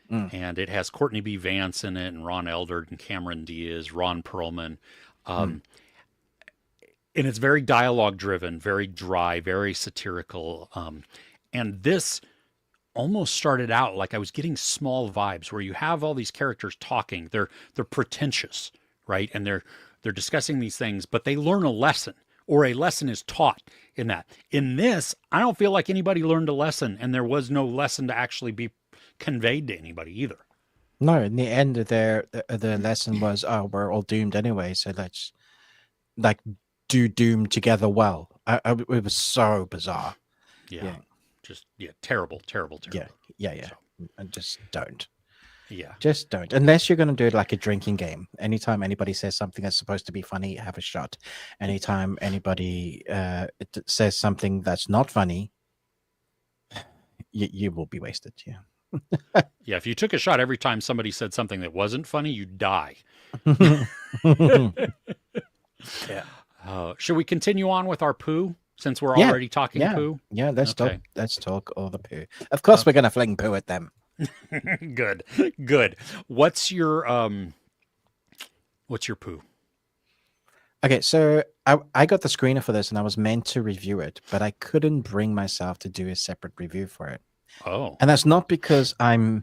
And it has Courtney B. Vance in it, and Ron Eldard and Cameron Diaz, Ron Perlman. And it's very dialogue driven, very dry, very satirical. And this almost started out like I was getting small vibes where you have all these characters talking. They're pretentious, right? And they're discussing these things, but they learn a lesson, or a lesson is taught in that. In this, I don't feel like anybody learned a lesson, and there was no lesson to actually be conveyed to anybody either. No, in the end of the lesson was, oh, we're all doomed anyway, so let's do doom together well. It was so bizarre. Yeah. Just terrible. Yeah. So, and just don't. Yeah. Just don't. Unless you're going to do it like a drinking game. Anytime anybody says something that's supposed to be funny, have a shot. Anytime anybody says something that's not funny, you will be wasted. Yeah. Yeah. If you took a shot every time somebody said something that wasn't funny, you'd die. Yeah. Should we continue on with our poo since we're already talking poo? Yeah, let's talk all the poo. Of course, we're gonna fling poo at them. Good. What's your poo? Okay, so I got the screener for this, and I was meant to review it, but I couldn't bring myself to do a separate review for it. Oh, and that's not because I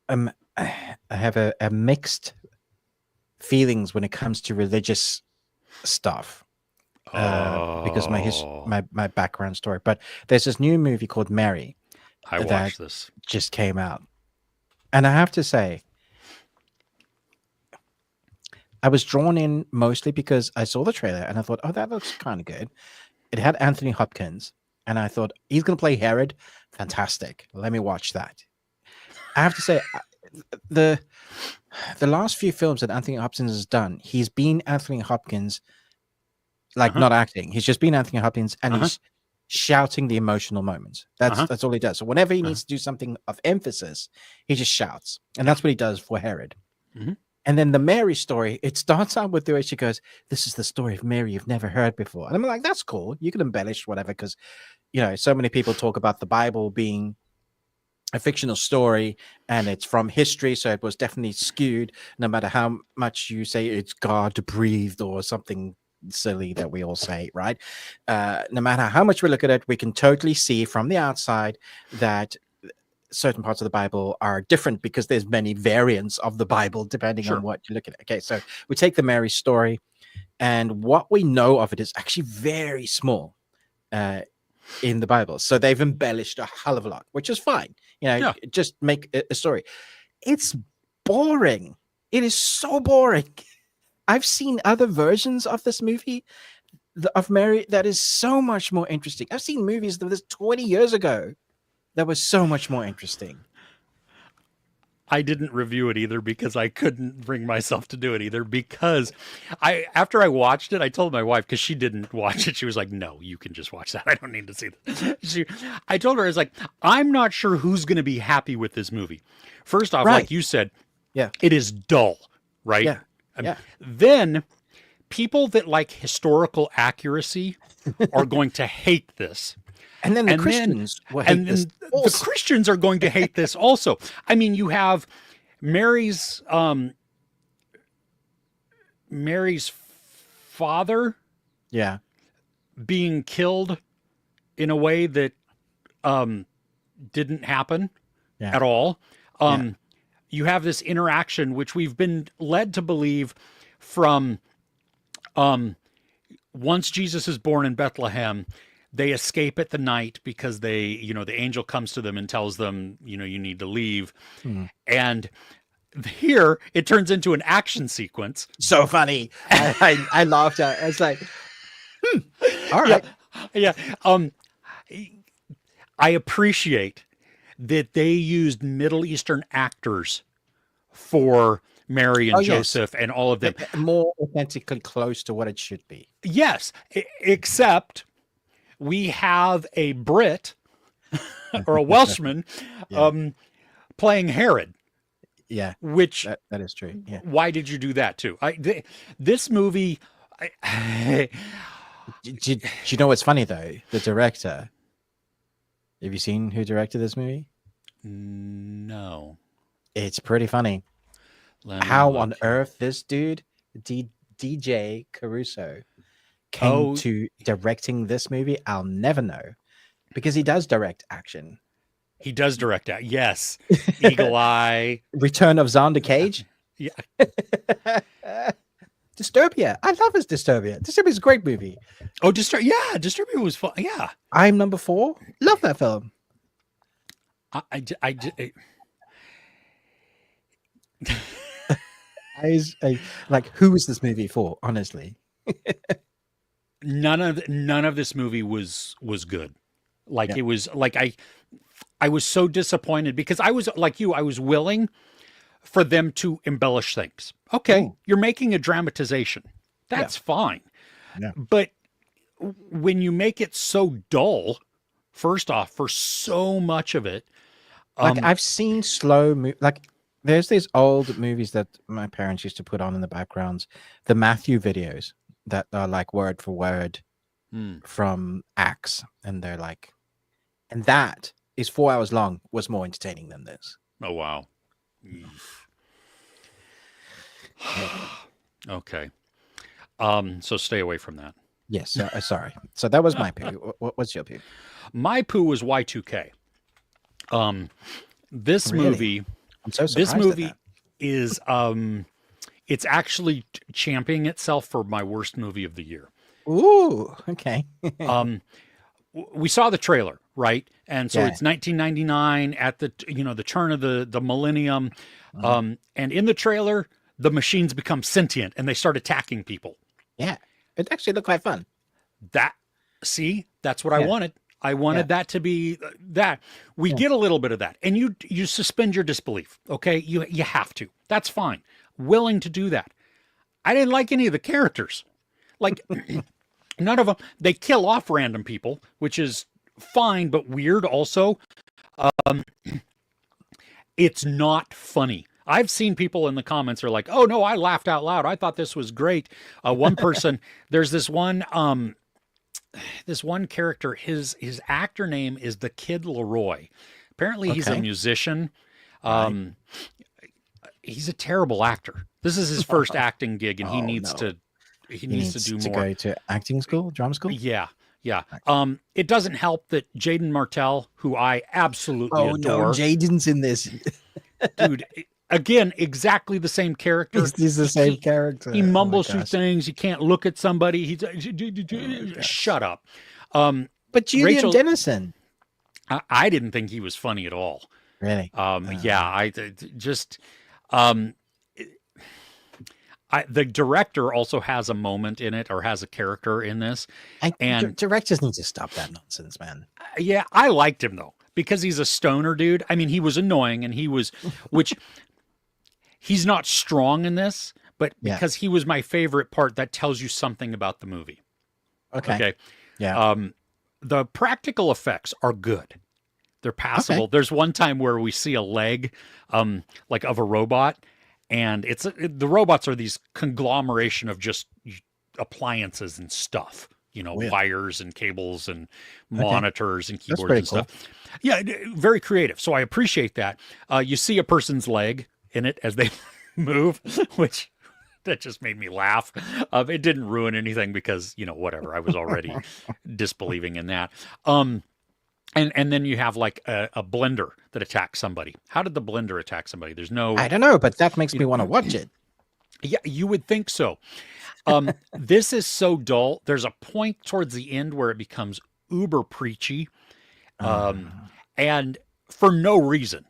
have a mixed feelings when it comes to religious stuff, because my background story. But there's this new movie called Mary. I watched this. Just came out, and I have to say, I was drawn in mostly because I saw the trailer and I thought, oh, that looks kind of good. It had Anthony Hopkins, and I thought, he's going to play Herod. Fantastic. Let me watch that. I have to say, the last few films that Anthony Hopkins has done, he's been Anthony Hopkins, not acting. He's just been Anthony Hopkins, and he's shouting the emotional moments. That's all he does. So whenever he needs to do something of emphasis, he just shouts, and that's what he does for Herod. And then the Mary story, it starts out with the way she goes, "This is the story of Mary you've never heard before," and I'm like, that's cool. You can embellish whatever, because so many people talk about the Bible being a fictional story and it's from history, so it was definitely skewed, no matter how much you say it's God breathed or something silly that we all say, right? No matter how much we look at it, we can totally see from the outside that certain parts of the Bible are different because there's many variants of the Bible depending on what you look at. Okay, so we take the Mary story, and what we know of it is actually very small in the Bible. So they've embellished a hell of a lot, which is fine. Just make a story. It's boring. It is so boring. I've seen other versions of this movie, of Mary, that is so much more interesting. I've seen movies that was 20 years ago that was so much more interesting. I didn't review it either because I couldn't bring myself to do it either because after I watched it, I told my wife because she didn't watch it. She was like, "No, you can just watch that. I don't need to see this." I told her, I was like, "I'm not sure who's going to be happy with this movie." First off, like you said, Yeah. it is dull, right? Yeah. Yeah. Then people that like historical accuracy are going to hate this. And then the Christians will hate this the also. Christians are going to hate this also. I mean, you have Mary's father Yeah. being killed in a way that didn't happen at all. You have this interaction, which we've been led to believe from once Jesus is born in Bethlehem, they escape at the night because the angel comes to them and tells them, you need to leave. And here it turns into an action sequence. So funny. I laughed at it. It's like, all right. Yeah. I appreciate that they used Middle Eastern actors for Mary and Joseph and all of them. More authentically close to what it should be. Yes, except we have a Brit or a Welshman playing Herod. Yeah, which that is true. Yeah. Why did you do that too? This movie. Do you know what's funny though? The director. Have you seen who directed this movie? No. It's pretty funny. How on earth this dude, DJ Caruso, came to directing this movie, I'll never know. Because he does direct action. He does direct that. Yes. Eagle Eye. Return of Xander Cage. Yeah. Disturbia. I love his Disturbia. Disturbia is a great movie. Oh, Disturbia was fun. Yeah. I'm Number 4. Love that film. Like, who is this movie for? Honestly, none of this movie was good. Like it was like I was so disappointed because I was like you. I was willing for them to embellish things. Okay, you're making a dramatization. That's fine. Yeah. But when you make it so dull, first off, for so much of it, like I've seen there's these old movies that my parents used to put on in the backgrounds, the Matthew videos that are like word for word from Acts, and they're like, and that is 4 hours long, was more entertaining than this. Oh wow. Okay. So stay away from that. Yes, sorry. So that was my poo. What's your poo? My poo was Y2K. This Really? movie. I'm so surprised. This movie is it's actually championing itself for my worst movie of the year. Ooh, okay. We saw the trailer, right? And so it's 1999 at the the turn of the millennium. And in the trailer, the machines become sentient and they start attacking people. Yeah. It actually looked quite fun. That's what I wanted. I wanted that to be that. We get a little bit of that. And you suspend your disbelief, okay? You have to. That's fine. Willing to do that. I didn't like any of the characters. Like, none of them. They kill off random people, which is fine, but weird also. It's not funny. I've seen people in the comments are like, oh no, I laughed out loud. I thought this was great. One person, there's this one character, his actor name is the Kid Leroy. Apparently he's a musician. He's a terrible actor. This is his first acting gig, and he needs to do more. Go to acting school, drama school. Yeah. It doesn't help that Jaden Martell, who I absolutely adore. No, Jaden's in this. Dude, again, exactly the same character. He's the same character. He mumbles through things. You can't look at somebody. He's shut up. But Julian Dennison. I didn't think he was funny at all. Really? The director also has a moment in it, or has a character in this. And directors need to stop that nonsense, man. Yeah, I liked him though, because he's a stoner dude. I mean, he was annoying, and which he's not strong in this, but because he was my favorite part, that tells you something about the movie. Okay. Yeah. The practical effects are good. They're passable. Okay. There's one time where we see a leg, like of a robot, and the robots are these conglomeration of just appliances and stuff, Weird. wires and cables and monitors and That's keyboards pretty and cool. stuff. Yeah, very creative. So I appreciate that. You see a person's leg in it as they move, which that just made me laugh. It didn't ruin anything because, whatever. I was already disbelieving in that. And then you have like a blender that attacks somebody. How did the blender attack somebody? There's no. I don't know, but that makes me want to watch it. Yeah, you would think so. This is so dull. There's a point towards the end where it becomes uber preachy, and for no reason,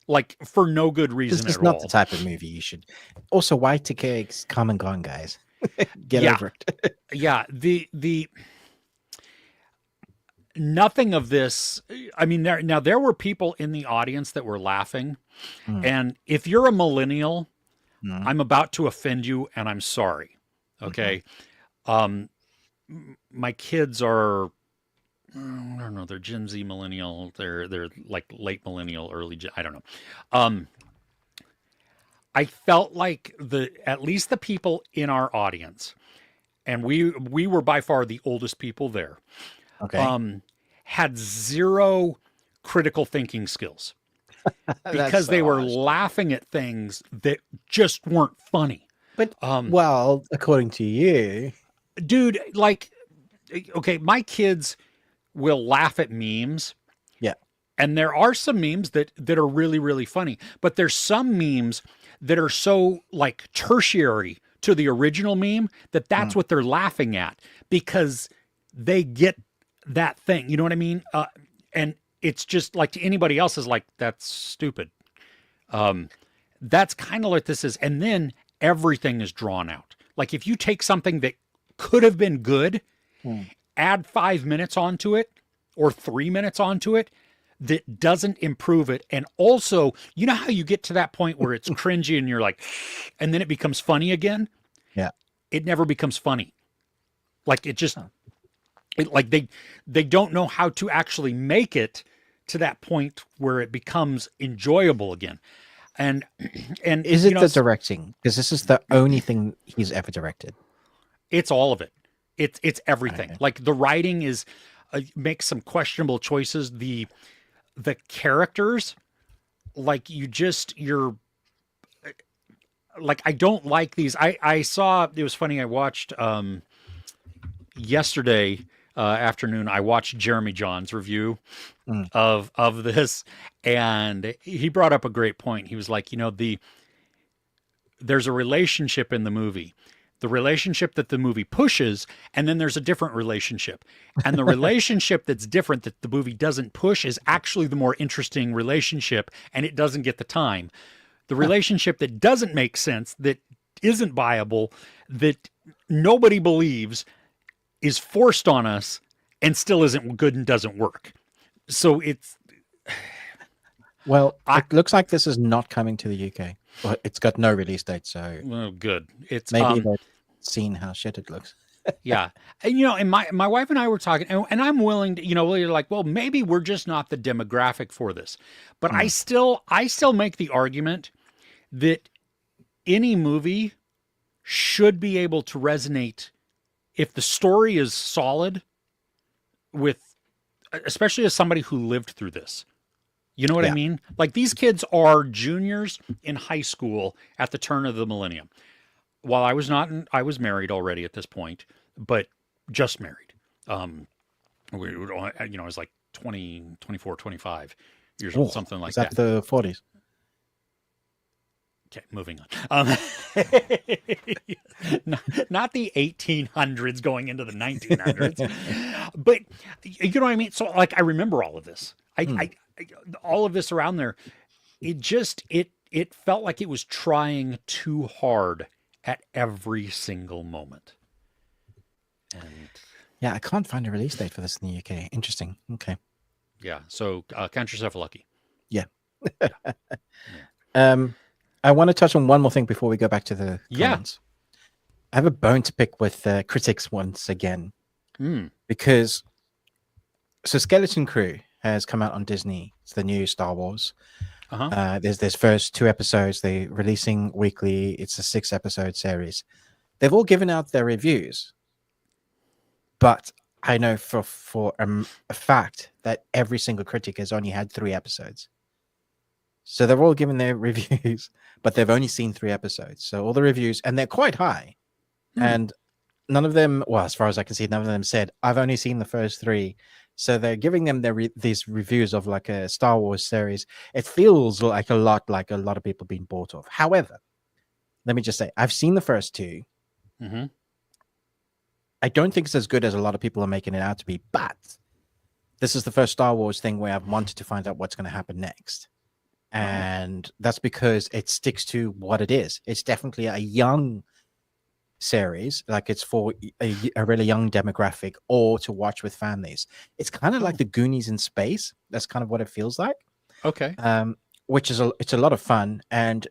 like for no good reason This is at not all. the type of movie you should. Also, Y2K's come and gone, guys. Get over it. Yeah, the nothing of this. I mean, there were people in the audience that were laughing, and if you're a millennial, I'm about to offend you, and I'm sorry. Okay, my kids are. I don't know. They're Gen Z millennial. They're like late millennial, early Gen. I don't know. I felt like at least the people in our audience, and we were by far the oldest people there. Okay. Had zero critical thinking skills because they were laughing at things that just weren't funny. But well, according to you, dude, like, okay, my kids will laugh at memes. Yeah. And there are some memes that are really, really funny, but there's some memes that are so like tertiary to the original meme that's what they're laughing at because they get that thing. You know what I mean? And it's just like to anybody else is like, that's stupid. That's kind of what this is. And then everything is drawn out. Like if you take something that could have been good, add 5 minutes onto it or 3 minutes onto it, that doesn't improve it. And also, you know how you get to that point where it's cringy and you're like, and then it becomes funny again? Yeah. It never becomes funny. Like it just, like they don't know how to actually make it to that point where it becomes enjoyable again. And is it the directing? Because this is the only thing he's ever directed. It's all of it. It's everything. Okay. Like the writing is makes some questionable choices. The characters, like you're like, I don't like these. I saw, it was funny. I watched yesterday afternoon, I watched Jeremy John's review of this, and he brought up a great point. He was like, there's a relationship in the movie, the relationship that the movie pushes, and then there's a different relationship. And the relationship that's different that the movie doesn't push is actually the more interesting relationship, and it doesn't get the time. The relationship that doesn't make sense, that isn't viable, that nobody believes, is forced on us and still isn't good and doesn't work. So it's... Well, it looks like this is not coming to the UK. Well, it's got no release date, so... Well, good. It's maybe they've seen how shit it looks. Yeah. And, and my wife and I were talking, and I'm willing to, we're like, well, maybe we're just not the demographic for this. But I still make the argument that any movie should be able to resonate if the story is solid with, especially as somebody who lived through this. You know what I mean? Like these kids are juniors in high school at the turn of the millennium. While I was not, I was married already at this point, but just married. I was like 20, 24, 25 years old, something like that. Is that the 40s? Okay, moving on. Not the 1800s going into the 1900s, but you know what I mean? So like, I remember all of this. I all of this around there. It felt like it was trying too hard at every single moment. And yeah, I can't find a release date for this in the UK. Interesting. Okay. Yeah. So count yourself lucky. Yeah. Yeah. Yeah. I want to touch on one more thing before we go back to the Yeah. comments. I have a bone to pick with critics once again Mm. because Skeleton Crew has come out on Disney. It's the new Star Wars. Uh-huh. There's first 2 episodes. They're releasing weekly. It's a 6 episode series. They've all given out their reviews, but I know for a fact that every single critic has only had 3 episodes. So they're all given their reviews, but they've only seen 3 episodes. So all the reviews, and they're quite high. And none of them, well, as far as I can see, none of them said, I've only seen the first 3. So they're giving them these reviews of like a Star Wars series. It feels like a lot of people being bought off. However, let me just say, I've seen the first 2. Mm-hmm. I don't think it's as good as a lot of people are making it out to be, but this is the first Star Wars thing where I've wanted to find out what's going to happen next. And that's because it sticks to what it is. It's definitely a young series, like it's for a really young demographic or to watch with families. It's kind of like the Goonies in space. That's kind of what it feels like. Okay. Which is it's a lot of fun. And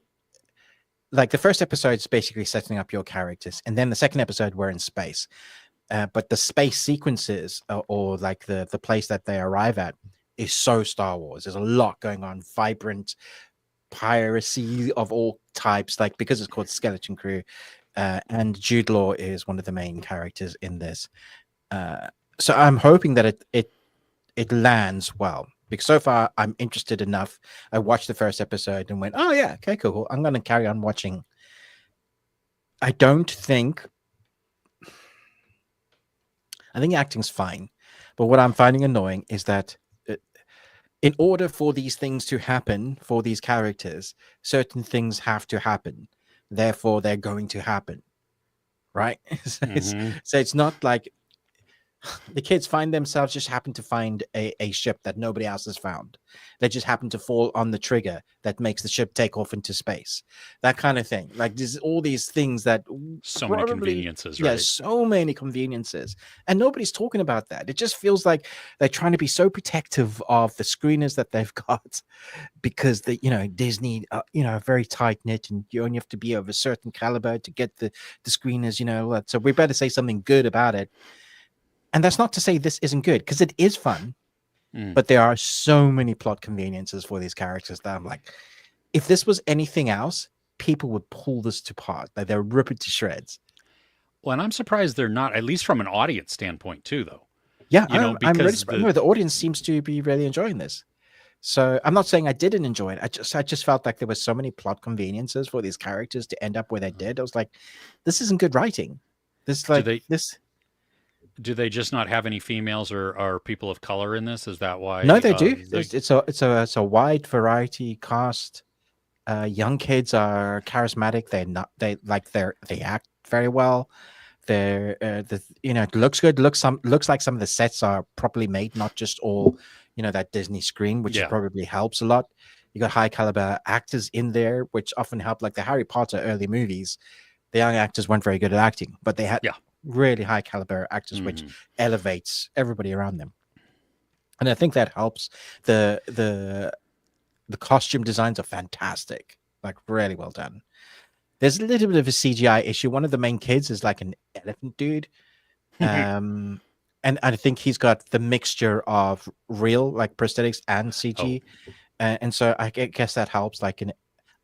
like the first episode is basically setting up your characters, and then the second episode we're in space. But the space sequences or like the place that they arrive at is so Star Wars. There's a lot going on, vibrant piracy of all types, like because it's called Skeleton Crew. And Jude Law is one of the main characters in this. So I'm hoping that it lands well, because so far I'm interested enough. I watched the first episode and went, oh yeah, okay, cool. I'm going to carry on watching. I think acting's fine, but what I'm finding annoying is that in order for these things to happen, for these characters, certain things have to happen. Therefore, they're going to happen, right? So it's not like the kids find themselves just happen to find a ship that nobody else has found. They just happen to fall on the trigger that makes the ship take off into space. That kind of thing. Like there's all these things that So many conveniences, right? Yeah, so many conveniences. And nobody's talking about that. It just feels like they're trying to be so protective of the screeners that they've got because Disney, very tight knit, and you only have to be of a certain caliber to get the screeners, so we better say something good about it. And that's not to say this isn't good, because it is fun, but there are so many plot conveniences for these characters that I'm like, if this was anything else, people would pull this to part. Like they'll rip it to shreds. Well, and I'm surprised they're not, at least from an audience standpoint, too, though. Yeah, I'm really surprised. No, the audience seems to be really enjoying this. So I'm not saying I didn't enjoy it. I just felt like there were so many plot conveniences for these characters to end up where they did. I was like, this isn't good writing. Do they just not have any females or people of color in this? Is that why? No, they do. It's a wide variety cast. Young kids are charismatic. They act very well. It looks good. Looks like some of the sets are properly made, not just all that Disney screen, which probably helps a lot. You got high caliber actors in there, which often help. Like the Harry Potter early movies, the young actors weren't very good at acting, but they had really high caliber actors, which elevates everybody around them. And I think that helps. The costume designs are fantastic, like really well done. There's a little bit of a CGI issue. One of the main kids is like an elephant dude. And I think he's got the mixture of real, like prosthetics and CG. And so I guess that helps. I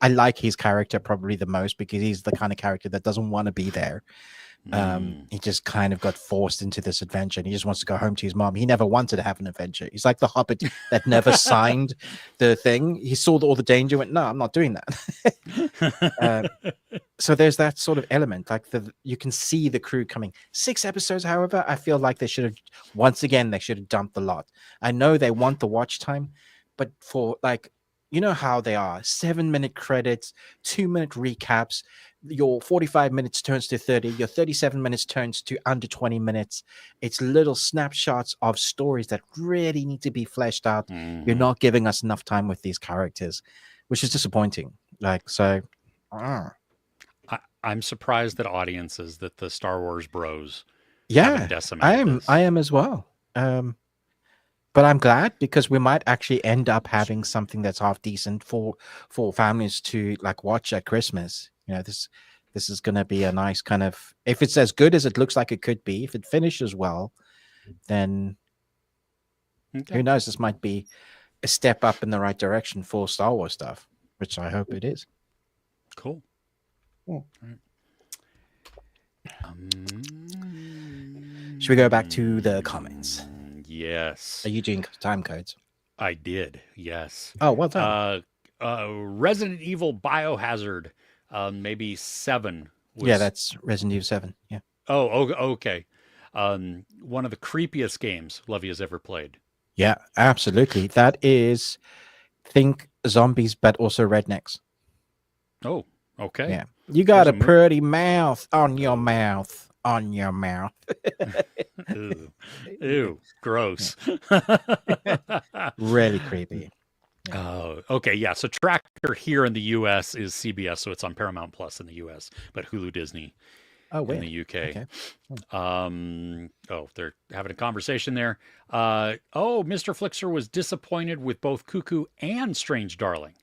like his character probably the most because he's the kind of character that doesn't want to be there. He just kind of got forced into this adventure, and he just wants to go home to his mom. He never wanted to have an adventure. He's like the Hobbit that never signed the thing. He saw all the danger, went, no, I'm not doing that. So there's that sort of element. Like you can see the crew coming. 6 episodes, however, I feel like they should have dumped a lot. I know they want the watch time, but for how they are, 7-minute credits, 2-minute recaps, your 45 minutes turns to 30, your 37 minutes turns to under 20 minutes. It's little snapshots of stories that really need to be fleshed out. You're not giving us enough time with these characters, which is disappointing. I'm surprised that audiences, that the Star Wars bros, yeah, haven't decimated this. I am as well. But I'm glad because we might actually end up having something that's half decent for families to like watch at Christmas. This is going to be a nice kind of, if it's as good as it looks like it could be, if it finishes well, then who knows? This might be a step up in the right direction for Star Wars stuff, which I hope it is. Cool. Cool. Right. Should we go back to the comments? Yes. Are you doing time codes? I did. Yes. Oh, well done. Resident Evil Biohazard, maybe 7. Yeah, that's Resident Evil 7. Yeah. Oh, okay. One of the creepiest games Lovey has ever played. Yeah, absolutely. That is, think zombies, but also rednecks. Oh, okay. Yeah. You got a pretty mouth on your mouth. On your mouth. Ew, gross. Really creepy. Yeah. Oh, okay. Yeah. So Tracker here in the US is CBS, so it's on Paramount Plus in the US, but Hulu Disney in the UK. Okay. They're having a conversation there. Mr. Flixer was disappointed with both Cuckoo and Strange Darling.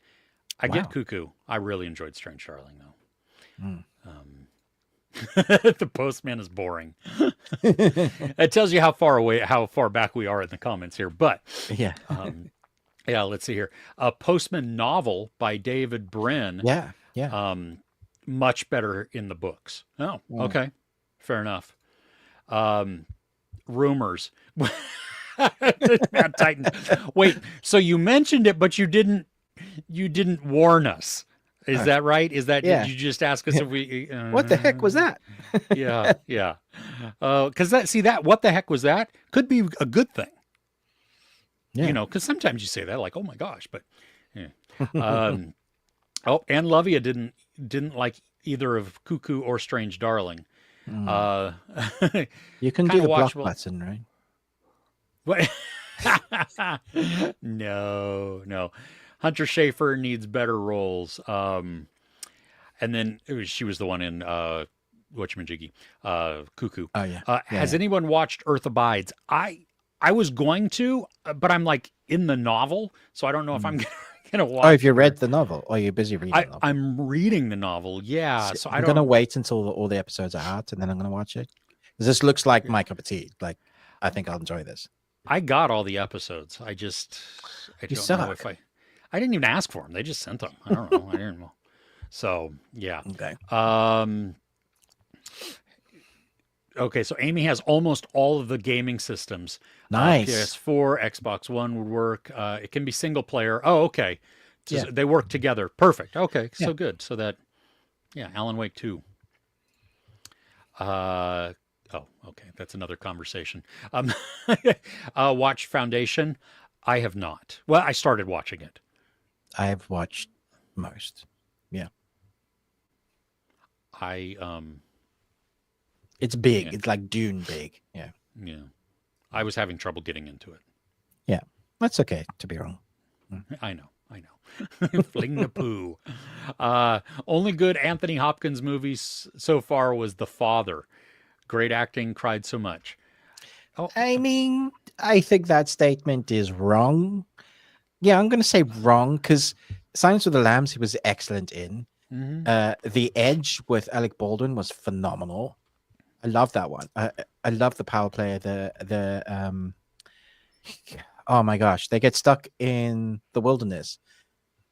I get Cuckoo. I really enjoyed Strange Darling though. The postman is boring. It tells you how far back we are in the comments here. But yeah, let's see here. A Postman novel by David Brin. Yeah. Much better in the books. Oh, okay, fair enough. Rumours. Mad Titans. Wait, so you mentioned it, but you didn't warn us. Is that right? Is that, did you just ask us if we... what the heck was that? Yeah. Because what the heck was that? Could be a good thing. Yeah. Because sometimes you say that like, oh my gosh, but... Yeah. And Lovia didn't like either of Cuckoo or Strange Darling. You can do the block button, right? What? No. Hunter Schafer needs better roles. And then she was the one in whatchamajiggy, Cuckoo. Oh yeah. Has anyone watched Earth Abides? I was going to, but I'm like in the novel, so I don't know if I'm gonna watch. Oh, if you read the novel, or you're busy reading the novel? I'm reading the novel, yeah. So I'm gonna wait until all the episodes are out, and then I'm gonna watch it. This looks like my cup of tea. Like, I think I'll enjoy this. I got all the episodes. I don't know if I didn't even ask for them. They just sent them. I don't know. I didn't know. So yeah. Okay. Okay. So Amy has almost all of the gaming systems. Nice. PS4, Xbox One would work. It can be single player. Oh, okay. They work together. Perfect. Okay. So good. So that, Alan Wake 2. Okay. That's another conversation. Watch Foundation. I have not. Well, I started watching it. I've watched most. Yeah. It's big. Yeah. It's like Dune big. Yeah. Yeah. I was having trouble getting into it. Yeah. That's okay to be wrong. I know. Fling the poo. Only good Anthony Hopkins movies so far was The Father. Great acting, cried so much. Oh, I mean, I think that statement is wrong. Yeah, I'm going to say wrong because Silence of the Lambs he was excellent in. Mm-hmm. The Edge with Alec Baldwin was phenomenal. I love that one. I love the power play. Oh my gosh, they get stuck in the wilderness,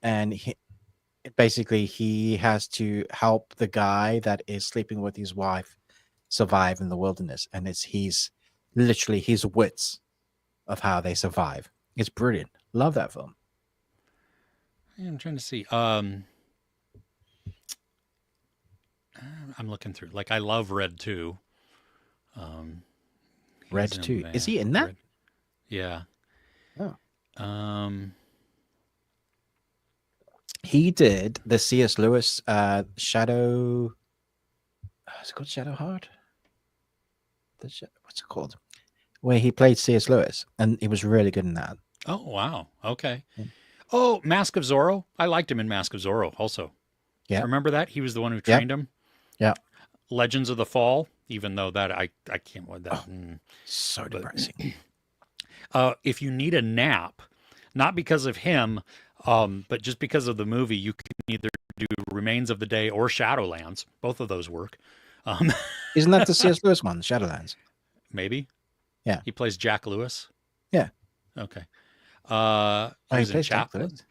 and he has to help the guy that is sleeping with his wife survive in the wilderness, and it's his wits of how they survive. It's brilliant. Love that film. I'm trying to see. I'm looking through. Like, I love Red 2. Red 2. Is he in that? Red. Yeah. Oh. He did the C.S. Lewis Shadow. Is it called Shadowheart? What's it called? Where he played C.S. Lewis, and he was really good in that. Oh, wow. Okay. Yeah. Oh, Mask of Zorro. I liked him in Mask of Zorro also. Yeah. Remember that? He was the one who trained him? Yeah. Legends of the Fall, even though that I can't with that. So depressing. If you need a nap, not because of him, but just because of the movie, you can either do Remains of the Day or Shadowlands. Both of those work. Um, Isn't that the C.S. Lewis one, Shadowlands? maybe. Yeah. He plays Jack Lewis. Yeah. Okay. He Oh, he was in plays Jack Chaplin. Lewis?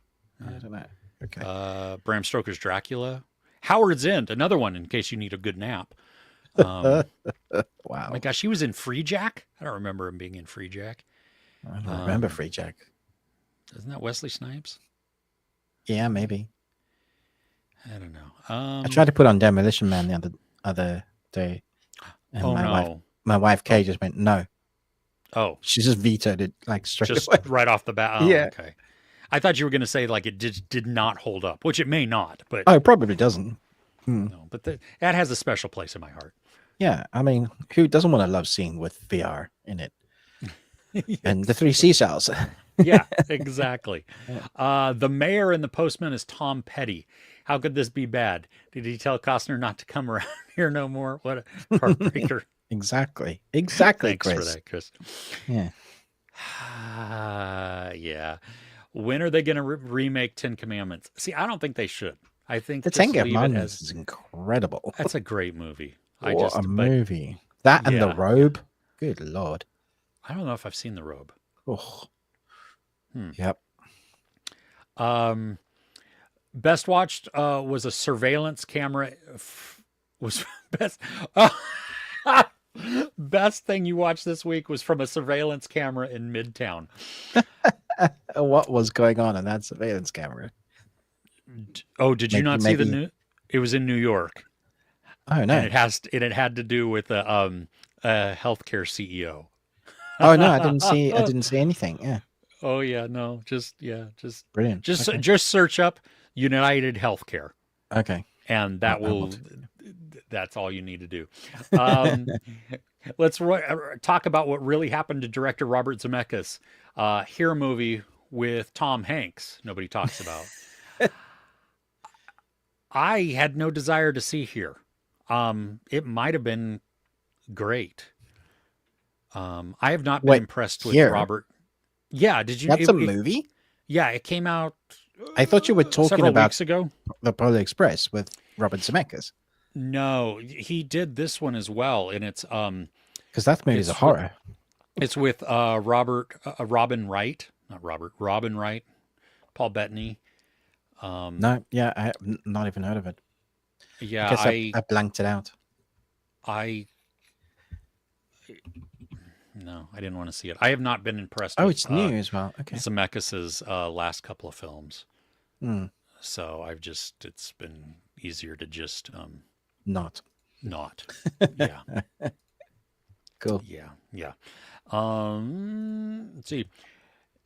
I don't know. Okay. Bram Stoker's Dracula. Howard's End, another one in case you need a good nap. Oh Wow. my gosh, he was in Free Jack. I don't remember him being in Free Jack. I don't remember Free Jack. Isn't that Wesley Snipes? Yeah, maybe. I don't know. I tried to put on Demolition Man the other day, and my wife Kay just went no. Oh, she just vetoed it like straight just away. right off the bat. Oh, Yeah. Okay. I thought you were going to say like it did not hold up, which it may not, but Oh, it probably doesn't. no. But that has a special place in my heart. Yeah, I mean, who doesn't want a love scene with VR in it? And the three seashells. Yeah, exactly. The mayor in The Postman is Tom Petty. How could this be bad? Did he tell Costner not to come around here no more? What a heartbreaker. Exactly, Thanks Chris. for that, Chris. Yeah. Yeah. When are they going to remake Ten Commandments? See, I don't think they should. I think The just Ten leave it Commandments as is incredible. that's a great movie. What a movie! That and Yeah. The Robe. Good lord. I don't know if I've seen The Robe. Oh. Hmm. Yep. Best watched was a surveillance camera. Was best. Best thing you watched this week was from a surveillance camera in Midtown. What was going on in that surveillance camera? Oh, did you not see the maybe- new? It was in New York, Oh no! and it had to do with a healthcare CEO. Oh no! I didn't see. I didn't see anything. Yeah. Oh yeah, no, just Brilliant. Okay. just search up United Healthcare, Okay. and that I will. will do. That's all you need to do. Let's talk about what really happened to director Robert Zemeckis. Here, a movie with Tom Hanks. Nobody talks about. I had no desire to see here. It might have been great. I have not been Wait, impressed with Here? Robert. Yeah, did you? That's a movie. Yeah, it came out. I thought you were talking several about weeks ago. the Polar Express with Robert Zemeckis, No, he did this one as well, and it's because that movie is a It's horror. it's with Robin Wright, not Robert, Robin Wright, Paul Bettany. No, yeah, I have not even heard of it. Yeah, I guess I blanked it out. No, I didn't want to see it. I have not been impressed. Oh, with, it's new as well. Okay. Zemeckis's last couple of films. Hmm. So it's been easier to just Not not. Yeah, cool. yeah. Let's see.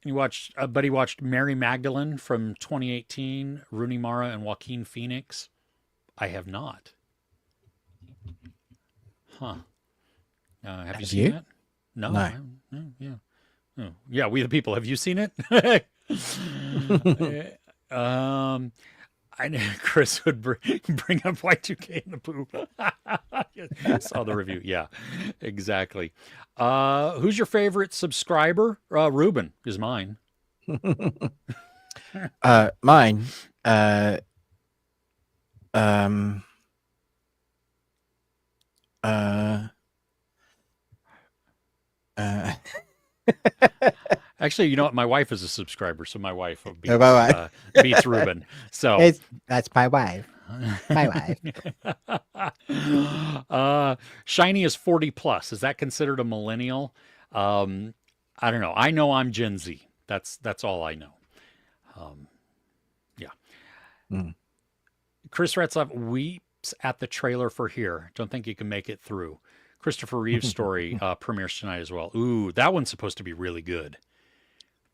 Buddy watched Mary Magdalene from 2018, Rooney Mara and Joaquin Phoenix. I have not. Huh. Have you seen you? it? No. No. I haven't. No, yeah. Oh, yeah, We the People. Have you seen it? I knew Chris would bring up Y2K in the poop. Saw the review. Yeah, exactly. Who's your favorite subscriber? Ruben is mine. Mine. Actually, you know what? My wife is a subscriber, so my wife beats, Oh, my wife. beats Ruben. So That's my wife. My wife. Shiny is 40 plus. Is that considered a millennial? I don't know. I know I'm Gen Z. That's all I know. Yeah. Mm. Chris Retzlaff weeps at the trailer for Here. Don't think you can make it through. Christopher Reeve's story premieres tonight as well. Ooh, that one's supposed to be really good.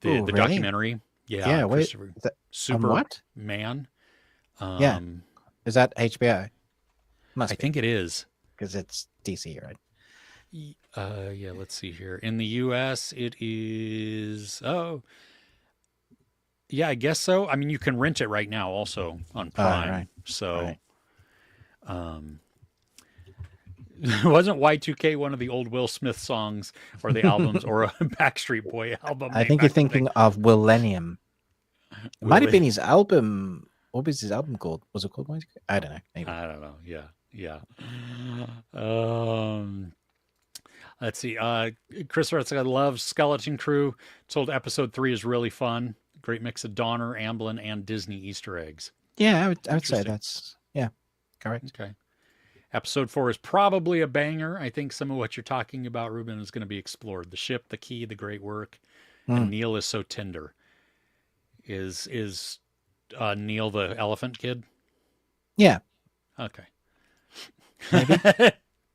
The Ooh, really? documentary. Yeah. Yeah, wait, Christopher is that- on Super what? Man. Yeah. Is that HBO? Must I be, think it is. because it's DC, right? Yeah, let's see here. In the US, it is. Oh, yeah, I guess so. I mean, you can rent it right now also on Prime. right. So, Right. Wasn't Y2K one of the old Will Smith songs or the albums or a Backstreet Boy album I made think you're back in the day? thinking of Millennium. It might Will have it? been his album. What was his album called? Was it called Y2K? I don't know. Maybe. I don't know. Yeah, yeah. Um, let's see. Chris writes, I love Skeleton Crew. Told episode 3 is really fun. Great mix of Donner, Amblin, and Disney Easter eggs. Yeah, I would say Interesting. that's correct. Okay. Episode 4 is probably a banger. I think some of what you're talking about, Ruben, is going to be explored. The ship, the key, the great work, and Mm. Neil is so tender. Is Neil the elephant kid? Yeah, Okay. maybe.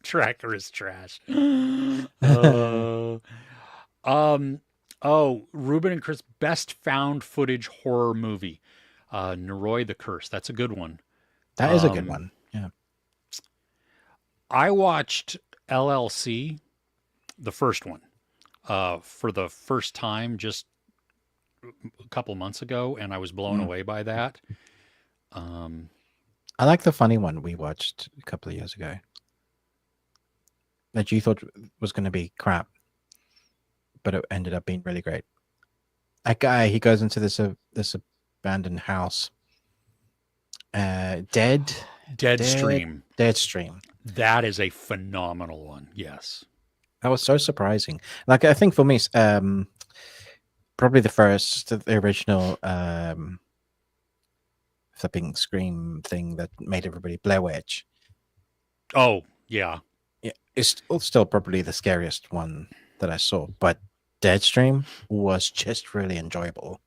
Tracker is trash. Uh, oh, Ruben and Chris, best found footage horror movie. Noroi the Curse. That's a good one. That is a good Um, one. Yeah. I watched LLC, the first one, for the first time just a couple months ago, and I was blown Mm. away by that. Um, I like the funny one we watched a couple of years ago that you thought was going to be crap, but it ended up being really great. That guy, he goes into this abandoned house. Deadstream. Deadstream. That is a phenomenal one. Yes. That was so surprising. Like I think for me, probably the original flipping scream thing that made everybody Blair Witch. Oh, yeah. Yeah, it's still probably the scariest one that I saw, but Deadstream was just really enjoyable.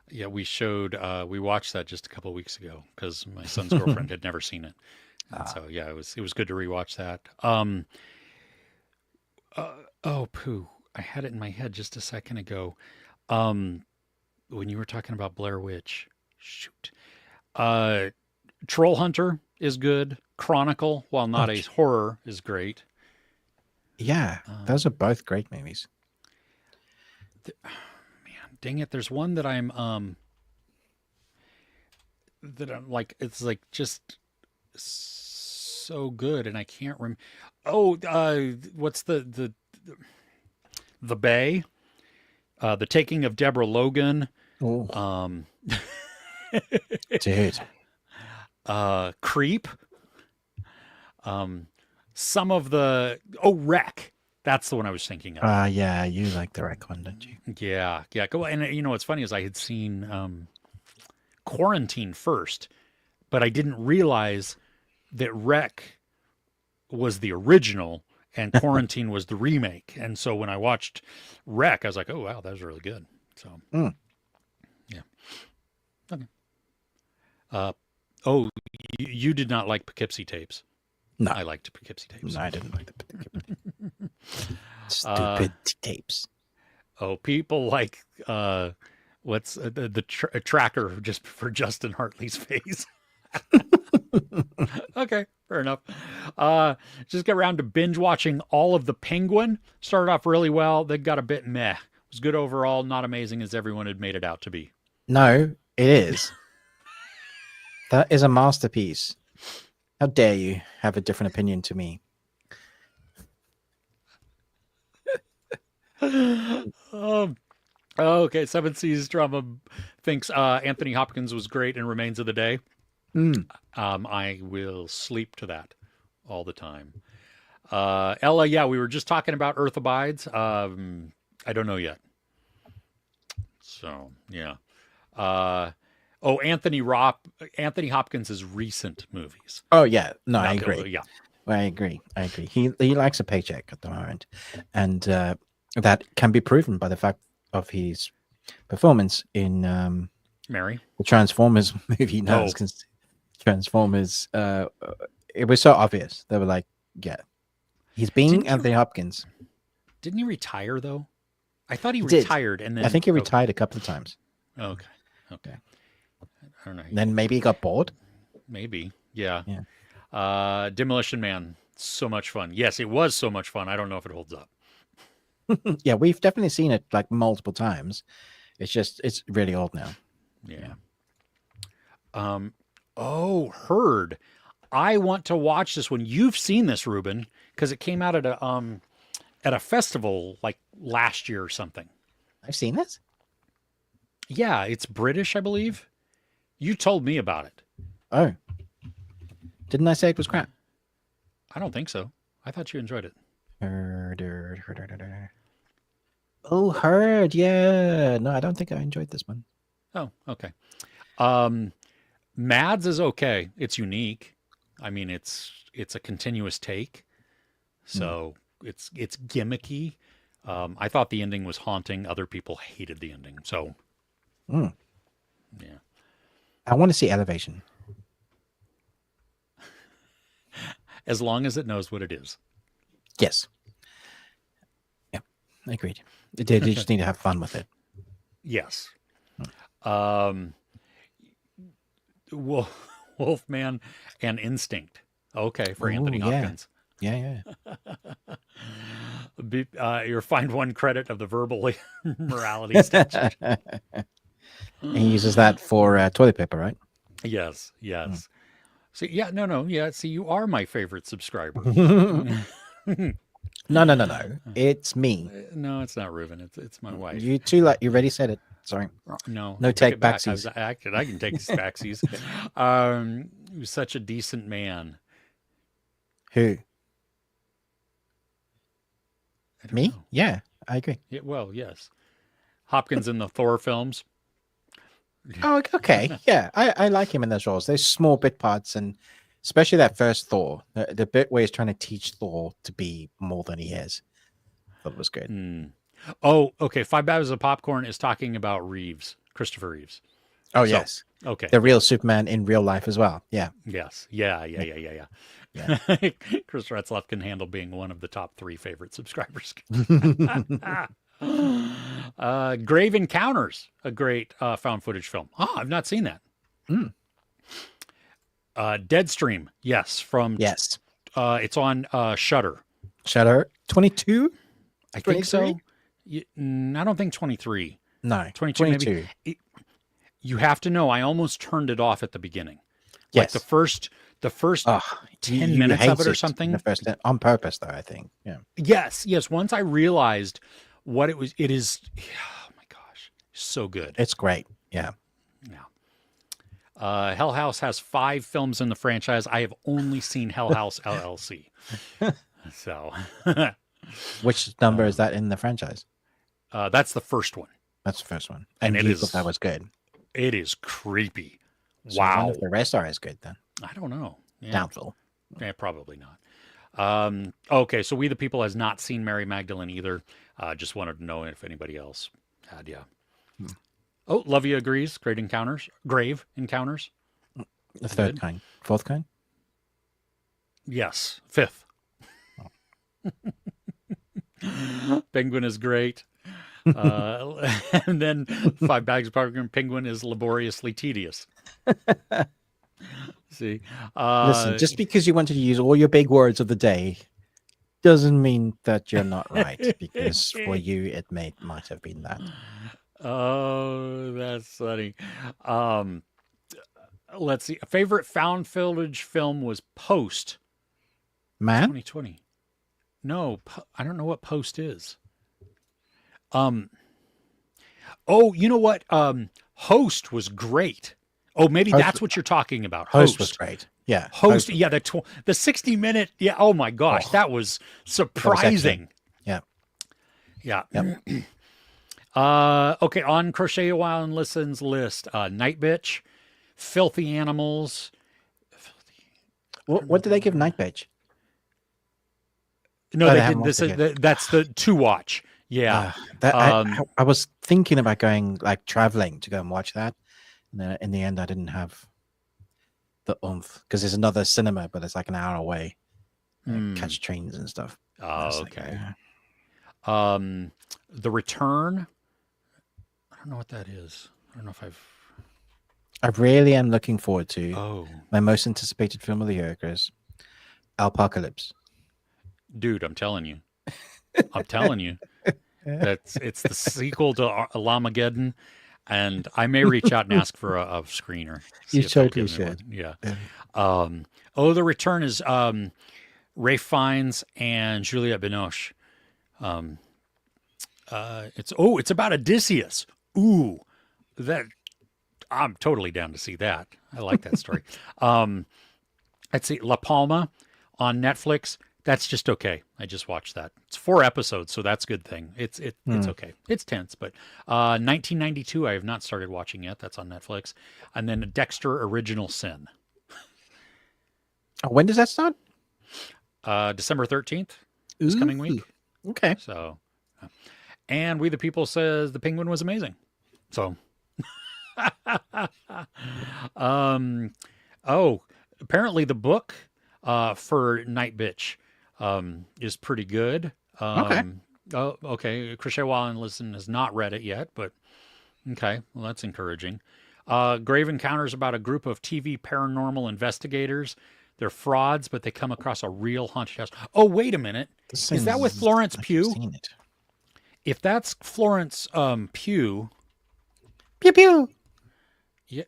Yeah, we watched that just a couple of weeks ago because my son's girlfriend had never seen it. And so yeah, it was good to rewatch that. Oh poo. I had it in my head just a second ago. When you were talking about Blair Witch. Shoot. Troll Hunter is good. Chronicle, while not a horror, is great. Yeah, those are both great movies. Man, dang it! There's one that I'm like, it's like just so good, and I can't remember. Oh, what's the Bay? The Taking of Deborah Logan. Oh, Um, dude. Creep. Some of the Wreck. That's the one I was thinking of. Yeah, you like the Wreck one, don't you? Yeah, yeah. Go and you know what's funny is I had seen Quarantine first, but I didn't realize that Wreck was the original and Quarantine was the remake. And so when I watched Wreck, I was like, oh wow, that was really good. So Mm. yeah. Okay. Oh, you did not like Poughkeepsie tapes. No, I liked Poughkeepsie tapes. no, I didn't like the stupid tapes. Oh, people like what's the tracker just for Justin Hartley's face. Okay, fair enough. Just got around to binge watching all of The Penguin. Started off really well, then got a bit meh. It was good overall, not amazing as everyone had made it out to be. No, it is. That is a masterpiece. How dare you have a different opinion to me? Okay, Seven Seas Drama thinks Anthony Hopkins was great in Remains of the Day. Mm. I will sleep to that all the time. Ella, yeah, we were just talking about Earth Abides. I don't know yet. So, yeah. Anthony Hopkins' recent movies. Oh yeah, no, I Not agree. good, yeah. I agree. He likes a paycheck at the moment, and that can be proven by the fact of his performance in Mary. the Transformers movie. No, Oh. Transformers. It was so obvious. They were like, "Yeah, he's being Didn't you- Anthony Hopkins." Didn't he retire though? I thought he did. retired and then I think he retired a couple of times. Okay. Okay. I don't know. And then maybe he got bored. Maybe. Yeah. Yeah. Demolition Man. So much fun. Yes, it was so much fun. I don't know if it holds up. Yeah, we've definitely seen it like multiple times. It's really old now. Yeah. Heard. I want to watch this one. You've seen this, Ruben, because it came out at a festival like last year or something. I've seen this. Yeah, it's British, I believe. You told me about it. Oh, didn't I say it was crap? I don't think so. I thought you enjoyed it. Oh, Heard. Yeah. No, I don't think I enjoyed this one. Oh, okay. Mads is okay. It's unique. I mean, it's a continuous take, so it's gimmicky. I thought the ending was haunting. Other people hated the ending. So, Mm. yeah. I want to see Elevation. As long as it knows what it is. Yes. Yeah, agreed. They just need to have fun with it. Yes. Wolfman and Instinct. Okay, for Anthony Hopkins. Yeah. You're fined 1 credit of the verbal morality statute. He uses that for toilet paper, right? Yes. See, yeah, no. Yeah, see, you are my favorite subscriber. No. It's me. No, it's not Ruben. It's my wife. You too. Like you already said it. Sorry. No take it back. backsies. I can take his backsies. He was such a decent man. Who? I don't Me? know. Yeah, I agree. Yeah, well, yes. Hopkins in the Thor films. Oh, okay. Yeah, I like him in those roles. Those small bit parts, and especially that first Thor, the bit where he's trying to teach Thor to be more than he is. That was good. Oh, okay. 5 Bags of Popcorn is talking about Christopher Reeves. Oh, yes. Okay. The real Superman in real life as well. Yeah. Yes. Yeah. Chris Retzloff can handle being one of the top 3 favorite subscribers. Grave Encounters, a great found footage film. I've not seen that. Deadstream, yes, Yes. It's on Shudder. Shudder 22. I think so. 23? I don't think 23. No, 22. Maybe. You have to know. I almost turned it off at the beginning. Yes. Like the first 10 minutes of it or something. On purpose, though, I think. Yeah. Yes. Once I realized what it is. Oh my gosh, so good. It's great. Yeah. Hell House has 5 films in the franchise. I have only seen Hell House LLC. So, which number is that in the franchise? that's the first one. That's the first one, and it is. That was good. It is creepy. So wow. I wonder if the rest are as good then. I don't know. Yeah. Doubtful. Yeah, probably not. Okay, so We the People has not seen Mary Magdalene either. Just wanted to know if anybody else had. Yeah. Oh, Lovey agrees. Grave Encounters. The third kind. Fourth kind? Yes. 5th. Penguin is great. And then 5 Bags of Popcorn. Penguin is laboriously tedious. See? Listen, just because you wanted to use all your big words of the day doesn't mean that you're not right, because for you, it might have been that. Oh, that's funny. Let's see. A favorite found footage film was Post. Man? 2020. No, I don't know what Post is. Oh, you know what? Host was great. Oh, maybe that's what you're talking about. Host was great. Yeah. Host. Yeah. The 60-minute. Yeah. Oh my gosh. That was surprising. Yeah. Yeah. Yep. Okay. On Crochet a While and Listen's list, Night Bitch, Filthy Animals. What did they give Night Bitch? No, they didn't. That's the to watch. Yeah. I was thinking about going traveling to go and watch that. And in the end, I didn't have the oomph because there's another cinema, but it's like an hour away. Catch trains and stuff. Oh, okay. The Return. I don't know what that is. I don't know if I really am looking forward to my most anticipated film of the year, Chris. Alpocalypse. Dude, I'm telling you. It's the sequel to Armageddon. And I may reach out and ask for a screener. See You if they'll totally give me one. should. Yeah. Yeah. The return is Rafe Fiennes and Juliette Binoche. It's about Odysseus. Ooh, that I'm totally down to see that. I like that story. Let's see, La Palma on Netflix. That's just okay. I just watched that. It's 4 episodes, so that's a good thing. It's okay. It's tense, but 1992 I have not started watching yet. That's on Netflix. And then Dexter Original Sin. Oh, when does that start? December 13th, this coming week. Okay. So, and We the People says The Penguin was amazing. So, apparently the book for Night Bitch is pretty good. Okay. Oh, okay. Crochet Wall and Listen has not read it yet, but okay. Well, that's encouraging. Grave Encounters about a group of TV paranormal investigators. They're frauds, but they come across a real haunted house. Oh, wait a minute. Is that with Florence Pugh? I've seen it. If that's Florence Pugh, Pew pew. yeah.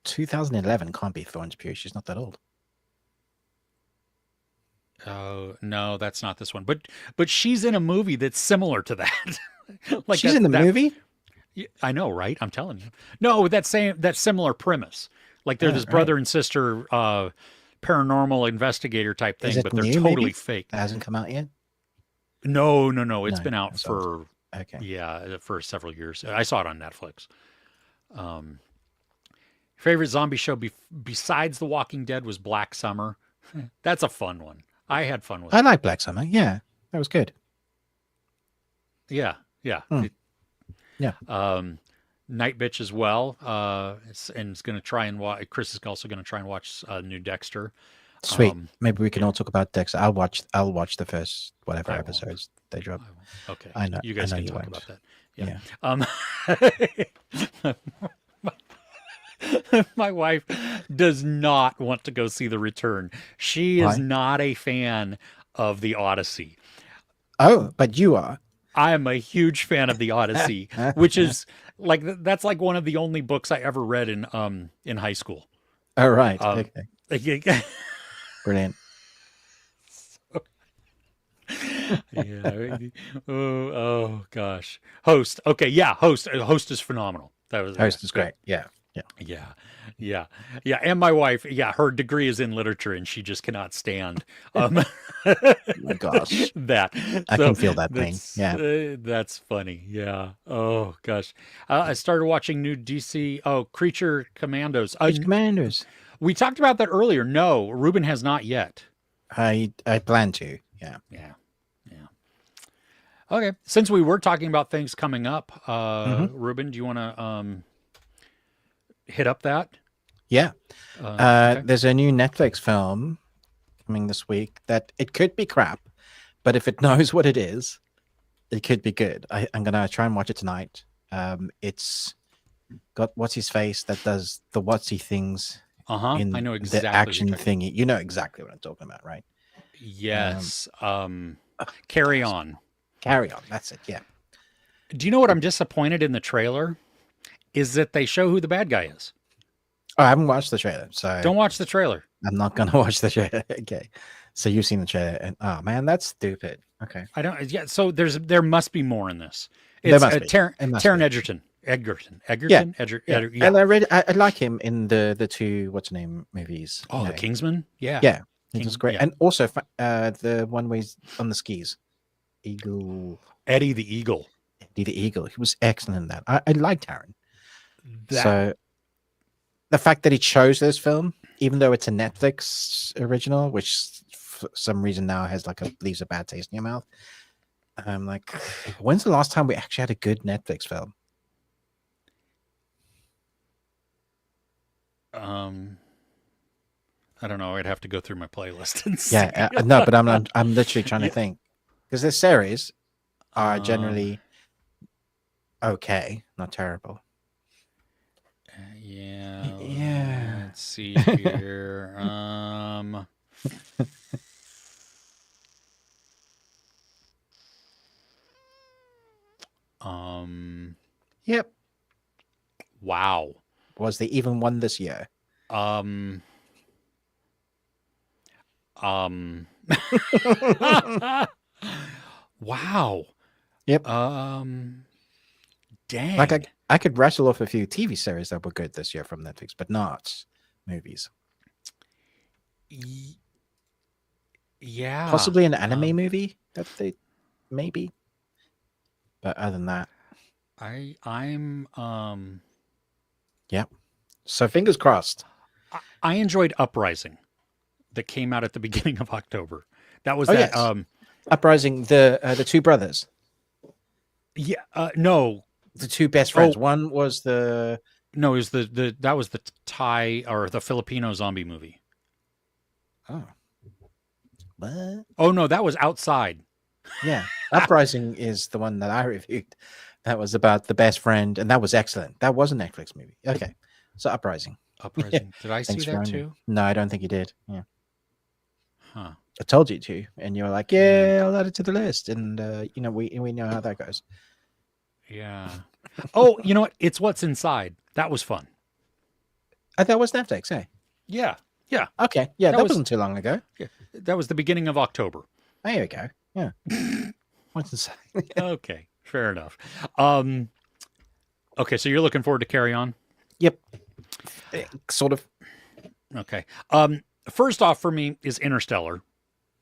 2011 can't be Florence Pugh. She's not that old. Oh no, that's not this one. But she's in a movie that's similar to that. Like she's in the movie. I know, right? I'm telling you. No, that similar premise. Like they're this brother and sister paranormal investigator type thing, but they're totally fake. It hasn't come out yet. No. It's been out for for several years. I saw it on Netflix. Favorite zombie show besides The Walking Dead was Black Summer. That's a fun one. I had fun with it. I like Black Summer. Yeah, that was good. Yeah. Yeah. Night Bitch as well. And it's going to try and watch. Chris is also going to try and watch new Dexter. Sweet. Maybe we can all talk about Dexter. I'll watch the first whatever episodes they drop. Okay. I know. You guys can talk about that. Yeah. My wife does not want to go see The Return. She is not a fan of The Odyssey. Oh, but you are. I am a huge fan of The Odyssey, which is that's like one of the only books I ever read in high school. Oh, right. Okay. Brilliant. Yeah. Oh gosh. Host. Okay. Yeah. Host is phenomenal. Host is great. Yeah. And my wife, her degree is in literature, and she just cannot stand. Oh my gosh, that I can feel that pain. Yeah, that's funny. Yeah. Oh gosh, I started watching new DC. Oh, Creature Commandos. Commandos. We talked about that earlier. No, Ruben has not yet. I plan to. Yeah. Okay. Since we were talking about things coming up, Ruben, do you want to hit up that? Yeah. Okay. There's a new Netflix film coming this week that it could be crap, but if it knows what it is, it could be good. I'm gonna try and watch it tonight. It's got what's his face that does the whatsy things. I know exactly the action thingy. You know exactly what I'm talking about, right? Yes. Carry On. Carry On. That's it. Yeah. Do you know what I'm disappointed in the trailer? Is that they show who the bad guy is. Oh, I haven't watched the trailer, so don't watch the trailer. I'm not gonna watch the trailer. Okay. So you've seen the trailer, and oh man, that's stupid. Okay. I don't. Yeah. So there must be more in this. It's Taron Egerton. Yeah. And I like him in the two what's the name movies. Oh, the Kingsman. Yeah. Yeah. It was great, and also the one where he's on the skis. Eddie the Eagle. He was excellent in that. I like Taron. So the fact that he chose this film, even though it's a Netflix original, which for some reason now has leaves a bad taste in your mouth. I'm like, when's the last time we actually had a good Netflix film? I don't know. I'd have to go through my playlist and see. Yeah, no, but I'm literally trying to think, because the series are generally okay, not terrible. Yeah. Let's see here. Um, Yep. wow. Was they even one this year? Um, um, wow. Yep. Like Dang. I could rattle off a few TV series that were good this year from Netflix, but not movies. Y- yeah. Possibly an anime movie that they maybe. But other than that, I'm yeah. So fingers crossed. I enjoyed Uprising that came out at the beginning of October. That was Oh that yes, Uprising, the two brothers, yeah, no. the two best friends. Oh, One was the no, it was the that was the Thai or the Filipino zombie movie. oh what? Oh no, that was Outside. Yeah, Uprising is the one that I reviewed. That was about the best friend, and that was excellent. That was a Netflix movie. Okay, so Uprising. Uprising. Did I see Thanks for that running. too? No, I don't think you did. Yeah, Huh. I told you to, and you were like, "Yeah, I'll add it to the list." And you know, we know how that goes. Yeah. Oh, you know what? It's What's Inside. That was fun. That was Netflix. Hey, Yeah. Yeah. okay, yeah, That that was- wasn't too long ago. Yeah. That was the beginning of October. There you go. Yeah. What's inside? Okay. Fair enough. Okay, so you're looking forward to Carry On? Yep. Sort of. Okay. First off for me is Interstellar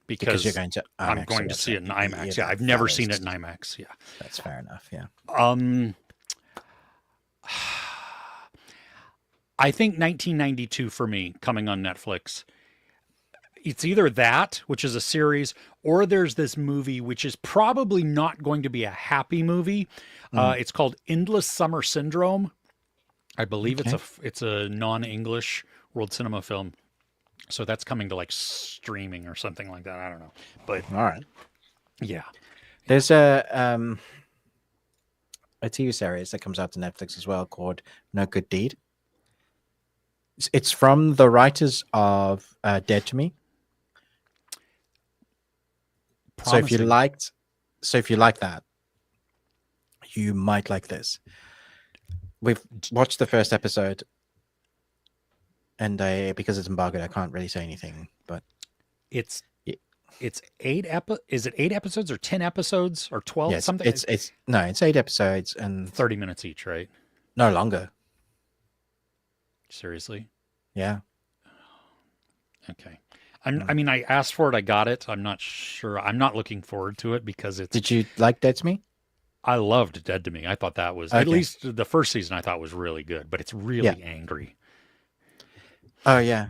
because You're going to. I'm IMAX going to watch see it in Yeah, IMAX. Yeah, I've never that seen is- it in IMAX. Yeah. That's fair enough. Yeah. I think 1992 for me coming on Netflix. It's either that, which is a series, or there's this movie which is probably not going to be a happy movie. It's called Endless Summer Syndrome. I believe it's a non-English world cinema film. So that's coming to like streaming or something like that. I don't know. But All right. yeah. There's a TV series that comes out to Netflix as well called No Good Deed. It's from the writers of Dead to Me. So if you Promising. like that, you might like this. We've watched the first episode, and because it's embargoed, I can't really say anything. But It's Yeah. it's is it 8 episodes or 10 episodes or 12 yes, something? it's 8 episodes and 30 minutes each, right? no longer. Seriously? Yeah. Okay. I mean, I asked for it. I got it. I'm not sure. I'm not looking forward to it because Did you like Dead to Me? I loved Dead to Me. I thought that was, at Okay. least the first season I thought was really good, but it's really angry. Oh yeah.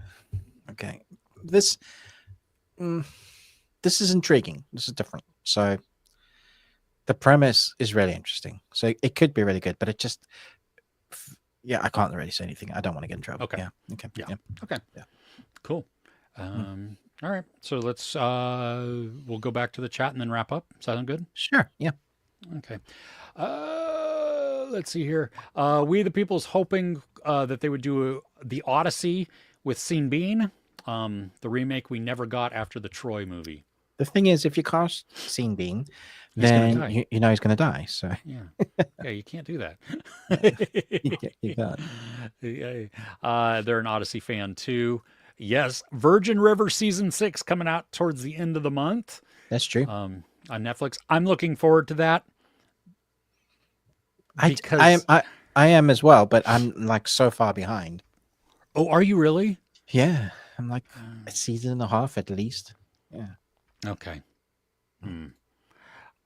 Okay. This is intriguing. This is different. So the premise is really interesting. So it could be really good, but it just I can't really say anything. I don't want to get in trouble. Okay. Yeah. Okay. Yeah. Yeah. Okay. Yeah. Cool. All right. So let's, we'll go back to the chat and then wrap up. Sound good? Sure. Yeah. Okay. Let's see here. We the People's hoping that they would do the Odyssey with Sean Bean, the remake we never got after the Troy movie. The thing is, if you cast Sean Bean, He's gonna then die. you know he's going to die. So Yeah, yeah, you can't do that. you can't. They're an Odyssey fan too. Yes, Virgin River season 6 coming out towards the end of the month. That's true. On Netflix. I'm looking forward to that. I am as well, but I'm like so far behind. Oh, are you really? Yeah, I'm like a season and a half at least. Yeah. Okay.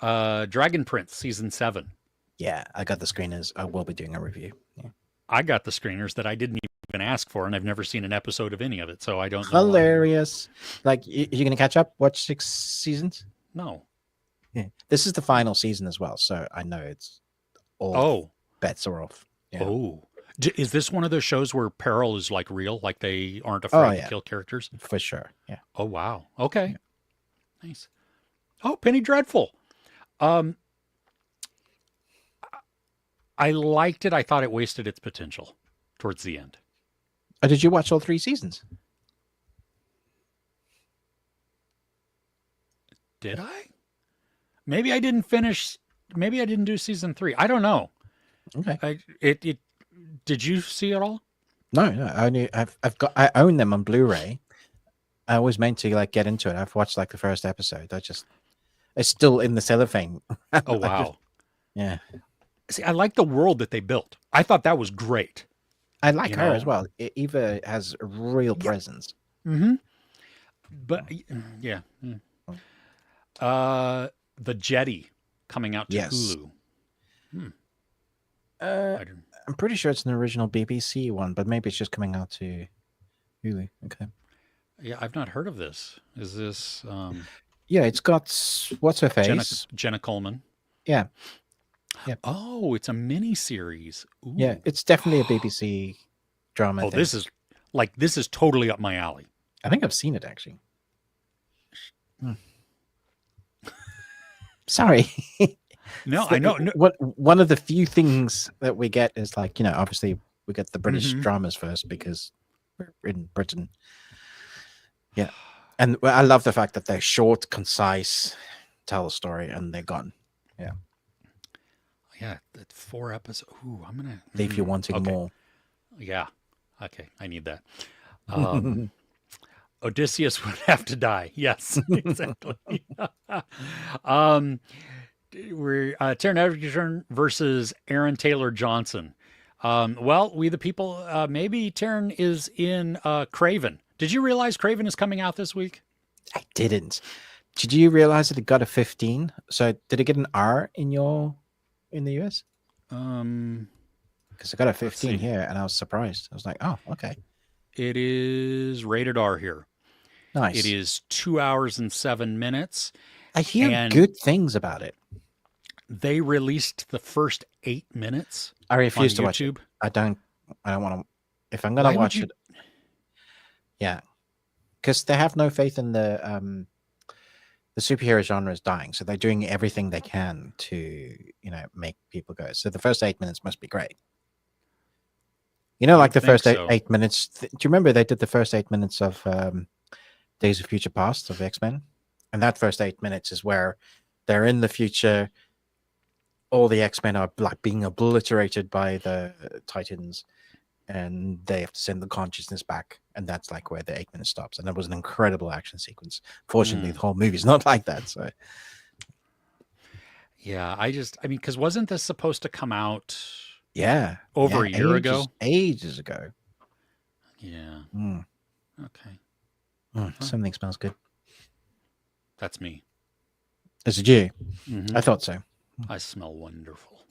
Dragon Prince season 7. Yeah, I got the screeners. I will be doing a review. Yeah. I got the screeners that I didn't even ask for, and I've never seen an episode of any of it, so I don't know. Hilarious. Like, you're going to catch up? Watch 6 seasons? No. Yeah. This is the final season as well, so I know it's all bets are off. Yeah. Oh. Is this one of those shows where peril is like real, like they aren't afraid to kill characters? For sure. Yeah. Oh, wow. Okay. Yeah. Nice. Oh, Penny Dreadful. I liked it. I thought it wasted its potential towards the end. Oh, did you watch all 3 seasons? Did I? Maybe I didn't finish maybe I didn't do season 3. I don't know. Okay. It did you see it all? No, I own them on Blu-ray. I always meant to like get into it. I've watched like the first episode. It's still in the cellophane. Oh wow. Yeah. See, I like the world that they built. I thought that was great. I like You her know? as well. Eva has a real presence. Mm-hmm. But yeah. The Jetty coming out to Yes. Hulu. I'm pretty sure it's an original BBC one, but maybe it's just coming out to Hulu. Okay. Yeah, I've not heard of this. Is this Yeah, it's got what's her face? Jenna Coleman? Yeah. Yeah. Oh, it's a mini series. Ooh. Yeah, it's definitely a BBC drama. Oh, this is totally up my alley. I think I've seen it actually. Sorry. No, I know. No. What one of the few things that we get is like, obviously we get the British dramas first because we're in Britain. Yeah. And I love the fact that they're short, concise, tell a story, and they're gone. Yeah. Yeah, that's 4 episodes. Ooh, I'm gonna Leave you wanting more. Yeah. Okay, I need that. Odysseus would have to die. Yes, exactly. We're Taron Egerton versus Aaron Taylor Johnson. Well, we the people. Maybe Taron is in Craven. Did you realize Craven is coming out this week? I didn't. Did you realize that it got a 15? So did it get an R in the US? Because I got a 15 here, and I was surprised. I was like, oh, okay. It is rated R here. Nice. It is 2 hours and 7 minutes. I hear good things about it. They released the first 8 minutes. I refuse to YouTube. watch it. I don't want to. If I'm gonna watch it, yeah, because they have no faith in the superhero genre is dying, so they're doing everything they can to make people go. So the first 8 minutes must be great. Like the first 8 minutes. Do you remember they did the first 8 minutes of Days of Future Past of X-Men? And that first 8 minutes is where they're in the future. All the X-Men are like being obliterated by the Titans, and they have to send the consciousness back. And that's like where the 8 minutes stops. And that was an incredible action sequence. Fortunately, the whole movie's not like that. So, yeah, I mean, because wasn't this supposed to come out? Yeah, over a year ago? Ages ago. Yeah. Okay. Something smells good. That's me. Is it you? I thought so. I smell wonderful.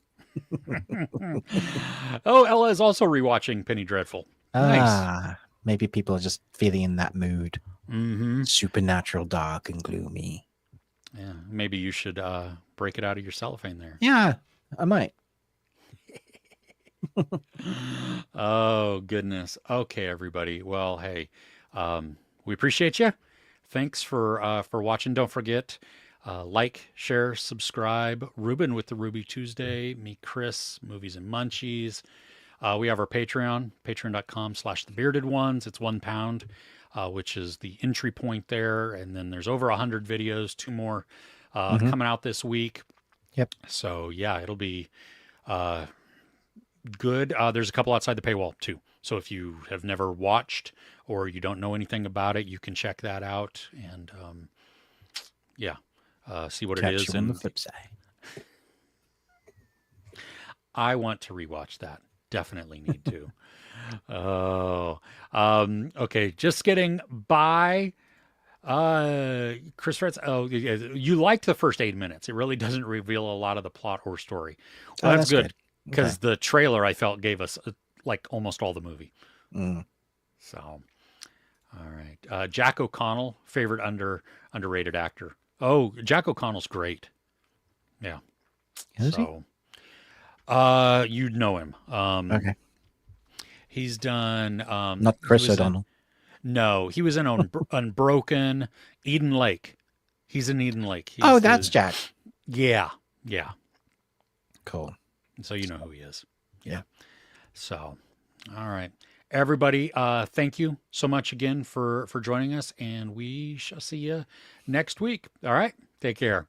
Oh, Ella is also rewatching Penny Dreadful. Nice. Maybe people are just feeling in that mood. Mm-hmm. Supernatural, dark, and gloomy. Yeah, maybe you should break it out of your cellophane there. Yeah, I might. Oh, goodness. Okay, everybody. Well, hey, we appreciate you. Thanks for watching. Don't forget, like, share, subscribe. Ruben with the Ruby Tuesday. Me, Chris, Movies and Munchies. We have our Patreon, patreon.com/thebeardedones. It's £1, which is the entry point there. And then there's over 100 videos, 2 more coming out this week. Yep. So, yeah, it'll be good. There's a couple outside the paywall, too. So if you have never watched or you don't know anything about it, you can check that out and, see what it is. You on the flip side. I want to rewatch that. Definitely need to. Okay. Just getting by. Chris Fretz, you liked the first 8 minutes. It really doesn't reveal a lot of the plot or story. Well, that's good. Because the trailer, I felt, gave us like almost all the movie. So, all right. Jack O'Connell, favorite underrated actor. Oh, Jack O'Connell's great. Yeah. Is he? You'd know him. Okay. He's done. Not Chris O'Donnell. No, he was in Unbroken, Eden Lake. He's in Eden Lake. That's Jack. Yeah. Cool. So you know who he is. Yeah. So, all right. Everybody, thank you so much again for joining us, and we shall see you next week. All right? Take care.